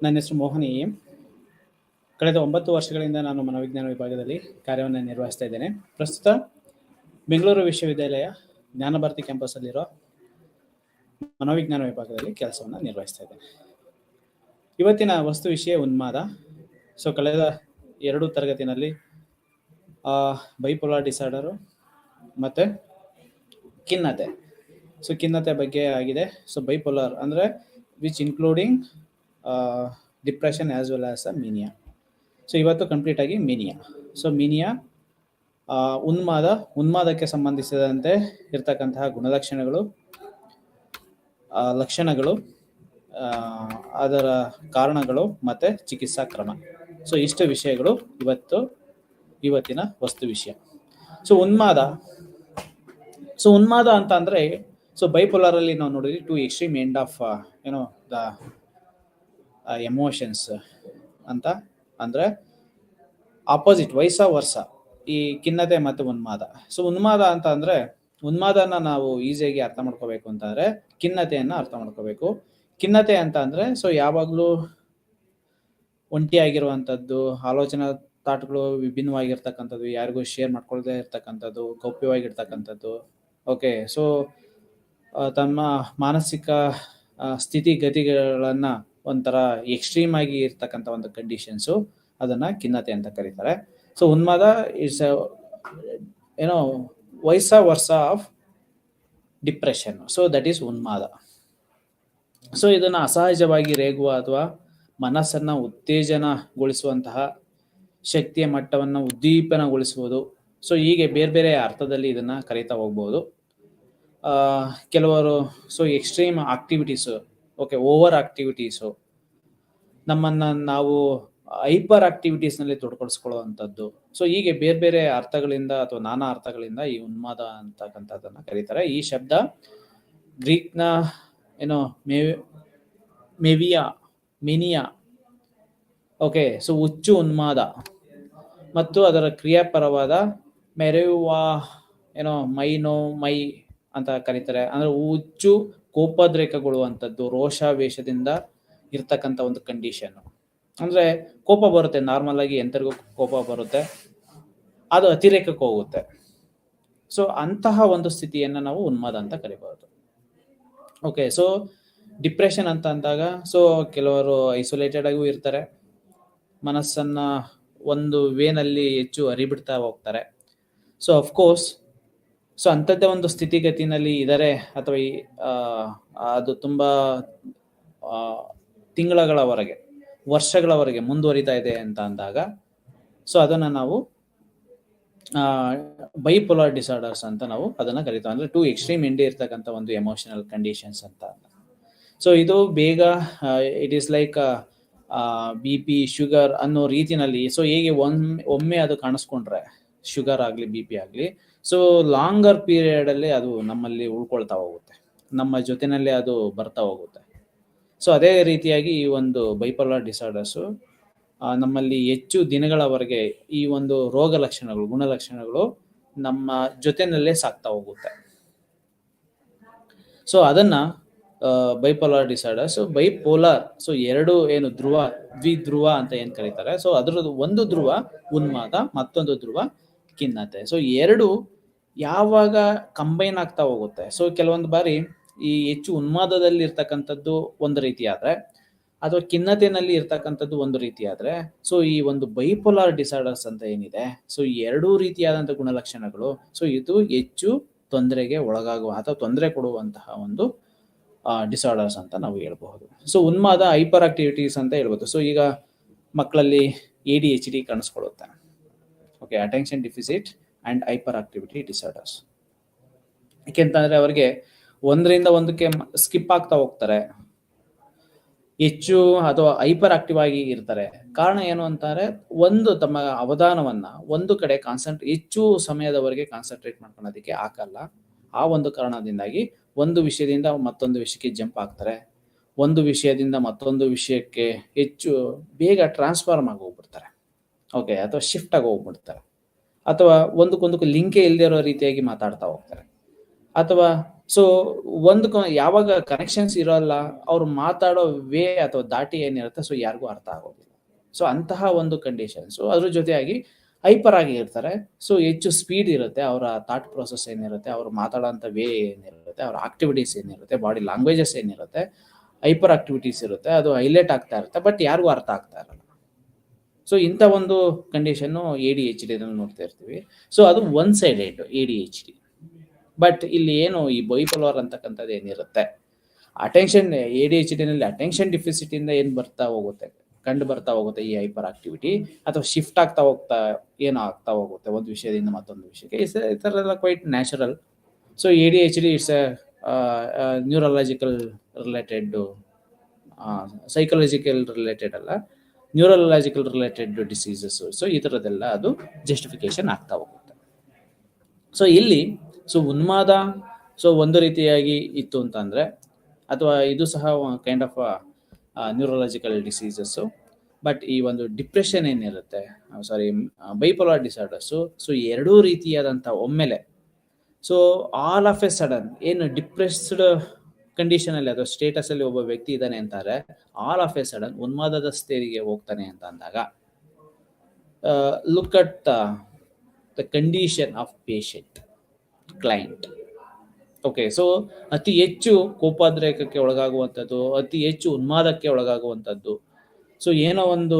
ನನ್ನ ಹೆಸರು ಮೋಹನಿ. ಕಳೆದ 9 ವರ್ಷಗಳಿಂದ ನಾನು ಮನೋವಿಜ್ಞಾನ ವಿಭಾಗದಲ್ಲಿ ಕಾರ್ಯವನ್ನು ನಿರ್ವಹಿಸ್ತಾ ಇದ್ದೇನೆ. ಪ್ರಸ್ತುತ ಬೆಂಗಳೂರು ವಿಶ್ವವಿದ್ಯಾಲಯ ಜ್ಞಾನಭಾರತಿ ಕ್ಯಾಂಪಸ್ಸಲ್ಲಿರೋ ಮನೋವಿಜ್ಞಾನ ವಿಭಾಗದಲ್ಲಿ ಕೆಲಸವನ್ನು ನಿರ್ವಹಿಸ್ತಾ ಇದ್ದೇನೆ. ಇವತ್ತಿನ ವಸ್ತು ವಿಷಯ ಉನ್ಮಾದ. ಸೊ ಕಳೆದ 2 ತರಗತಿನಲ್ಲಿ ಬೈಪೋಲಾರ್ ಡಿಸಾರ್ಡರು ಮತ್ತು ಖಿನ್ನತೆ. ಸೊ ಖಿನ್ನತೆ ಬಗ್ಗೆ ಆಗಿದೆ. ಸೊ ಬೈಪೋಲಾರ್ ಅಂದರೆ which including depression as well as mania. So ಇವತ್ತು ಕಂಪ್ಲೀಟ್ ಆಗಿ ಮೀನಿಯಾ. ಸೊ ಮೀನಿಯಾ ಉನ್ಮಾದಕ್ಕೆ ಸಂಬಂಧಿಸಿದಂತೆ ಇರ್ತಕ್ಕಂತಹ ಗುಣಲಕ್ಷಣಗಳು, ಲಕ್ಷಣಗಳು, ಅದರ ಕಾರಣಗಳು ಮತ್ತು ಚಿಕಿತ್ಸಾ ಕ್ರಮ. ಸೊ ಇಷ್ಟು ವಿಷಯಗಳು ಇವತ್ತಿನ ವಸ್ತು ವಿಷಯ. ಸೊ ಉನ್ಮಾದ ಅಂತ ಅಂದರೆ, ಸೊ ಬೈಪೋಲಾರಲ್ಲಿ ನಾವು ನೋಡಿದ್ವಿ two extreme end of the emotions ಅಂತ, ಅಂದರೆ ಆಪೋಸಿಟ್, ವೈಸ ವರ್ಸ, ಈ ಖಿನ್ನತೆ ಮತ್ತು ಉನ್ಮಾದ. ಸೊ ಉನ್ಮಾದ ಅಂತ ಅಂದರೆ, ಉನ್ಮಾದನ ನಾವು ಈಸಿಯಾಗಿ ಅರ್ಥ ಮಾಡ್ಕೋಬೇಕು ಅಂತಂದರೆ ಖಿನ್ನತೆಯನ್ನು ಅರ್ಥ ಮಾಡ್ಕೋಬೇಕು. ಖಿನ್ನತೆ ಅಂತ ಅಂದರೆ, ಸೊ ಯಾವಾಗಲೂ ಒಂಟಿಯಾಗಿರುವಂಥದ್ದು, ಆಲೋಚನಾ ತಾಟುಗಳು ವಿಭಿನ್ನವಾಗಿರ್ತಕ್ಕಂಥದ್ದು, ಯಾರಿಗೂ ಶೇರ್ ಮಾಡ್ಕೊಳ್ಳದೆ ಇರ್ತಕ್ಕಂಥದ್ದು, ಗೌಪ್ಯವಾಗಿರ್ತಕ್ಕಂಥದ್ದು. ಓಕೆ, ಸೊ ತಮ್ಮ ಮಾನಸಿಕ ಸ್ಥಿತಿಗತಿಗಳನ್ನು ಒಂಥರ ಎಕ್ಸ್ಟ್ರೀಮ್ ಆಗಿ ಇರ್ತಕ್ಕಂಥ ಒಂದು ಕಂಡೀಷನ್ಸು, ಅದನ್ನು ಖಿನ್ನತೆ ಅಂತ ಕರೀತಾರೆ. ಸೊ ಉನ್ಮಾದ it's vice versa of depression. So that is ಉನ್ಮಾದ. ಸೊ ಇದನ್ನು ಅಸಹಜವಾಗಿ ರೇಗುವ ಅಥವಾ ಮನಸ್ಸನ್ನು ಉತ್ತೇಜನಗೊಳಿಸುವಂತಹ ಶಕ್ತಿಯ ಮಟ್ಟವನ್ನು ಉದ್ದೀಪನಗೊಳಿಸುವುದು. ಸೊ ಹೀಗೆ ಬೇರೆ ಬೇರೆ ಅರ್ಥದಲ್ಲಿ ಇದನ್ನು ಕರೀತಾ ಹೋಗ್ಬೋದು. ಕೆಲವರು so extreme activities, okay, over activities, ನಮ್ಮನ್ನು ನಾವು ಹೈಪರ್ ಆಕ್ಟಿವಿಟೀಸ್ನಲ್ಲಿ ತೊಡ್ಕೊಳಿಸ್ಕೊಳ್ಳುವಂಥದ್ದು. ಸೊ ಹೀಗೆ ಬೇರೆ ಬೇರೆ ಅರ್ಥಗಳಿಂದ ಅಥವಾ ನಾನಾ ಅರ್ಥಗಳಿಂದ ಈ ಉನ್ಮಾದ ಅಂತಕ್ಕಂಥದ್ದನ್ನು ಕರೀತಾರೆ. ಈ ಶಬ್ದ ಗ್ರೀಕ್ನ ಮಿನಿಯಾ, ಓಕೆ, ಸೊ ಹುಚ್ಚು ಉನ್ಮಾದ, ಮತ್ತು ಅದರ ಕ್ರಿಯಾಪರವಾದ ಮೆರೆಯುವಾ ಮೈ ಅಂತ ಕರೀತಾರೆ. ಅಂದರೆ ಹುಚ್ಚು ಕೋಪೋದ್ರೇಕಗೊಳ್ಳುವಂಥದ್ದು, ರೋಷಾವೇಶದಿಂದ ಇರ್ತಕ್ಕಂಥ ಒಂದು ಕಂಡೀಷನ್ನು. ಅಂದರೆ ಕೋಪ ಬರುತ್ತೆ, ನಾರ್ಮಲ್ ಆಗಿ ಎಂತರಿಗೂ ಕೋಪ ಬರುತ್ತೆ, ಅದು ಅತಿರೇಕಕ್ಕೆ ಹೋಗುತ್ತೆ. ಸೊ ಅಂತಹ ಒಂದು ಸ್ಥಿತಿಯನ್ನು ನಾವು ಉನ್ಮಾದ ಅಂತ ಕರಿಬಹುದು. ಓಕೆ, ಸೊ ಡಿಪ್ರೆಷನ್ ಅಂತ ಅಂದಾಗ, ಸೊ ಕೆಲವರು ಐಸೋಲೇಟೆಡ್ ಆಗೂ ಇರ್ತಾರೆ, ಮನಸ್ಸನ್ನು ಒಂದು ವೇನಲ್ಲಿ ಹೆಚ್ಚು ಹರಿಬಿಡ್ತಾ ಹೋಗ್ತಾರೆ. ಸೊ ಅಫ್ಕೋರ್ಸ್, ಸೊ ಅಂಥದ್ದೇ ಒಂದು ಸ್ಥಿತಿಗತಿನಲ್ಲಿ ಇದ್ದಾರೆ, ಅಥವಾ ಅದು ತುಂಬ ತಿಂಗಳಗಳವರೆಗೆ, ವರ್ಷಗಳವರೆಗೆ ಮುಂದುವರಿತಾ ಇದೆ ಅಂತ ಅಂದಾಗ, ಸೊ ಅದನ್ನು ನಾವು ಬೈಪೋಲಾರ್ ಡಿಸಾರ್ಡರ್ಸ್ ಅಂತ ನಾವು ಅದನ್ನು ಕರಿತೀವಿ. ಅಂದರೆ ಟು ಎಕ್ಸ್ಟ್ರೀಮ್ ಎಂಡ್ ಇರ್ತಕ್ಕಂಥ ಒಂದು ಎಮೋಷನಲ್ ಕಂಡೀಷನ್ಸ್ ಅಂತ. ಸೊ ಇದು ಬೇಗ it is like BP, sugar ಅನ್ನೋ ರೀತಿನಲ್ಲಿ. ಸೊ ಹೇಗೆ ಒಮ್ಮೆ ಅದು ಕಾಣಿಸ್ಕೊಂಡ್ರೆ, ಶುಗರ್ ಆಗಲಿ BP ಆಗಲಿ, ಸೊ ಲಾಂಗರ್ ಪೀರಿಯಡಲ್ಲಿ ಅದು ನಮ್ಮಲ್ಲಿ ಉಳ್ಕೊಳ್ತಾ ಹೋಗುತ್ತೆ, ನಮ್ಮ ಜೊತೆಯಲ್ಲಿ ಅದು ಬರ್ತಾ ಹೋಗುತ್ತೆ. ಸೊ ಅದೇ ರೀತಿಯಾಗಿ ಈ ಒಂದು ಬೈಪೋಲಾರ್ ಡಿಸಾರ್ಡರ್ಸು ನಮ್ಮಲ್ಲಿ ಹೆಚ್ಚು ದಿನಗಳವರೆಗೆ ಈ ಒಂದು ರೋಗ ಲಕ್ಷಣಗಳು, ಗುಣಲಕ್ಷಣಗಳು ನಮ್ಮ ಜೊತೆಯಲ್ಲೇ ಸಾಕ್ತಾ ಹೋಗುತ್ತೆ. ಸೊ ಅದನ್ನು bipolar disorder. So bipolar, so ಎರಡು ದ್ವಿಧ್ರುವ ಅಂತ ಏನು ಕರೀತಾರೆ. ಸೊ ಅದರದ್ದು ಒಂದು ಧ್ರುವ ಉನ್ಮಾದ, ಮತ್ತೊಂದು ಧ್ರುವ ಖಿನ್ನತೆ. ಸೊ ಎರಡು ಯಾವಾಗ ಕಂಬೈನ್ ಆಗ್ತಾ ಹೋಗುತ್ತೆ, ಸೊ ಕೆಲವೊಂದು ಬಾರಿ ಈ ಹೆಚ್ಚು ಉನ್ಮಾದದಲ್ಲಿ ಇರ್ತಕ್ಕಂಥದ್ದು ಒಂದು ರೀತಿ ಆದರೆ, ಅಥವಾ ಖಿನ್ನತೆಯಲ್ಲಿ ಇರ್ತಕ್ಕಂಥದ್ದು ಒಂದು ರೀತಿ ಆದರೆ, ಸೊ ಈ ಒಂದು ಬೈಪೋಲಾರ್ ಡಿಸಾರ್ಡರ್ಸ್ ಅಂತ ಏನಿದೆ, ಸೊ ಎರಡೂ ರೀತಿಯಾದಂಥ ಗುಣಲಕ್ಷಣಗಳು, ಸೊ ಇದು ಹೆಚ್ಚು ತೊಂದರೆಗೆ ಒಳಗಾಗುವ ಅಥವಾ ತೊಂದರೆ ಕೊಡುವಂತಹ ಒಂದು ಡಿಸಾರ್ಡರ್ಸ್ ಅಂತ ನಾವು ಹೇಳ್ಬಹುದು. ಸೊ ಉನ್ಮಾದ ಹೈಪರ್ ಆಕ್ಟಿವಿಟೀಸ್ ಅಂತ ಹೇಳ್ಬೋದು. ಸೊ ಈಗ ಮಕ್ಕಳಲ್ಲಿ ADHD ಕಾಣಿಸ್ಕೊಳ್ಳುತ್ತೆ, okay, attention deficit and hyperactivity disorders. ಯಾಕೆಂತಂದರೆ ಅವರಿಗೆ ಒಂದರಿಂದ ಒಂದಕ್ಕೆ ಸ್ಕಿಪ್ ಆಗ್ತಾ ಹೋಗ್ತಾರೆ, ಹೆಚ್ಚು ಅಥವಾ ಹೈಪರ್ ಆಕ್ಟಿವ್ ಆಗಿ ಇರ್ತಾರೆ. ಕಾರಣ ಏನು ಅಂತಾರೆ, ಒಂದು ತಮ್ಮ ಅವಧಾನವನ್ನು ಒಂದು ಕಡೆ ಹೆಚ್ಚು ಸಮಯದವರೆಗೆ ಕಾನ್ಸಂಟ್ರೇಟ್ ಮಾಡ್ಕೊಳ್ಳೋದಕ್ಕೆ ಆಗಲ್ಲ. ಆ ಒಂದು ಕಾರಣದಿಂದಾಗಿ ಒಂದು ವಿಷಯದಿಂದ ಮತ್ತೊಂದು ವಿಷಯಕ್ಕೆ ಜಂಪ್ ಆಗ್ತಾರೆ, ಒಂದು ವಿಷಯದಿಂದ ಮತ್ತೊಂದು ವಿಷಯಕ್ಕೆ ಹೆಚ್ಚು ಬೇಗ ಟ್ರಾನ್ಸ್ಫಾರ್ಮ್ ಆಗಿ ಹೋಗ್ಬಿಡ್ತಾರೆ, ಓಕೆ, ಅಥವಾ ಶಿಫ್ಟ್ ಆಗಿ ಹೋಗ್ಬಿಡ್ತಾರೆ, ಅಥವಾ ಒಂದಕ್ಕೊಂದಕ್ಕೂ ಲಿಂಕೇ ಇಲ್ಲದೆ ಇರೋ ರೀತಿಯಾಗಿ ಮಾತಾಡ್ತಾ ಹೋಗ್ತಾರೆ, ಅಥವಾ ಸೊ ಯಾವಾಗ ಕನೆಕ್ಷನ್ಸ್ ಇರೋಲ್ಲ, ಅವ್ರು ಮಾತಾಡೋ ವೇ ಅಥವಾ ದಾಟಿ ಏನಿರುತ್ತೆ, ಸೊ ಯಾರಿಗೂ ಅರ್ಥ ಆಗೋದಿಲ್ಲ. ಸೊ ಅಂತಹ ಒಂದು ಕಂಡೀಷನ್ಸ್, ಅದ್ರ ಜೊತೆಯಾಗಿ ಹೈಪರ್ ಆಗಿ ಇರ್ತಾರೆ. ಸೊ ಹೆಚ್ಚು ಸ್ಪೀಡ್ ಇರುತ್ತೆ ಅವರ ಥಾಟ್ ಪ್ರೊಸೆಸ್ ಏನಿರುತ್ತೆ, ಅವ್ರು ಮಾತಾಡೋಂಥ ವೇ ಏನಿರುತ್ತೆ, ಅವ್ರ ಆಕ್ಟಿವಿಟೀಸ್ ಏನಿರುತ್ತೆ, ಬಾಡಿ ಲ್ಯಾಂಗ್ವೇಜಸ್ ಏನಿರುತ್ತೆ, ಹೈಪರ್ ಆಕ್ಟಿವಿಟೀಸ್ ಇರುತ್ತೆ, ಅದು ಹೈಲೈಟ್ ಆಗ್ತಾ ಇರುತ್ತೆ, ಬಟ್ ಯಾರಿಗೂ ಅರ್ಥ ಆಗ್ತಾ ಇರಲ್ಲ. ಸೊ ಇಂಥ ಒಂದು ಕಂಡೀಷನ್ನು ADHD ನೋಡ್ತಾ ಇರ್ತೀವಿ. ಸೊ ಅದು ಒನ್ ಸೈಡೆಡ್ ADHD. ಬಟ್ ಇಲ್ಲಿ ಏನು ಈ ಬೈಪೋಲಾರ್ ಅಂತಕ್ಕಂಥದ್ದು ಏನಿರುತ್ತೆ, ಅಟೆನ್ಷನ್ ADHD ನಲ್ಲಿ ಅಟೆನ್ಷನ್ ಡಿಫಿಸಿಟ್ ಇಂದ ಏನ್ ಬರ್ತಾ ಹೋಗುತ್ತೆ, ಕಂಡು ಬರ್ತಾ ಹೋಗುತ್ತೆ ಈ ಹೈಪರ್ ಆಕ್ಟಿವಿಟಿ, ಅಥವಾ ಶಿಫ್ಟ್ ಆಗ್ತಾ ಆಗ್ತಾ ಹೋಗುತ್ತೆ ಒಂದು ವಿಷಯದಿಂದ ಮತ್ತೊಂದು ವಿಷಯಕ್ಕೆ. ಈ ಥರ ಎಲ್ಲ quite natural. So ADHD it's neurological related, psychological related ಅಲ್ಲ, ನ್ಯೂರಲಾಜಿಕಲ್ ರಿಲೇಟೆಡ್ ಡಿಸೀಸಸ್. ಸೊ ಈ ಥರದ್ದೆಲ್ಲ ಅದು ಜಸ್ಟಿಫಿಕೇಶನ್ ಆಗ್ತಾ ಹೋಗುತ್ತೆ. ಸೊ ಇಲ್ಲಿ ಉನ್ಮಾದ ಒಂದು ರೀತಿಯಾಗಿ ಇತ್ತು ಅಂತಂದ್ರೆ, ಅಥವಾ ಇದು ಸಹ kind of neurological diseases. But ಈ ಒಂದು ಡಿಪ್ರೆಷನ್ ಏನಿರುತ್ತೆ, ಬೈಪೋಲಾರ್ ಡಿಸಾರ್ಡರ್ಸು, ಎರಡೂ ರೀತಿಯಾದಂಥ ಒಮ್ಮೆಲೆ, ಆಲ್ ಆಫ್ ಎ ಸಡನ್ ಏನು ಡಿಪ್ರೆಸ್ಡ್ ಕಂಡೀಷನ್ ಅಲ್ಲಿ ಅಥವಾ ಸ್ಟೇಟಸ್ ಅಲ್ಲಿ ಒಬ್ಬ ವ್ಯಕ್ತಿ ಇದ್ದಾನೆ ಅಂತಾರೆ, ಆಲ್ ಆಫ್ ಎ ಸಡನ್ ಉನ್ಮಾದದ ಸ್ಥಿತಿಗೆ ಹೋಗ್ತಾನೆ ಅಂತ ಅಂದಾಗ, look at the condition of patient, client. Okay, so ಅತಿ ಹೆಚ್ಚು ಕೋಪೋದ್ರೇಕಕ್ಕೆ ಒಳಗಾಗುವಂಥದ್ದು, ಅತಿ ಹೆಚ್ಚು ಉನ್ಮಾದಕ್ಕೆ ಒಳಗಾಗುವಂಥದ್ದು, ಏನೋ ಒಂದು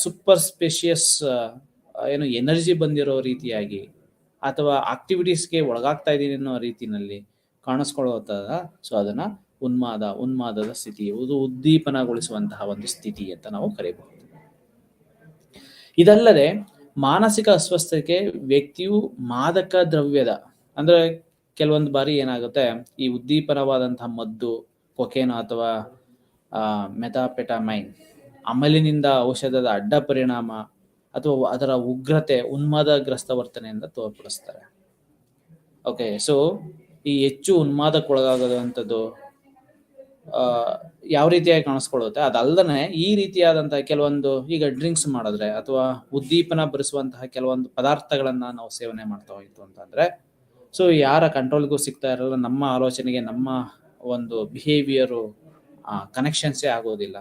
ಸೂಪರ್ ಸ್ಪೆಷಿಯಸ್ ಏನೋ ಎನರ್ಜಿ ಬಂದಿರೋ ರೀತಿಯಾಗಿ, ಅಥವಾ ಆಕ್ಟಿವಿಟೀಸ್ಗೆ ಒಳಗಾಗ್ತಾ ಇದ್ದೀನಿ ಅನ್ನೋ ರೀತಿಯಲ್ಲಿ ಕಾಣಿಸ್ಕೊಳ್ಳುವಂಥದ್ದು, ಅದನ್ನ ಉನ್ಮಾದದ ಸ್ಥಿತಿ, ಉದ್ದೀಪನಗೊಳಿಸುವಂತಹ ಒಂದು ಸ್ಥಿತಿ ಅಂತ ನಾವು ಕರೀಬಹುದು. ಇದಲ್ಲದೆ ಮಾನಸಿಕ ಅಸ್ವಸ್ಥತೆಗೆ ವ್ಯಕ್ತಿಯು ಮಾದಕ ದ್ರವ್ಯದ, ಅಂದ್ರೆ ಕೆಲವೊಂದು ಬಾರಿ ಏನಾಗುತ್ತೆ, ಈ ಉದ್ದೀಪನವಾದಂತಹ ಮದ್ದು, ಕೊಕೇನ್ ಅಥವಾ ಮೆಥಾಪೆಟಮೈನ್, ಅಮಲಿನಿಂದ ಔಷಧದ ಅಡ್ಡ ಪರಿಣಾಮ ಅಥವಾ ಅದರ ಉಗ್ರತೆ ಉನ್ಮಾದಗ್ರಸ್ತ ವರ್ತನೆಯಿಂದ ತೋರ್ಪಡಿಸ್ತಾರೆ. ಓಕೆ, ಸೊ ಈ ಹೆಚ್ಚು ಉನ್ಮಾದಕ್ಕೊಳಗಾಗುವಂಥದ್ದು ಯಾವ ರೀತಿಯಾಗಿ ಕಾಣಿಸ್ಕೊಳ್ಳುತ್ತೆ, ಅದಲ್ಲದೆ ಈ ರೀತಿಯಾದಂತಹ ಕೆಲವೊಂದು, ಈಗ ಡ್ರಿಂಕ್ಸ್ ಮಾಡಿದ್ರೆ ಅಥವಾ ಉದ್ದೀಪನ ಭರಿಸುವಂತಹ ಕೆಲವೊಂದು ಪದಾರ್ಥಗಳನ್ನ ನಾವು ಸೇವನೆ ಮಾಡ್ತಾ ಹೋಯ್ತು ಅಂತಂದ್ರೆ, ಯಾರ ಕಂಟ್ರೋಲ್ಗೂ ಸಿಗ್ತಾ ಇರಲ್ಲ, ನಮ್ಮ ಆಲೋಚನೆಗೆ ನಮ್ಮ ಒಂದು ಬಿಹೇವಿಯರು ಕನೆಕ್ಷನ್ಸೇ ಆಗೋದಿಲ್ಲ.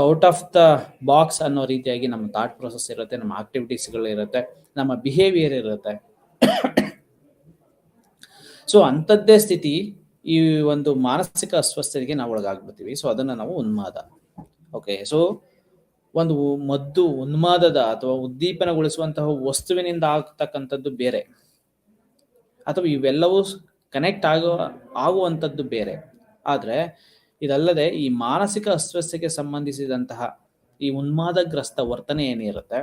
ಔಟ್ ಆಫ್ ದ ಬಾಕ್ಸ್ ಅನ್ನೋ ರೀತಿಯಾಗಿ ನಮ್ಮ ಥಾಟ್ ಪ್ರೊಸೆಸ್ ಇರುತ್ತೆ, ನಮ್ಮ ಆಕ್ಟಿವಿಟೀಸ್ಗಳು ಇರುತ್ತೆ, ನಮ್ಮ ಬಿಹೇವಿಯರ್ ಇರುತ್ತೆ. ಅಂಥದ್ದೇ ಸ್ಥಿತಿ ಈ ಒಂದು ಮಾನಸಿಕ ಅಸ್ವಸ್ಥತೆಗೆ ನಾವು ಒಳಗಾಗ್ಬಿಡ್ತೀವಿ. ಅದನ್ನ ನಾವು ಉನ್ಮಾದ. ಓಕೆ, ಒಂದು ಮದ್ದು ಉನ್ಮಾದದ ಅಥವಾ ಉದ್ದೀಪನಗೊಳಿಸುವಂತಹ ವಸ್ತುವಿನಿಂದ ಆಗ್ತಕ್ಕಂಥದ್ದು ಬೇರೆ, ಅಥವಾ ಇವೆಲ್ಲವೂ ಕನೆಕ್ಟ್ ಆಗುವಂಥದ್ದು ಬೇರೆ. ಆದ್ರೆ ಇದಲ್ಲದೆ ಈ ಮಾನಸಿಕ ಅಸ್ವಸ್ಥತೆಗೆ ಸಂಬಂಧಿಸಿದಂತಹ ಈ ಉನ್ಮಾದಗ್ರಸ್ತ ವರ್ತನೆ ಏನಿರುತ್ತೆ,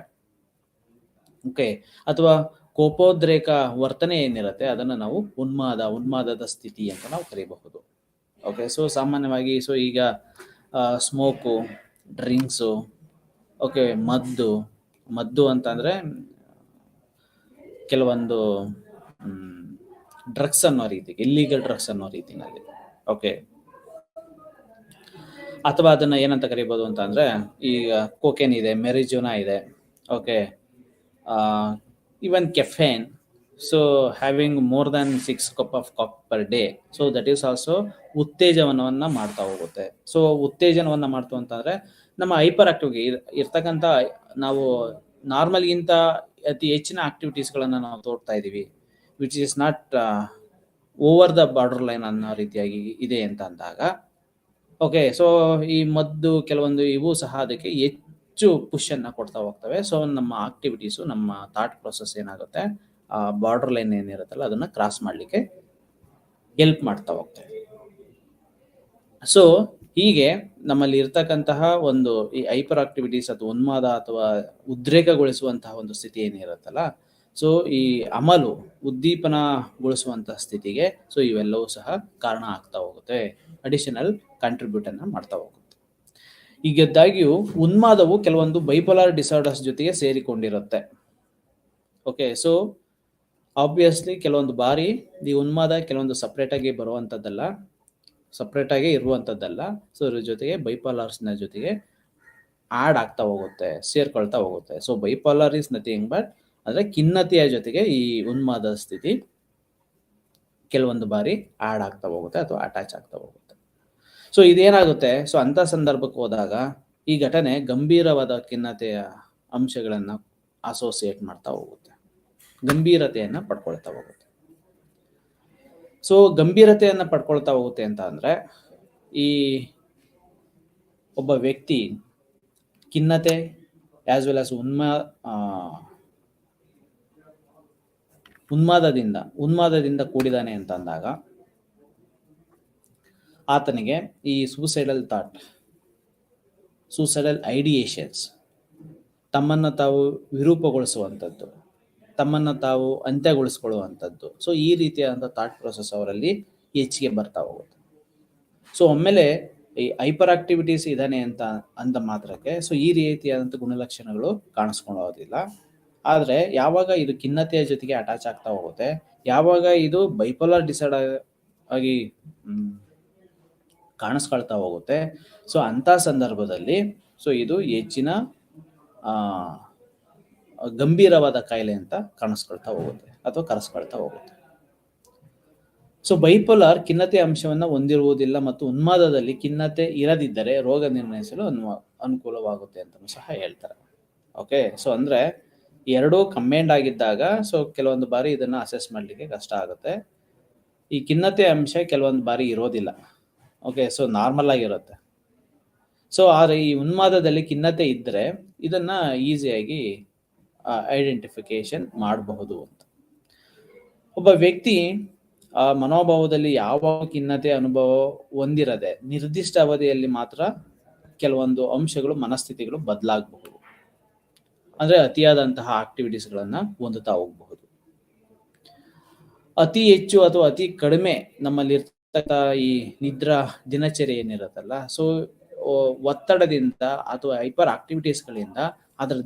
ಓಕೆ, ಅಥವಾ ಕೋಪೋದ್ರೇಕ ವರ್ತನೆ ಏನಿರುತ್ತೆ, ಅದನ್ನ ನಾವು ಉನ್ಮಾದದ ಸ್ಥಿತಿ ಅಂತ ನಾವು ಕರೀಬಹುದು. ಓಕೆ, ಸಾಮಾನ್ಯವಾಗಿ ಈಗ ಸ್ಮೋಕು, ಡ್ರಿಂಕ್ಸು, ಓಕೆ, ಮದ್ದು ಅಂತಂದ್ರೆ ಕೆಲವೊಂದು ಡ್ರಗ್ಸ್ ಅನ್ನೋ ರೀತಿ, ಇಲ್ಲಿಗಲ್ ಡ್ರಗ್ಸ್ ಅನ್ನೋ ರೀತಿನಲ್ಲಿ. ಓಕೆ, ಅಥವಾ ಅದನ್ನ ಏನಂತ ಕರಿಬಹುದು ಅಂತ ಅಂದ್ರೆ, ಈಗ ಕೋಕೇನ್ ಇದೆ, ಮೆರಿಜುನಾ ಇದೆ, okay, even caffeine, having more than 6 cup of coffee per day, that is also ಉತ್ತೇಜನವನ್ನ ಮಾಡ್ತಾ ಹೋಗುತ್ತೆ. ಉತ್ತೇಜನವನ್ನ ಮಾಡ್ತು ಅಂತಂದ್ರೆ ನಮ್ಮ ಹೈಪರ್ ಆಕ್ಟಿವ್ ಇರ್ತಕ್ಕಂಥ, ನಾವು ನಾರ್ಮಲ್ಗಿಂತ ಅತಿ ಹೆಚ್ಚಿನ ಆಕ್ಟಿವಿಟೀಸ್ಗಳನ್ನ ನಾವು ತೋರ್ತಾ ಇದೀವಿ, which is not over the border line ಅನ್ನೋ ರೀತಿಯಾಗಿ ಇದೆ ಅಂತ ಅಂದಾಗ, ಓಕೆ, ಈ ಮದ್ದು ಕೆಲವೊಂದು ಇವು ಸಹ ಅದಕ್ಕೆ ಹೆಚ್ಚು ಪುಷ್ ಅನ್ನ ಕೊಡ್ತಾ ಹೋಗ್ತವೆ. ನಮ್ಮ ಆಕ್ಟಿವಿಟೀಸು, ನಮ್ಮ ಥಾಟ್ ಪ್ರೊಸೆಸ್ ಏನಾಗುತ್ತೆ, ಆ ಬಾರ್ಡರ್ ಲೈನ್ ಏನಿರುತ್ತಲ್ಲ ಅದನ್ನ ಕ್ರಾಸ್ ಮಾಡ್ಲಿಕ್ಕೆ ಹೆಲ್ಪ್ ಮಾಡ್ತಾ ಹೋಗ್ತವೆ. ಹೀಗೆ ನಮ್ಮಲ್ಲಿ ಇರ್ತಕ್ಕಂತಹ ಒಂದು ಈ ಹೈಪರ್ ಆಕ್ಟಿವಿಟೀಸ್ ಅಥವಾ ಉನ್ಮಾದ ಅಥವಾ ಉದ್ರೇಕಗೊಳಿಸುವಂತಹ ಒಂದು ಸ್ಥಿತಿ ಏನಿರುತ್ತಲ್ಲ, ಈ ಅಮಲು ಉದ್ದೀಪನಗೊಳಿಸುವಂತಹ ಸ್ಥಿತಿಗೆ ಇವೆಲ್ಲವೂ ಸಹ ಕಾರಣ ಆಗ್ತಾ ಹೋಗುತ್ತೆ, ಅಡಿಷನಲ್ ಕಾಂಟ್ರಿಬ್ಯೂಟ್ ಅನ್ನ ಮಾಡ್ತಾ ಹೋಗುತ್ತೆ. ಈಗದಾಗಿಯೂ ಉನ್ಮಾದವು ಕೆಲವೊಂದು ಬೈಪೋಲಾರ್ ಡಿಸಾರ್ಡರ್ಸ್ ಜೊತೆಗೆ ಸೇರಿಕೊಂಡಿರುತ್ತೆ. ಓಕೆ, ಆಬ್ವಿಯಸ್ಲಿ ಕೆಲವೊಂದು ಬಾರಿ ಈ ಉನ್ಮಾದ ಕೆಲವೊಂದು ಸಪ್ರೇಟ್ ಆಗಿ ಬರುವಂತದ್ದಲ್ಲ, ಸಪ್ರೇಟ್ ಆಗಿ ಇರುವಂತದ್ದಲ್ಲ. ಇದ್ರ ಜೊತೆಗೆ ಬೈಪೋಲಾರ್ಸ್ನ ಜೊತೆಗೆ ಆಡ್ ಆಗ್ತಾ ಹೋಗುತ್ತೆ, ಸೇರ್ಕೊಳ್ತಾ ಹೋಗುತ್ತೆ. ಬೈಪೋಲಾರ್ ಇಸ್ ನಥಿಂಗ್ ಬಟ್ ಅಂದ್ರೆ ಖಿನ್ನತೆಯ ಜೊತೆಗೆ ಈ ಉನ್ಮಾದ ಸ್ಥಿತಿ ಕೆಲವೊಂದು ಬಾರಿ ಆಡ್ ಆಗ್ತಾ ಹೋಗುತ್ತೆ ಅಥವಾ ಅಟ್ಯಾಚ್ ಆಗ್ತಾ ಹೋಗುತ್ತೆ. ಸೊ ಇದೇನಾಗುತ್ತೆ, ಸೊ ಅಂತ ಸಂದರ್ಭಕ್ಕೆ ಹೋದಾಗ ಈ ಘಟನೆ ಗಂಭೀರವಾದ ಖಿನ್ನತೆಯ ಅಂಶಗಳನ್ನ ಅಸೋಸಿಯೇಟ್ ಮಾಡ್ತಾ ಹೋಗುತ್ತೆ, ಗಂಭೀರತೆಯನ್ನ ಪಡ್ಕೊಳ್ತಾ ಹೋಗುತ್ತೆ. ಸೊ ಗಂಭೀರತೆಯನ್ನ ಪಡ್ಕೊಳ್ತಾ ಹೋಗುತ್ತೆ ಅಂತ ಅಂದ್ರೆ ಈ ಒಬ್ಬ ವ್ಯಕ್ತಿ ಖಿನ್ನತೆ ಆಸ್ ವೆಲ್ ಆಸ್ ಉನ್ಮಾದದಿಂದ ಕೂಡಿದಾನೆ ಅಂತ ಅಂದಾಗ ಆತನಿಗೆ ಈ ಸೂಸೈಡಲ್ ಐಡಿಯೇಷನ್ಸ್, ತಮ್ಮನ್ನು ತಾವು ವಿರೂಪಗೊಳಿಸುವಂಥದ್ದು, ತಮ್ಮನ್ನು ತಾವು ಅಂತ್ಯಗೊಳಿಸ್ಕೊಳ್ಳುವಂಥದ್ದು, ಸೊ ಈ ರೀತಿಯಾದಂಥ ಥಾಟ್ ಪ್ರೊಸೆಸ್ ಅವರಲ್ಲಿ ಹೆಚ್ಚಿಗೆ ಬರ್ತಾ ಹೋಗುತ್ತೆ. ಸೊ ಒಮ್ಮೆಲೆ ಈ ಹೈಪರ್ ಆಕ್ಟಿವಿಟೀಸ್ ಇದಾನೆ ಅಂತ ಅಂದ ಮಾತ್ರಕ್ಕೆ ಸೊ ಈ ರೀತಿಯಾದಂಥ ಗುಣಲಕ್ಷಣಗಳು ಕಾಣಿಸ್ಕೊಳ್ಳೋದಿಲ್ಲ. ಆದರೆ ಯಾವಾಗ ಇದು ಖಿನ್ನತೆಯ ಜೊತೆಗೆ ಅಟ್ಯಾಚ್ ಆಗ್ತಾ ಹೋಗುತ್ತೆ, ಯಾವಾಗ ಇದು ಬೈಪೋಲಾರ್ ಡಿಸಾರ್ಡರ್ ಆಗಿ ಕಾಣಿಸ್ಕೊಳ್ತಾ ಹೋಗುತ್ತೆ, ಸೊ ಅಂಥ ಸಂದರ್ಭದಲ್ಲಿ ಸೊ ಇದು ಹೆಚ್ಚಿನ ಗಂಭೀರವಾದ ಕಾಯಿಲೆ ಅಂತ ಕಾಣಿಸ್ಕೊಳ್ತಾ ಹೋಗುತ್ತೆ ಅಥವಾ ಕರೆಸ್ಕೊಳ್ತಾ ಹೋಗುತ್ತೆ. ಸೊ ಬೈಪೋಲಾರ್ ಖಿನ್ನತೆ ಅಂಶವನ್ನು ಹೊಂದಿರುವುದಿಲ್ಲ ಮತ್ತು ಉನ್ಮಾದದಲ್ಲಿ ಖಿನ್ನತೆ ಇರದಿದ್ದರೆ ರೋಗ ನಿರ್ಣಯಿಸಲು ಅನುಕೂಲವಾಗುತ್ತೆ ಅಂತ ಸಹ ಹೇಳ್ತಾರೆ. ಓಕೆ, ಸೊ ಅಂದ್ರೆ ಎರಡೂ ಕಂಬೈಂಡ್ ಆಗಿದ್ದಾಗ ಸೊ ಕೆಲವೊಂದು ಬಾರಿ ಇದನ್ನ ಅಸೆಸ್ ಮಾಡಲಿಕ್ಕೆ ಕಷ್ಟ ಆಗುತ್ತೆ. ಈ ಖಿನ್ನತೆ ಅಂಶ ಕೆಲವೊಂದು ಬಾರಿ ಇರೋದಿಲ್ಲ. ಓಕೆ, ಸೊ ನಾರ್ಮಲ್ ಆಗಿರುತ್ತೆ. ಸೊ ಆದರೆ ಈ ಉನ್ಮಾದದಲ್ಲಿ ಖಿನ್ನತೆ ಇದ್ದರೆ ಇದನ್ನ ಈಸಿಯಾಗಿ ಐಡೆಂಟಿಫಿಕೇಶನ್ ಮಾಡಬಹುದು ಅಂತ. ಒಬ್ಬ ವ್ಯಕ್ತಿ ಆ ಮನೋಭಾವದಲ್ಲಿ ಯಾವ ಖಿನ್ನತೆ ಅನುಭವ ಹೊಂದಿರದೆ ನಿರ್ದಿಷ್ಟ ಅವಧಿಯಲ್ಲಿ ಮಾತ್ರ ಕೆಲವೊಂದು ಅಂಶಗಳು, ಮನಸ್ಥಿತಿಗಳು ಬದಲಾಗಬಹುದು. ಅಂದ್ರೆ ಅತಿಯಾದಂತಹ ಆಕ್ಟಿವಿಟೀಸ್ಗಳನ್ನ ಹೊಂದುತ್ತಾ ಹೋಗಬಹುದು. ಅತಿ ಹೆಚ್ಚು ಅಥವಾ ಅತಿ ಕಡಿಮೆ ನಮ್ಮಲ್ಲಿ ಇರ್ತಕ್ಕ ಈ ನಿದ್ರಾ ದಿನಚರಿ ಏನಿರುತ್ತಲ್ಲ, ಸೊ ಒತ್ತಡದಿಂದ ಅಥವಾ ಹೈಪರ್ ಆಕ್ಟಿವಿಟೀಸ್ಗಳಿಂದ ಅದರ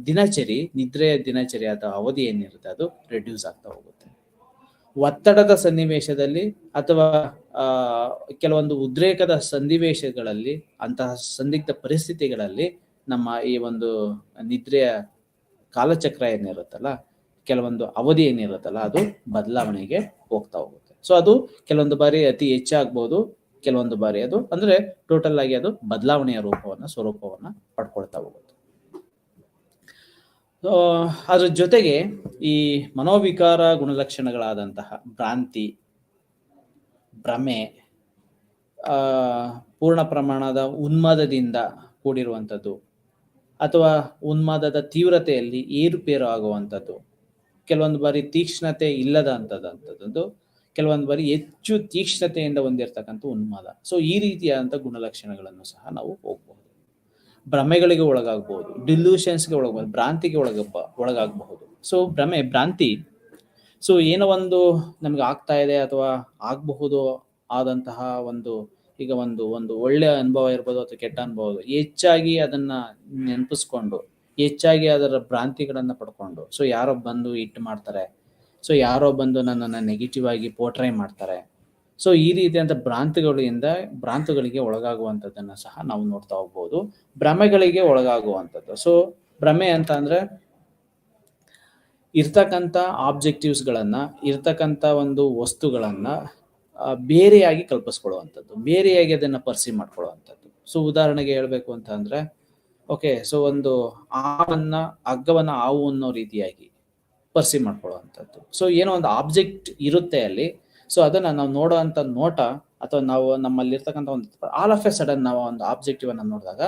ನಿದ್ರೆಯ ದಿನಚರಿ ಅಥವಾ ಅವಧಿ ಏನಿರುತ್ತೆ ಅದು ರೆಡ್ಯೂಸ್ ಆಗ್ತಾ ಹೋಗುತ್ತೆ. ಒತ್ತಡದ ಸನ್ನಿವೇಶದಲ್ಲಿ ಅಥವಾ ಕೆಲವೊಂದು ಉದ್ರೇಕದ ಸನ್ನಿವೇಶಗಳಲ್ಲಿ, ಅಂತಹ ಸಂದಿಗ್ಧ ಪರಿಸ್ಥಿತಿಗಳಲ್ಲಿ ನಮ್ಮ ಈ ಒಂದು ನಿದ್ರೆಯ ಕಾಲಚಕ್ರ ಏನಿರುತ್ತಲ್ಲ, ಕೆಲವೊಂದು ಅವಧಿ ಏನಿರುತ್ತಲ್ಲ ಅದು ಬದಲಾವಣೆಗೆ ಹೋಗ್ತಾ ಹೋಗುತ್ತೆ. ಸೊ ಅದು ಕೆಲವೊಂದು ಬಾರಿ ಅತಿ ಹೆಚ್ಚಾಗ್ಬೋದು, ಕೆಲವೊಂದು ಬಾರಿ ಅದು ಅಂದ್ರೆ ಟೋಟಲ್ ಆಗಿ ಅದು ಬದಲಾವಣೆಯ ಸ್ವರೂಪವನ್ನ ಪಡ್ಕೊಳ್ತಾ ಹೋಗುತ್ತೆ. ಅದ್ರ ಜೊತೆಗೆ ಈ ಮನೋವಿಕಾರ ಗುಣಲಕ್ಷಣಗಳಾದಂತಹ ಭ್ರಾಂತಿ, ಭ್ರಮೆ, ಪೂರ್ಣ ಪ್ರಮಾಣದ ಉನ್ಮಾದದಿಂದ ಕೂಡಿರುವಂಥದ್ದು ಅಥವಾ ಉನ್ಮಾದದ ತೀವ್ರತೆಯಲ್ಲಿ ಏರುಪೇರು ಆಗುವಂಥದ್ದು, ಕೆಲವೊಂದು ಬಾರಿ ತೀಕ್ಷ್ಣತೆ ಇಲ್ಲದ ಅಂಥದ್ದು, ಕೆಲವೊಂದು ಬಾರಿ ಹೆಚ್ಚು ತೀಕ್ಷ್ಣತೆಯಿಂದ ಹೊಂದಿರತಕ್ಕಂಥ ಉನ್ಮಾದ. ಸೊ ಈ ರೀತಿಯಾದಂಥ ಗುಣಲಕ್ಷಣಗಳನ್ನು ಸಹ ನಾವು ಹೋಗ್ಬಹುದು. ಭ್ರಮೆಗಳಿಗೆ ಒಳಗಾಗಬಹುದು, ಡಿಲ್ಯೂಷನ್ಸ್ಗೆ ಒಳಗಬಹುದು, ಭ್ರಾಂತಿಗೆ ಒಳಗಾಗಬಹುದು. ಸೊ ಭ್ರಾಂತಿ, ಸೊ ಏನೋ ಒಂದು ನಮ್ಗೆ ಆಗ್ತಾ ಇದೆ ಅಥವಾ ಆಗಬಹುದು ಆದಂತಹ ಈಗ ಒಂದು ಒಳ್ಳೆಯ ಅನುಭವ ಇರ್ಬೋದು ಅಥವಾ ಕೆಟ್ಟ ಅನುಭವ, ಹೆಚ್ಚಾಗಿ ಅದನ್ನ ನೆನಪಿಸ್ಕೊಂಡು ಹೆಚ್ಚಾಗಿ ಅದರ ಭ್ರಾಂತಿಗಳನ್ನ ಪಡ್ಕೊಂಡು ಸೊ ಯಾರೋ ಬಂದು ಮಾಡ್ತಾರೆ, ಸೊ ಯಾರೋ ಬಂದು ನನ್ನನ್ನು ನೆಗೆಟಿವ್ ಆಗಿ ಪೋರ್ಟ್ರೈ ಮಾಡ್ತಾರೆ. ಸೊ ಈ ರೀತಿಯಂತ ಭ್ರಾಂತಿಗಳಿಗೆ ಒಳಗಾಗುವಂಥದ್ದನ್ನ ಸಹ ನಾವು ನೋಡ್ತಾ ಹೋಗ್ಬೋದು. ಭ್ರಮೆಗಳಿಗೆ ಒಳಗಾಗುವಂಥದ್ದು, ಸೊ ಭ್ರಮೆ ಅಂತ ಅಂದ್ರೆ ಇರ್ತಕ್ಕಂಥ ಆಬ್ಜೆಕ್ಟಿವ್ಸ್ಗಳನ್ನ, ಇರ್ತಕ್ಕಂಥ ಒಂದು ವಸ್ತುಗಳನ್ನ ಬೇರೆಯಾಗಿ ಕಲ್ಪಿಸ್ಕೊಳ್ಳುವಂಥದ್ದು, ಬೇರೆಯಾಗಿ ಅದನ್ನ ಪರ್ಸೀವ್ ಮಾಡ್ಕೊಳ್ಳುವಂಥದ್ದು. ಸೊ ಉದಾಹರಣೆಗೆ ಹೇಳ್ಬೇಕು ಅಂತ ಅಂದ್ರೆ, ಓಕೆ, ಸೊ ಒಂದು ಹಗ್ಗವನ್ನ ಹಾವು ಅನ್ನೋ ರೀತಿಯಾಗಿ ಪರ್ಸೀವ್ ಮಾಡ್ಕೊಳ್ಳುವಂಥದ್ದು. ಸೊ ಏನೋ ಒಂದು ಆಬ್ಜೆಕ್ಟ್ ಇರುತ್ತೆ ಅಲ್ಲಿ, ಸೊ ಅದನ್ನ ನಾವು ನೋಡುವಂಥ ನೋಟ ಅಥವಾ ನಾವು ನಮ್ಮಲ್ಲಿರ್ತಕ್ಕಂಥ ಒಂದು ಆಲ್ ಆಫ್ ಎ ಸಡನ್ ನಾವು ಒಂದು ಆಬ್ಜೆಕ್ಟಿವ್ ಅನ್ನ ನೋಡಿದಾಗ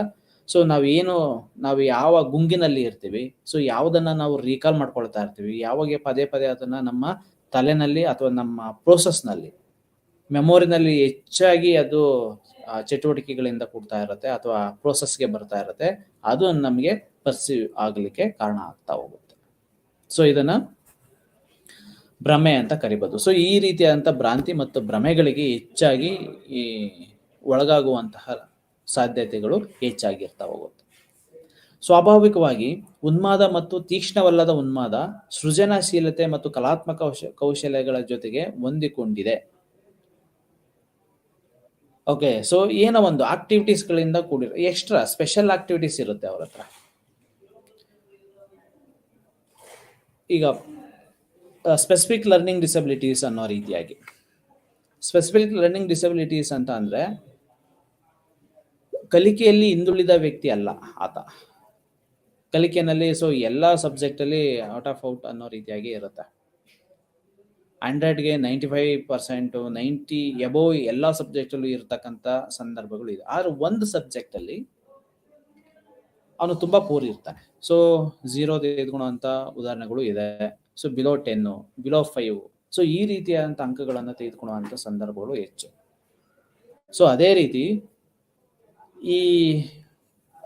ಸೊ ನಾವು ಯಾವ ಗುಂಗಿನಲ್ಲಿ ಇರ್ತೀವಿ, ಸೊ ಯಾವುದನ್ನ ನಾವು ರೀಕಾಲ್ ಮಾಡ್ಕೊಳ್ತಾ ಇರ್ತೀವಿ, ಯಾವಾಗ ಪದೇ ಪದೇ ಅದನ್ನ ನಮ್ಮ ತಲೆನಲ್ಲಿ ಅಥವಾ ನಮ್ಮ ಪ್ರೋಸೆಸ್ನಲ್ಲಿ, ಮೆಮೊರಿನಲ್ಲಿ ಹೆಚ್ಚಾಗಿ ಅದು ಚಟುವಟಿಕೆಗಳಿಂದ ಕೂಡ್ತಾ ಇರುತ್ತೆ ಅಥವಾ ಪ್ರೋಸೆಸ್ಗೆ ಬರ್ತಾ ಇರುತ್ತೆ, ಅದು ನಮಗೆ ಪರ್ಸೀವ್ ಆಗಲಿಕ್ಕೆ ಕಾರಣ ಆಗ್ತಾ ಹೋಗುತ್ತೆ. ಸೊ ಇದನ್ನ ಭ್ರಮೆ ಅಂತ ಕರಿಬಹುದು. ಸೊ ಈ ರೀತಿಯಾದಂಥ ಭ್ರಾಂತಿ ಮತ್ತು ಭ್ರಮೆಗಳಿಗೆ ಹೆಚ್ಚಾಗಿ ಈ ಒಳಗಾಗುವಂತಹ ಸಾಧ್ಯತೆಗಳು ಹೆಚ್ಚಾಗಿರ್ತಾ ಹೋಗುತ್ತೆ. ಸ್ವಾಭಾವಿಕವಾಗಿ ಉನ್ಮಾದ ಮತ್ತು ತೀಕ್ಷ್ಣವಲ್ಲದ ಉನ್ಮಾದ ಸೃಜನಶೀಲತೆ ಮತ್ತು ಕಲಾತ್ಮಕ ಕೌಶಲ್ಯಗಳ ಜೊತೆಗೆ ಹೊಂದಿಕೊಂಡಿದೆ. ಓಕೆ, ಸೊ ಏನೋ ಒಂದು ಆಕ್ಟಿವಿಟೀಸ್ಗಳಿಂದ ಕೂಡಿರೋ ಎಕ್ಸ್ಟ್ರಾ ಸ್ಪೆಷಲ್ ಆಕ್ಟಿವಿಟೀಸ್ ಇರುತ್ತೆ ಅವ್ರ ಹತ್ರ. ಈಗ ಸ್ಪೆಸಿಫಿಕ್ ಲರ್ನಿಂಗ್ ಡಿಸಬಿಲಿಟೀಸ್ ಅನ್ನೋ ರೀತಿಯಾಗಿ ಸ್ಪೆಸಿಫಿಕ್ ಲರ್ನಿಂಗ್ ಡಿಸಬಿಲಿಟೀಸ್ ಅಂತ ಅಂದ್ರೆ ಕಲಿಕೆಯಲ್ಲಿ ಹಿಂದುಳಿದ ವ್ಯಕ್ತಿ ಅಲ್ಲ ಆತ. ಕಲಿಕೆಯಲ್ಲಿ ಸೊ ಎಲ್ಲ ಸಬ್ಜೆಕ್ಟ್ ಅಲ್ಲಿ ಔಟ್ ಅನ್ನೋ ರೀತಿಯಾಗಿ ಇರುತ್ತೆ. 100ಗೆ 95%, 90 ಎಬೋವ್ ಎಲ್ಲ ಸಬ್ಜೆಕ್ಟ್ ಅಲ್ಲೂ ಇರ್ತಕ್ಕಂಥ ಸಂದರ್ಭಗಳು ಇದೆ. ಆದ್ರೆ ಒಂದು ಸಬ್ಜೆಕ್ಟ್ ಅಲ್ಲಿ ಅವನು ತುಂಬಾ ಪೂರ್ ಇರ್ತಾನೆ. ಸೊ 0 ತೆಗೆದುಕೊಳ್ಳುವಂತ ಉದಾಹರಣೆಗಳು ಇದೆ. ಸೊ ಬಿಲೋ 10, ಬಿಲೋ 5, ಸೊ ಈ ರೀತಿಯಾದಂಥ ಅಂಕಗಳನ್ನು ತೆಗೆದುಕೊಳ್ಳುವಂಥ ಸಂದರ್ಭಗಳು ಹೆಚ್ಚು. ಸೊ ಅದೇ ರೀತಿ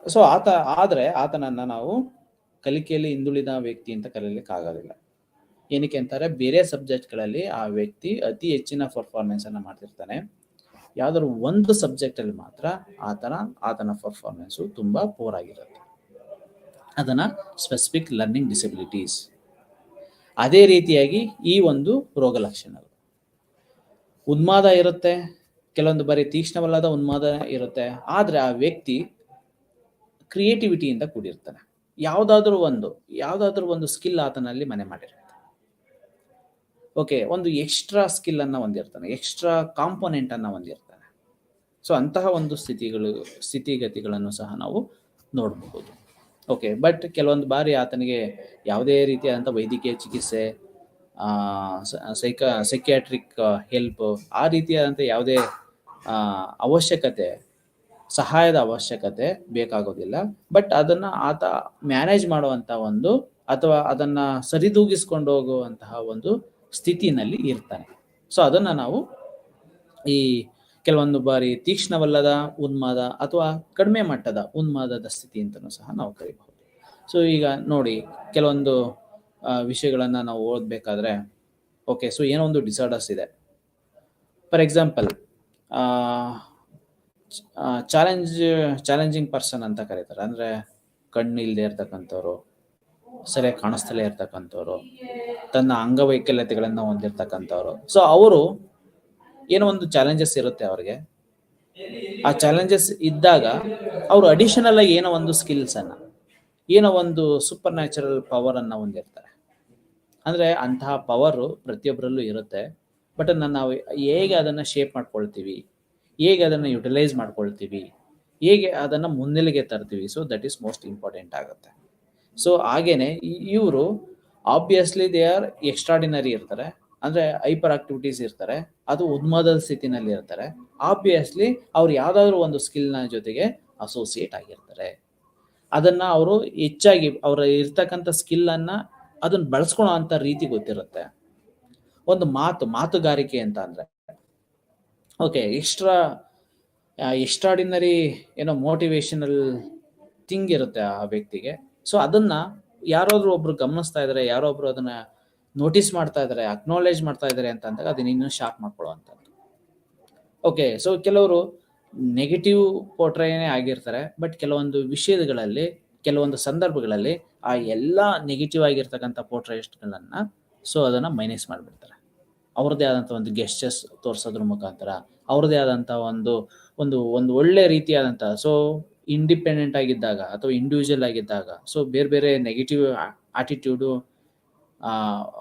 ಸೊ ಆತನನ್ನ ನಾವು ಕಲಿಕೆಯಲ್ಲಿ ಹಿಂದುಳಿದ ವ್ಯಕ್ತಿ ಅಂತ ಕರೀಲಿಕ್ಕೆ ಆಗೋದಿಲ್ಲ. ಏನಕ್ಕೆ ಅಂತಾರೆ, ಬೇರೆ ಸಬ್ಜೆಕ್ಟ್ಗಳಲ್ಲಿ ಆ ವ್ಯಕ್ತಿ ಅತಿ ಹೆಚ್ಚಿನ ಪರ್ಫಾರ್ಮೆನ್ಸ್ ಅನ್ನ ಮಾಡ್ತಿರ್ತಾನೆ. ಯಾವ್ದಾದ್ರು ಒಂದು ಸಬ್ಜೆಕ್ಟ್ ಅಲ್ಲಿ ಮಾತ್ರ ಆತನ ಪರ್ಫಾರ್ಮೆನ್ಸ್ ತುಂಬಾ ಪೂರ್ ಆಗಿರುತ್ತೆ. ಅದನ್ನ ಸ್ಪೆಸಿಫಿಕ್ ಲರ್ನಿಂಗ್ ಡಿಸಬಿಲಿಟೀಸ್. ಅದೇ ರೀತಿಯಾಗಿ ಈ ಒಂದು ರೋಗ ಲಕ್ಷಣಗಳು, ಉನ್ಮಾದ ಇರುತ್ತೆ, ಕೆಲವೊಂದು ಬಾರಿ ತೀಕ್ಷ್ಣವಲ್ಲದ ಉನ್ಮಾದ ಇರುತ್ತೆ. ಆದ್ರೆ ಆ ವ್ಯಕ್ತಿ ಕ್ರಿಯೇಟಿವಿಟಿಯಿಂದ ಕೂಡಿರ್ತಾನೆ. ಯಾವ್ದಾದ್ರು ಒಂದು ಸ್ಕಿಲ್ ಆತನಲ್ಲಿ ಮನೆ ಮಾಡಿರುತ್ತೆ. ಓಕೆ, ಒಂದು ಎಕ್ಸ್ಟ್ರಾ ಸ್ಕಿಲ್ ಅನ್ನ ಹೊಂದಿರ್ತಾನೆ, ಎಕ್ಸ್ಟ್ರಾ ಕಾಂಪೋನೆಂಟ್ ಅನ್ನ ಹೊಂದಿರ್ತಾನೆ. ಸೊ ಅಂತಹ ಒಂದು ಸ್ಥಿತಿಗತಿಗಳನ್ನು ಸಹ ನಾವು ನೋಡಬಹುದು. ಓಕೆ, ಬಟ್ ಕೆಲವೊಂದು ಬಾರಿ ಆತನಿಗೆ ಯಾವುದೇ ರೀತಿಯಾದಂಥ ವೈದ್ಯಕೀಯ ಚಿಕಿತ್ಸೆ, ಸೈಕ್ಯಾಟ್ರಿಕ್ ಹೆಲ್ಪ್, ಆ ರೀತಿಯಾದಂಥ ಯಾವುದೇ ಸಹಾಯದ ಅವಶ್ಯಕತೆ ಬೇಕಾಗೋದಿಲ್ಲ. ಬಟ್ ಅದನ್ನ ಆತ ಮ್ಯಾನೇಜ್ ಮಾಡುವಂತ ಒಂದು, ಅಥವಾ ಅದನ್ನ ಸರಿದೂಗಿಸ್ಕೊಂಡು ಹೋಗುವಂತಹ ಒಂದು ಸ್ಥಿತಿನಲ್ಲಿ ಇರ್ತಾನೆ. ಸೊ ಅದನ್ನ ನಾವು ಈ ಕೆಲವೊಂದು ಬಾರಿ ತೀಕ್ಷ್ಣವಲ್ಲದ ಉನ್ಮಾದ ಅಥವಾ ಕಡಿಮೆ ಮಟ್ಟದ ಉನ್ಮಾದದ ಸ್ಥಿತಿ ಅಂತಲೂ ಸಹ ನಾವು ಕರಿಬಹುದು. ಸೊ ಈಗ ನೋಡಿ, ಕೆಲವೊಂದು ವಿಷಯಗಳನ್ನ ನಾವು ಓದಬೇಕಾದ್ರೆ, ಓಕೆ, ಸೊ ಏನೋ ಒಂದು ಡಿಸಾರ್ಡರ್ಸ್ ಇದೆ. ಫಾರ್ ಎಕ್ಸಾಂಪಲ್, ಚಾಲೆಂಜಿಂಗ್ ಪರ್ಸನ್ ಅಂತ ಕರೀತಾರೆ. ಅಂದ್ರೆ ಕಣ್ಣು ಇಲ್ಲದೆ ಇರ್ತಕ್ಕಂಥವ್ರು, ಸರಿಯಾಗಿ ಕಾಣಿಸ್ತಲೇ ಇರ್ತಕ್ಕಂಥವ್ರು, ತನ್ನ ಅಂಗವೈಕಲ್ಯತೆಗಳನ್ನ ಹೊಂದಿರ್ತಕ್ಕಂಥವ್ರು. ಸೊ ಅವರು ಏನೋ ಒಂದು ಚಾಲೆಂಜಸ್ ಇರುತ್ತೆ ಅವ್ರಿಗೆ. ಆ ಚಾಲೆಂಜಸ್ ಇದ್ದಾಗ ಅವರು ಅಡಿಷನಲ್ ಆಗಿ ಏನೋ ಒಂದು ಸ್ಕಿಲ್ಸ್ ಅನ್ನ, ಏನೋ ಒಂದು ಸೂಪರ್ ನ್ಯಾಚುರಲ್ ಪವರ್ ಅನ್ನ ಹೊಂದಿರ್ತಾರೆ. ಅಂದ್ರೆ ಅಂತಹ ಪವರು ಪ್ರತಿಯೊಬ್ಬರಲ್ಲೂ ಇರುತ್ತೆ. ಬಟ್ ನಾವು ಹೇಗೆ ಅದನ್ನ ಶೇಪ್ ಮಾಡ್ಕೊಳ್ತೀವಿ, ಹೇಗೆ ಅದನ್ನ ಯುಟಿಲೈಸ್ ಮಾಡ್ಕೊಳ್ತೀವಿ, ಹೇಗೆ ಅದನ್ನ ಮುನ್ನೆಲೆಗೆ ತರ್ತೀವಿ, so that is most important ಆಗುತ್ತೆ. ಸೊ ಹಾಗೇನೆ ಇವರು ಆಬ್ವಿಯಸ್ಲಿ ದೇ ಆರ್ ಎಕ್ಸ್ಟ್ರಾಡಿನರಿ ಇರ್ತಾರೆ, ಅಂದ್ರೆ ಹೈಪರ್ ಆಕ್ಟಿವಿಟೀಸ್ ಇರ್ತಾರೆ, ಅದು ಉನ್ಮಾದದ ಸ್ಥಿತಿನಲ್ಲಿ ಇರ್ತಾರೆ. ಆಬ್ವಿಯಸ್ಲಿ ಅವ್ರು ಯಾವ್ದಾದ್ರು ಒಂದು ಸ್ಕಿಲ್ನ ಜೊತೆಗೆ ಅಸೋಸಿಯೇಟ್ ಆಗಿರ್ತಾರೆ. ಅದನ್ನ ಅವರು ಹೆಚ್ಚಾಗಿ ಅವರ ಇರ್ತಕ್ಕಂಥ ಸ್ಕಿಲ್ ಅನ್ನ ಅದನ್ನ ಬಳಸ್ಕೊಳ್ಳೋ ಅಂತ ರೀತಿ ಗೊತ್ತಿರುತ್ತೆ. ಒಂದು ಮಾತುಗಾರಿಕೆ ಅಂತ ಅಂದ್ರೆ, ಓಕೆ, ಎಕ್ಸ್ಟ್ರಾಡಿನರಿ ಏನೋ ಮೋಟಿವೇಶನಲ್ ಥಿಂಗ್ ಇರುತ್ತೆ ಆ ವ್ಯಕ್ತಿಗೆ. ಸೊ ಅದನ್ನ ಯಾರಾದ್ರೂ ಒಬ್ರು ಗಮನಿಸ್ತಾ ಇದಾರೆ, ಯಾರೊಬ್ರು ಅದನ್ನ ನೋಟಿಸ್ ಮಾಡ್ತಾ ಇದಾರೆ, ಅಕ್ನಾಲೇಜ್ ಮಾಡ್ತಾ ಇದಾರೆ ಅಂತ ಅಂದಾಗ ಅದನ್ನ ಇನ್ನೂ ಶಾರ್ಪ್ ಮಾಡ್ಕೊಳ್ಳುವಂಥದ್ದು. ಓಕೆ, ಸೊ ಕೆಲವರು ನೆಗೆಟಿವ್ ಪೋರ್ಟ್ರೇನೇ ಆಗಿರ್ತಾರೆ, ಬಟ್ ಕೆಲವೊಂದು ವಿಷಯಗಳಲ್ಲಿ, ಕೆಲವೊಂದು ಸಂದರ್ಭಗಳಲ್ಲಿ ಆ ಎಲ್ಲ ನೆಗೆಟಿವ್ ಆಗಿರ್ತಕ್ಕಂಥ ಪೋರ್ಟ್ರೇಟ್ಗಳನ್ನ ಸೊ ಅದನ್ನ ಮೈನಸ್ ಮಾಡಿಬಿಡ್ತಾರೆ. ಅವ್ರದ್ದೇ ಆದಂಥ ಒಂದು ಗೆಸ್ಚರ್ಸ್ ತೋರಿಸೋದ್ರ ಮುಖಾಂತರ, ಅವ್ರದ್ದೇ ಆದಂಥ ಒಂದು ಒಳ್ಳೆ ರೀತಿಯಾದಂಥ, ಸೊ ಇಂಡಿಪೆಂಡೆಂಟ್ ಆಗಿದ್ದಾಗ ಅಥವಾ ಇಂಡಿವಿಜುವಲ್ ಆಗಿದ್ದಾಗ, ಸೊ ಬೇರೆ ಬೇರೆ ನೆಗೆಟಿವ್ ಆಟಿಟ್ಯೂಡು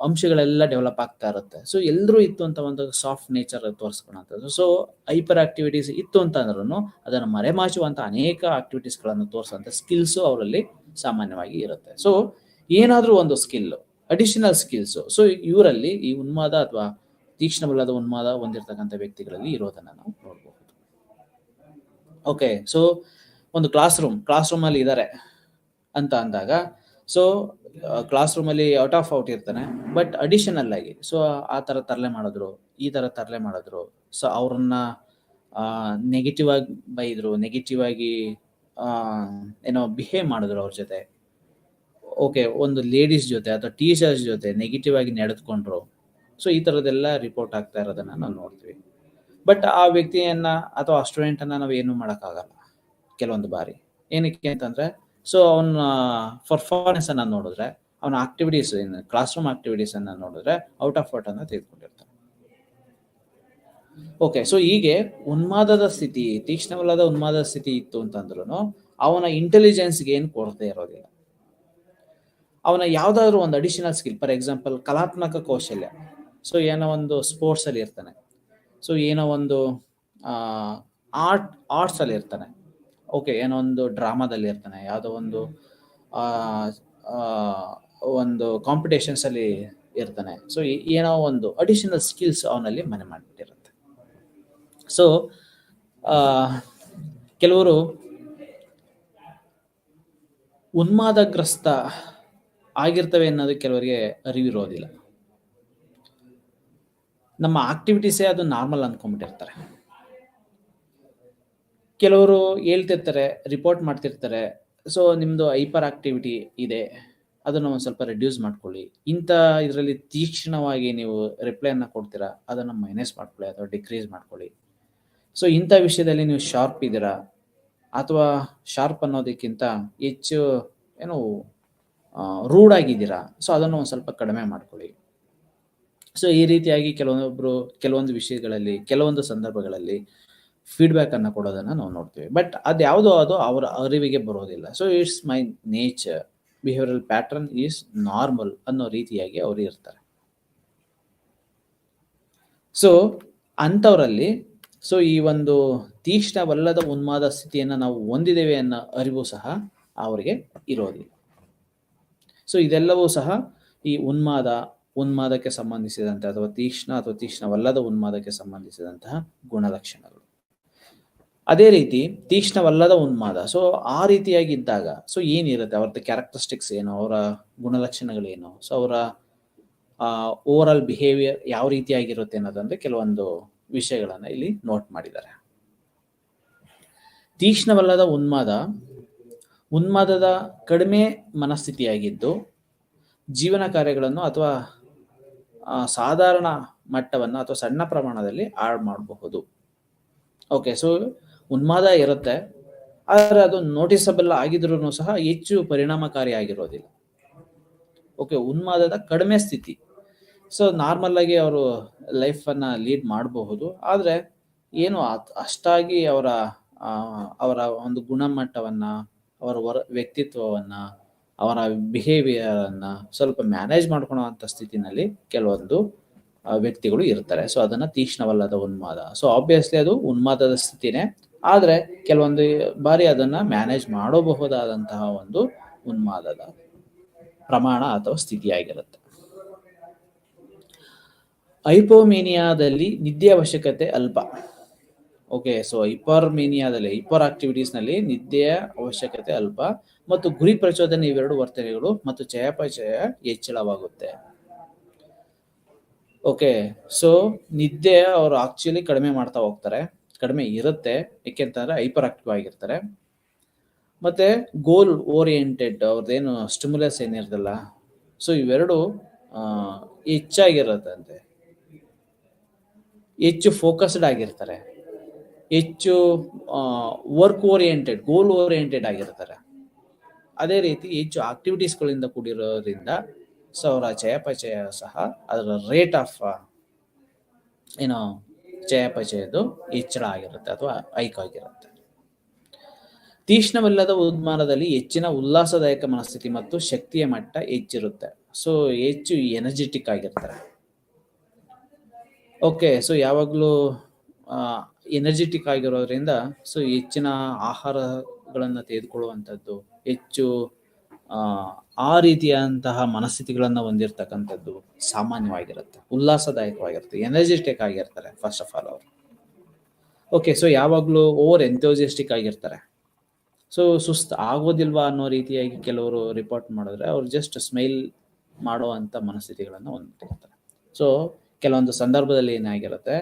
ಅಂಶಗಳೆಲ್ಲ ಡೆವಲಪ್ ಆಗ್ತಾ ಇರುತ್ತೆ. ಸೊ ಎಲ್ಲರೂ ಇತ್ತು ಅಂತ ಒಂದು ಸಾಫ್ಟ್ ನೇಚರ್ ತೋರಿಸ್ಕೊಳ್ಳೋಂಥದ್ದು. ಸೊ ಹೈಪರ್ ಆಕ್ಟಿವಿಟೀಸ್ ಇತ್ತು ಅಂತ ಅಂದ್ರೂ ಅದನ್ನು ಮರೆಮಾಚುವಂಥ ಅನೇಕ ಆಕ್ಟಿವಿಟೀಸ್ಗಳನ್ನು ತೋರಿಸುವಂಥ ಸ್ಕಿಲ್ಸು ಅವರಲ್ಲಿ ಸಾಮಾನ್ಯವಾಗಿ ಇರುತ್ತೆ. ಸೊ ಏನಾದರೂ ಒಂದು ಸ್ಕಿಲ್, ಅಡಿಷನಲ್ ಸ್ಕಿಲ್ಸು, ಸೊ ಇವರಲ್ಲಿ ಈ ಉನ್ಮಾದ ಅಥವಾ ತೀಕ್ಷ್ಣವಲ್ಲದ ಉನ್ಮಾದ ಹೊಂದಿರತಕ್ಕಂಥ ವ್ಯಕ್ತಿಗಳಲ್ಲಿ ಇರೋದನ್ನ ನಾವು ನೋಡಬಹುದು. ಓಕೆ, ಸೊ ಒಂದು ಕ್ಲಾಸ್ ರೂಮ್ ಅಲ್ಲಿ ಇದ್ದಾರೆ ಅಂತ ಅಂದಾಗ, ಸೊ ಕ್ಲಾಸ್ ರೂಮ್ ಅಲ್ಲಿ ಔಟ್ ಇರ್ತಾನೆ, ಬಟ್ ಅಡಿಷನಲ್ ಆಗಿ ಸೊ ಆ ತರ ತರಲೆ ಮಾಡಿದ್ರು, ಈ ತರ ತರಲೆ ಮಾಡಿದ್ರು, ಸೊ ಅವ್ರನ್ನ ನೆಗೆಟಿವ್ ಆಗಿ ಬೈದ್ರು, ನೆಗೆಟಿವ್ ಆಗಿ ಏನೋ ಬಿಹೇವ್ ಮಾಡಿದ್ರು ಅವ್ರ ಜೊತೆ. ಓಕೆ, ಒಂದು ಲೇಡೀಸ್ ಜೊತೆ ಅಥವಾ ಟೀಚರ್ಸ್ ಜೊತೆ ನೆಗೆಟಿವ್ ಆಗಿ ನಡೆದುಕೊಂಡ್ರು. ಸೊ ಈ ತರದೆಲ್ಲ ರಿಪೋರ್ಟ್ ಆಗ್ತಾ ಇರೋದನ್ನ ನಾವು ನೋಡ್ತೀವಿ. ಬಟ್ ಆ ವ್ಯಕ್ತಿಯನ್ನ ಅಥವಾ ಆ ಸ್ಟೂಡೆಂಟ್ ಅನ್ನ ನಾವು ಏನು ಮಾಡೋಕ್ಕಾಗಲ್ಲ ಕೆಲವೊಂದು ಬಾರಿ. ಏನಕ್ಕೆ ಅಂತಂದ್ರೆ, ಸೊ ಅವನ ಪರ್ಫಾರ್ಮೆನ್ಸ್ ಅನ್ನ ನೋಡಿದ್ರೆ, ಅವನ ಆಕ್ಟಿವಿಟೀಸ್, ಕ್ಲಾಸ್ ರೂಮ್ ಆಕ್ಟಿವಿಟೀಸ್ ಅನ್ನ ನೋಡಿದ್ರೆ ಔಟ್ ಅನ್ನ ತೆಗೆದುಕೊಂಡಿರ್ತಾನೆ. ಓಕೆ, ಸೊ ಹೀಗೆ ಉನ್ಮಾದದ ಸ್ಥಿತಿ, ತೀಕ್ಷ್ಣವಲ್ಲದ ಉನ್ಮಾದದ ಸ್ಥಿತಿ ಇತ್ತು ಅಂತಂದ್ರೂ ಅವನ ಇಂಟೆಲಿಜೆನ್ಸ್ಗೆ ಏನು ಕೊರತೆ ಇರೋದಿಲ್ಲ. ಅವನ ಯಾವ್ದಾದ್ರು ಒಂದು ಅಡಿಷನಲ್ ಸ್ಕಿಲ್, ಫಾರ್ ಎಕ್ಸಾಂಪಲ್ ಕಲಾತ್ಮಕ ಕೌಶಲ್ಯ, ಸೊ ಏನೋ ಒಂದು ಸ್ಪೋರ್ಟ್ಸ್ ಅಲ್ಲಿ ಇರ್ತಾನೆ, ಸೊ ಏನೋ ಒಂದು ಆರ್ಟ್ಸ್ ಅಲ್ಲಿ ಇರ್ತಾನೆ, ಓಕೆ, ಏನೋ ಒಂದು ಡ್ರಾಮಾದಲ್ಲಿ ಇರ್ತಾನೆ, ಯಾವುದೋ ಒಂದು ಆ, ಆ, ಒಂದು ಕಾಂಪಿಟೇಷನ್ಸ್ ಅಲ್ಲಿ ಇರ್ತಾನೆ. ಸೊ ಏನೋ ಒಂದು ಅಡಿಷನಲ್ ಸ್ಕಿಲ್ಸ್ ಅವನಲ್ಲಿ ಮನೆ ಮಾಡಿಬಿಟ್ಟಿರುತ್ತೆ. ಸೊ ಕೆಲವರು ಉನ್ಮಾದಗ್ರಸ್ತ ಆಗಿರ್ತವೆ ಅನ್ನೋದು ಕೆಲವರಿಗೆ ಅರಿವಿರೋದಿಲ್ಲ. ನಮ್ಮ ಆಕ್ಟಿವಿಟೀಸೇ ಅದು ನಾರ್ಮಲ್ ಅಂದ್ಕೊಂಡ್ಬಿಟ್ಟಿರ್ತಾರೆ. ಕೆಲವರು ಹೇಳ್ತಿರ್ತಾರೆ, ರಿಪೋರ್ಟ್ ಮಾಡ್ತಿರ್ತಾರೆ, ಸೊ ನಿಮ್ಮದು ಹೈಪರ್ ಆಕ್ಟಿವಿಟಿ ಇದೆ, ಅದನ್ನು ಒಂದು ಸ್ವಲ್ಪ ರೆಡ್ಯೂಸ್ ಮಾಡ್ಕೊಳ್ಳಿ, ಇಂಥ ಇದರಲ್ಲಿ ತೀಕ್ಷ್ಣವಾಗಿ ನೀವು ರಿಪ್ಲೈನ ಕೊಡ್ತೀರಾ, ಅದನ್ನು ಮೈನಸ್ ಮಾಡ್ಕೊಳ್ಳಿ ಅಥವಾ ಡಿಕ್ರೀಸ್ ಮಾಡ್ಕೊಳ್ಳಿ. ಸೊ ಇಂಥ ವಿಷಯದಲ್ಲಿ ನೀವು ಶಾರ್ಪ್ ಇದ್ದೀರಾ, ಅಥವಾ ಶಾರ್ಪ್ ಅನ್ನೋದಕ್ಕಿಂತ ಹೆಚ್ಚು ಏನು ರೂಢ್ ಆಗಿದ್ದೀರಾ, ಸೊ ಅದನ್ನು ಒಂದು ಸ್ವಲ್ಪ ಕಡಿಮೆ ಮಾಡ್ಕೊಳ್ಳಿ. ಸೊ ಈ ರೀತಿಯಾಗಿ ಕೆಲವೊಂದು ವಿಷಯಗಳಲ್ಲಿ, ಕೆಲವೊಂದು ಸಂದರ್ಭಗಳಲ್ಲಿ ಫೀಡ್ಬ್ಯಾಕ್ ಅನ್ನು ಕೊಡೋದನ್ನು ನಾವು ನೋಡ್ತೀವಿ. ಬಟ್ ಅದು ಅವರ ಅರಿವಿಗೆ ಬರೋದಿಲ್ಲ. So it's my nature, behavioural pattern is normal ಅನ್ನೋ ರೀತಿಯಾಗಿ ಅವರು ಇರ್ತಾರೆ. ಸೊ ಅಂಥವರಲ್ಲಿ ಸೊ ಈ ಒಂದು ತೀಕ್ಷ್ಣವಲ್ಲದ ಉನ್ಮಾದ ಸ್ಥಿತಿಯನ್ನು ನಾವು ಹೊಂದಿದ್ದೇವೆ ಅನ್ನೋ ಅರಿವು ಸಹ ಅವರಿಗೆ ಇರೋದಿಲ್ಲ. ಸೊ ಇದೆಲ್ಲವೂ ಸಹ ಈ ಉನ್ಮಾದಕ್ಕೆ ಸಂಬಂಧಿಸಿದಂತೆ ಅಥವಾ ತೀಕ್ಷ್ಣವಲ್ಲದ ಉನ್ಮಾದಕ್ಕೆ ಸಂಬಂಧಿಸಿದಂತಹ ಗುಣಲಕ್ಷಣಗಳು. ಅದೇ ರೀತಿ ತೀಕ್ಷ್ಣವಲ್ಲದ ಉನ್ಮಾದ, ಸೊ ಆ ರೀತಿಯಾಗಿದ್ದಾಗ ಸೊ ಏನಿರುತ್ತೆ, ಅವ್ರದ್ದು ಕ್ಯಾರೆಕ್ಟರಿಸ್ಟಿಕ್ಸ್ ಏನು, ಅವರ ಗುಣಲಕ್ಷಣಗಳೇನು, ಸೊ ಅವರ ಓವರ್ ಆಲ್ ಬಿಹೇವಿಯರ್ ಯಾವ ರೀತಿಯಾಗಿರುತ್ತೆ ಅನ್ನೋದಂದ್ರೆ ಕೆಲವೊಂದು ವಿಷಯಗಳನ್ನ ಇಲ್ಲಿ ನೋಟ್ ಮಾಡಿದ್ದಾರೆ. ತೀಕ್ಷ್ಣವಲ್ಲದ ಉನ್ಮಾದದ ಕಡಿಮೆ ಮನಸ್ಥಿತಿಯಾಗಿದ್ದು ಜೀವನ ಕಾರ್ಯಗಳನ್ನು ಅಥವಾ ಸಾಧಾರಣ ಮಟ್ಟವನ್ನು ಅಥವಾ ಸಣ್ಣ ಪ್ರಮಾಣದಲ್ಲಿ ಹಾಳು ಮಾಡಬಹುದು. ಓಕೆ, ಸೊ ಉನ್ಮಾದ ಇರುತ್ತೆ, ಆದರೆ ಅದು ನೋಟಿಸಬಲ್ ಆಗಿದ್ರೂ ಸಹ ಹೆಚ್ಚು ಪರಿಣಾಮಕಾರಿಯಾಗಿರೋದಿಲ್ಲ. ಓಕೆ, ಉನ್ಮಾದದ ಕಡಿಮೆ ಸ್ಥಿತಿ, ಸೊ ನಾರ್ಮಲ್ ಆಗಿ ಅವರು ಲೈಫನ್ನು ಲೀಡ್ ಮಾಡಬಹುದು, ಆದರೆ ಏನು ಅಷ್ಟಾಗಿ ಅವರ ಒಂದು ಗುಣಮಟ್ಟವನ್ನು, ಅವರ ವ್ಯಕ್ತಿತ್ವವನ್ನು, ಅವರ ಬಿಹೇವಿಯರನ್ನು ಸ್ವಲ್ಪ ಮ್ಯಾನೇಜ್ ಮಾಡ್ಕೊಳ್ಳೋವಂಥ ಸ್ಥಿತಿನಲ್ಲಿ ಕೆಲವೊಂದು ವ್ಯಕ್ತಿಗಳು ಇರ್ತಾರೆ. ಸೊ ಅದನ್ನು ತೀಕ್ಷ್ಣವಲ್ಲದ ಉನ್ಮಾದ. ಸೊ ಆಬ್ವಿಯಸ್ಲಿ ಅದು ಉನ್ಮಾದದ ಸ್ಥಿತಿನೇ, ಆದರೆ ಕೆಲವೊಂದು ಬಾರಿ ಅದನ್ನು ಮ್ಯಾನೇಜ್ ಮಾಡಬಹುದಾದಂತಹ ಒಂದು ಉನ್ಮಾದದ ಪ್ರಮಾಣ ಅಥವಾ ಸ್ಥಿತಿಯಾಗಿರುತ್ತೆ. ಹೈಪೋಮೇನಿಯಾದಲ್ಲಿ ನಿದ್ದೆ ಅವಶ್ಯಕತೆ ಅಲ್ಪ. ಓಕೆ, ಸೊ ಹೈಪರ್ ಆಕ್ಟಿವಿಟೀಸ್ನಲ್ಲಿ ನಿದ್ದೆಯ ಅವಶ್ಯಕತೆ ಅಲ್ಪ ಮತ್ತು ಗುರಿ ಪ್ರಚೋದನೆ ಇವೆರಡು ವರ್ತನೆಗಳು ಮತ್ತು ಚಯಾಪಚಯ ಹೆಚ್ಚಳವಾಗುತ್ತೆ. ಓಕೆ, ಸೊ ನಿದ್ದೆ ಅವರು ಆಕ್ಚುಲಿ ಕಡಿಮೆ ಮಾಡ್ತಾ ಹೋಗ್ತಾರೆ, ಕಡಿಮೆ ಇರುತ್ತೆ, ಏಕೆಂತಂದ್ರೆ ಹೈಪರ್ ಆಕ್ಟಿವ್ ಆಗಿರ್ತಾರೆ. ಮತ್ತೆ ಗೋಲ್ ಓರಿಯೆಂಟೆಡ್ ಅವ್ರದ್ದೇನು ಸ್ಟಿಮ್ಯುಲಸ್ ಏನಿರ್ತಲ್ಲ, ಸೊ ಇವೆರಡು ಹೆಚ್ಚಾಗಿರುತ್ತಂತೆ, ಹೆಚ್ಚು ಫೋಕಸ್ಡ್ ಆಗಿರ್ತಾರೆ, ಹೆಚ್ಚು ವರ್ಕ್ ಓರಿಯೆಂಟೆಡ್, ಗೋಲ್ ಓರಿಯೆಂಟೆಡ್ ಆಗಿರ್ತಾರೆ. ಅದೇ ರೀತಿ ಹೆಚ್ಚು ಆಕ್ಟಿವಿಟೀಸ್ಗಳಿಂದ ಕೂಡಿರೋದ್ರಿಂದ ಸೊ ಅವರ ಚಯಾಪಚಯ ಸಹ ಅದರ ರೇಟ್ ಆಫ್ ಚಯಾಪಚಯದು ಹೆಚ್ಚಳ ಆಗಿರುತ್ತೆ ಅಥವಾ ಹೈಕ್ ಆಗಿರುತ್ತೆ. ತೀಕ್ಷ್ಣವಲ್ಲದ ಉನ್ಮಾದದಲ್ಲಿ ಹೆಚ್ಚಿನ ಉಲ್ಲಾಸದಾಯಕ ಮನಸ್ಥಿತಿ ಮತ್ತು ಶಕ್ತಿಯ ಮಟ್ಟ ಹೆಚ್ಚಿರುತ್ತೆ. ಸೊ ಹೆಚ್ಚು ಎನರ್ಜೆಟಿಕ್ ಆಗಿರ್ತಾರೆ. ಓಕೆ, ಸೊ ಯಾವಾಗಲೂ ಎನರ್ಜೆಟಿಕ್ ಆಗಿರೋದ್ರಿಂದ ಸೊ ಹೆಚ್ಚಿನ ಆಹಾರಗಳನ್ನು ತೆಗೆದುಕೊಳ್ಳುವಂಥದ್ದು, ಹೆಚ್ಚು ಆ ರೀತಿಯಾದಂತಹ ಮನಸ್ಥಿತಿಗಳನ್ನು ಹೊಂದಿರತಕ್ಕಂಥದ್ದು ಸಾಮಾನ್ಯವಾಗಿರುತ್ತೆ, ಉಲ್ಲಾಸದಾಯಕವಾಗಿರುತ್ತೆ, ಎನರ್ಜೆಟಿಕ್ ಆಗಿರ್ತಾರೆ ಫಸ್ಟ್ ಆಫ್ ಆಲ್ ಅವರು. ಓಕೆ, ಸೊ ಯಾವಾಗಲೂ ಓವರ್ ಎಂಥೂಸಿಯಾಸ್ಟಿಕ್ ಆಗಿರ್ತಾರೆ. ಸೊ ಸುಸ್ತು ಆಗೋದಿಲ್ವಾ ಅನ್ನೋ ರೀತಿಯಾಗಿ ಕೆಲವರು ರಿಪೋರ್ಟ್ ಮಾಡಿದ್ರೆ ಅವ್ರು ಜಸ್ಟ್ ಸ್ಮೈಲ್ ಮಾಡುವಂಥ ಮನಸ್ಥಿತಿಗಳನ್ನು ಹೊಂದಿರ್ತಾರೆ. ಸೊ ಕೆಲವೊಂದು ಸಂದರ್ಭದಲ್ಲಿ ಏನಾಗಿರುತ್ತೆ,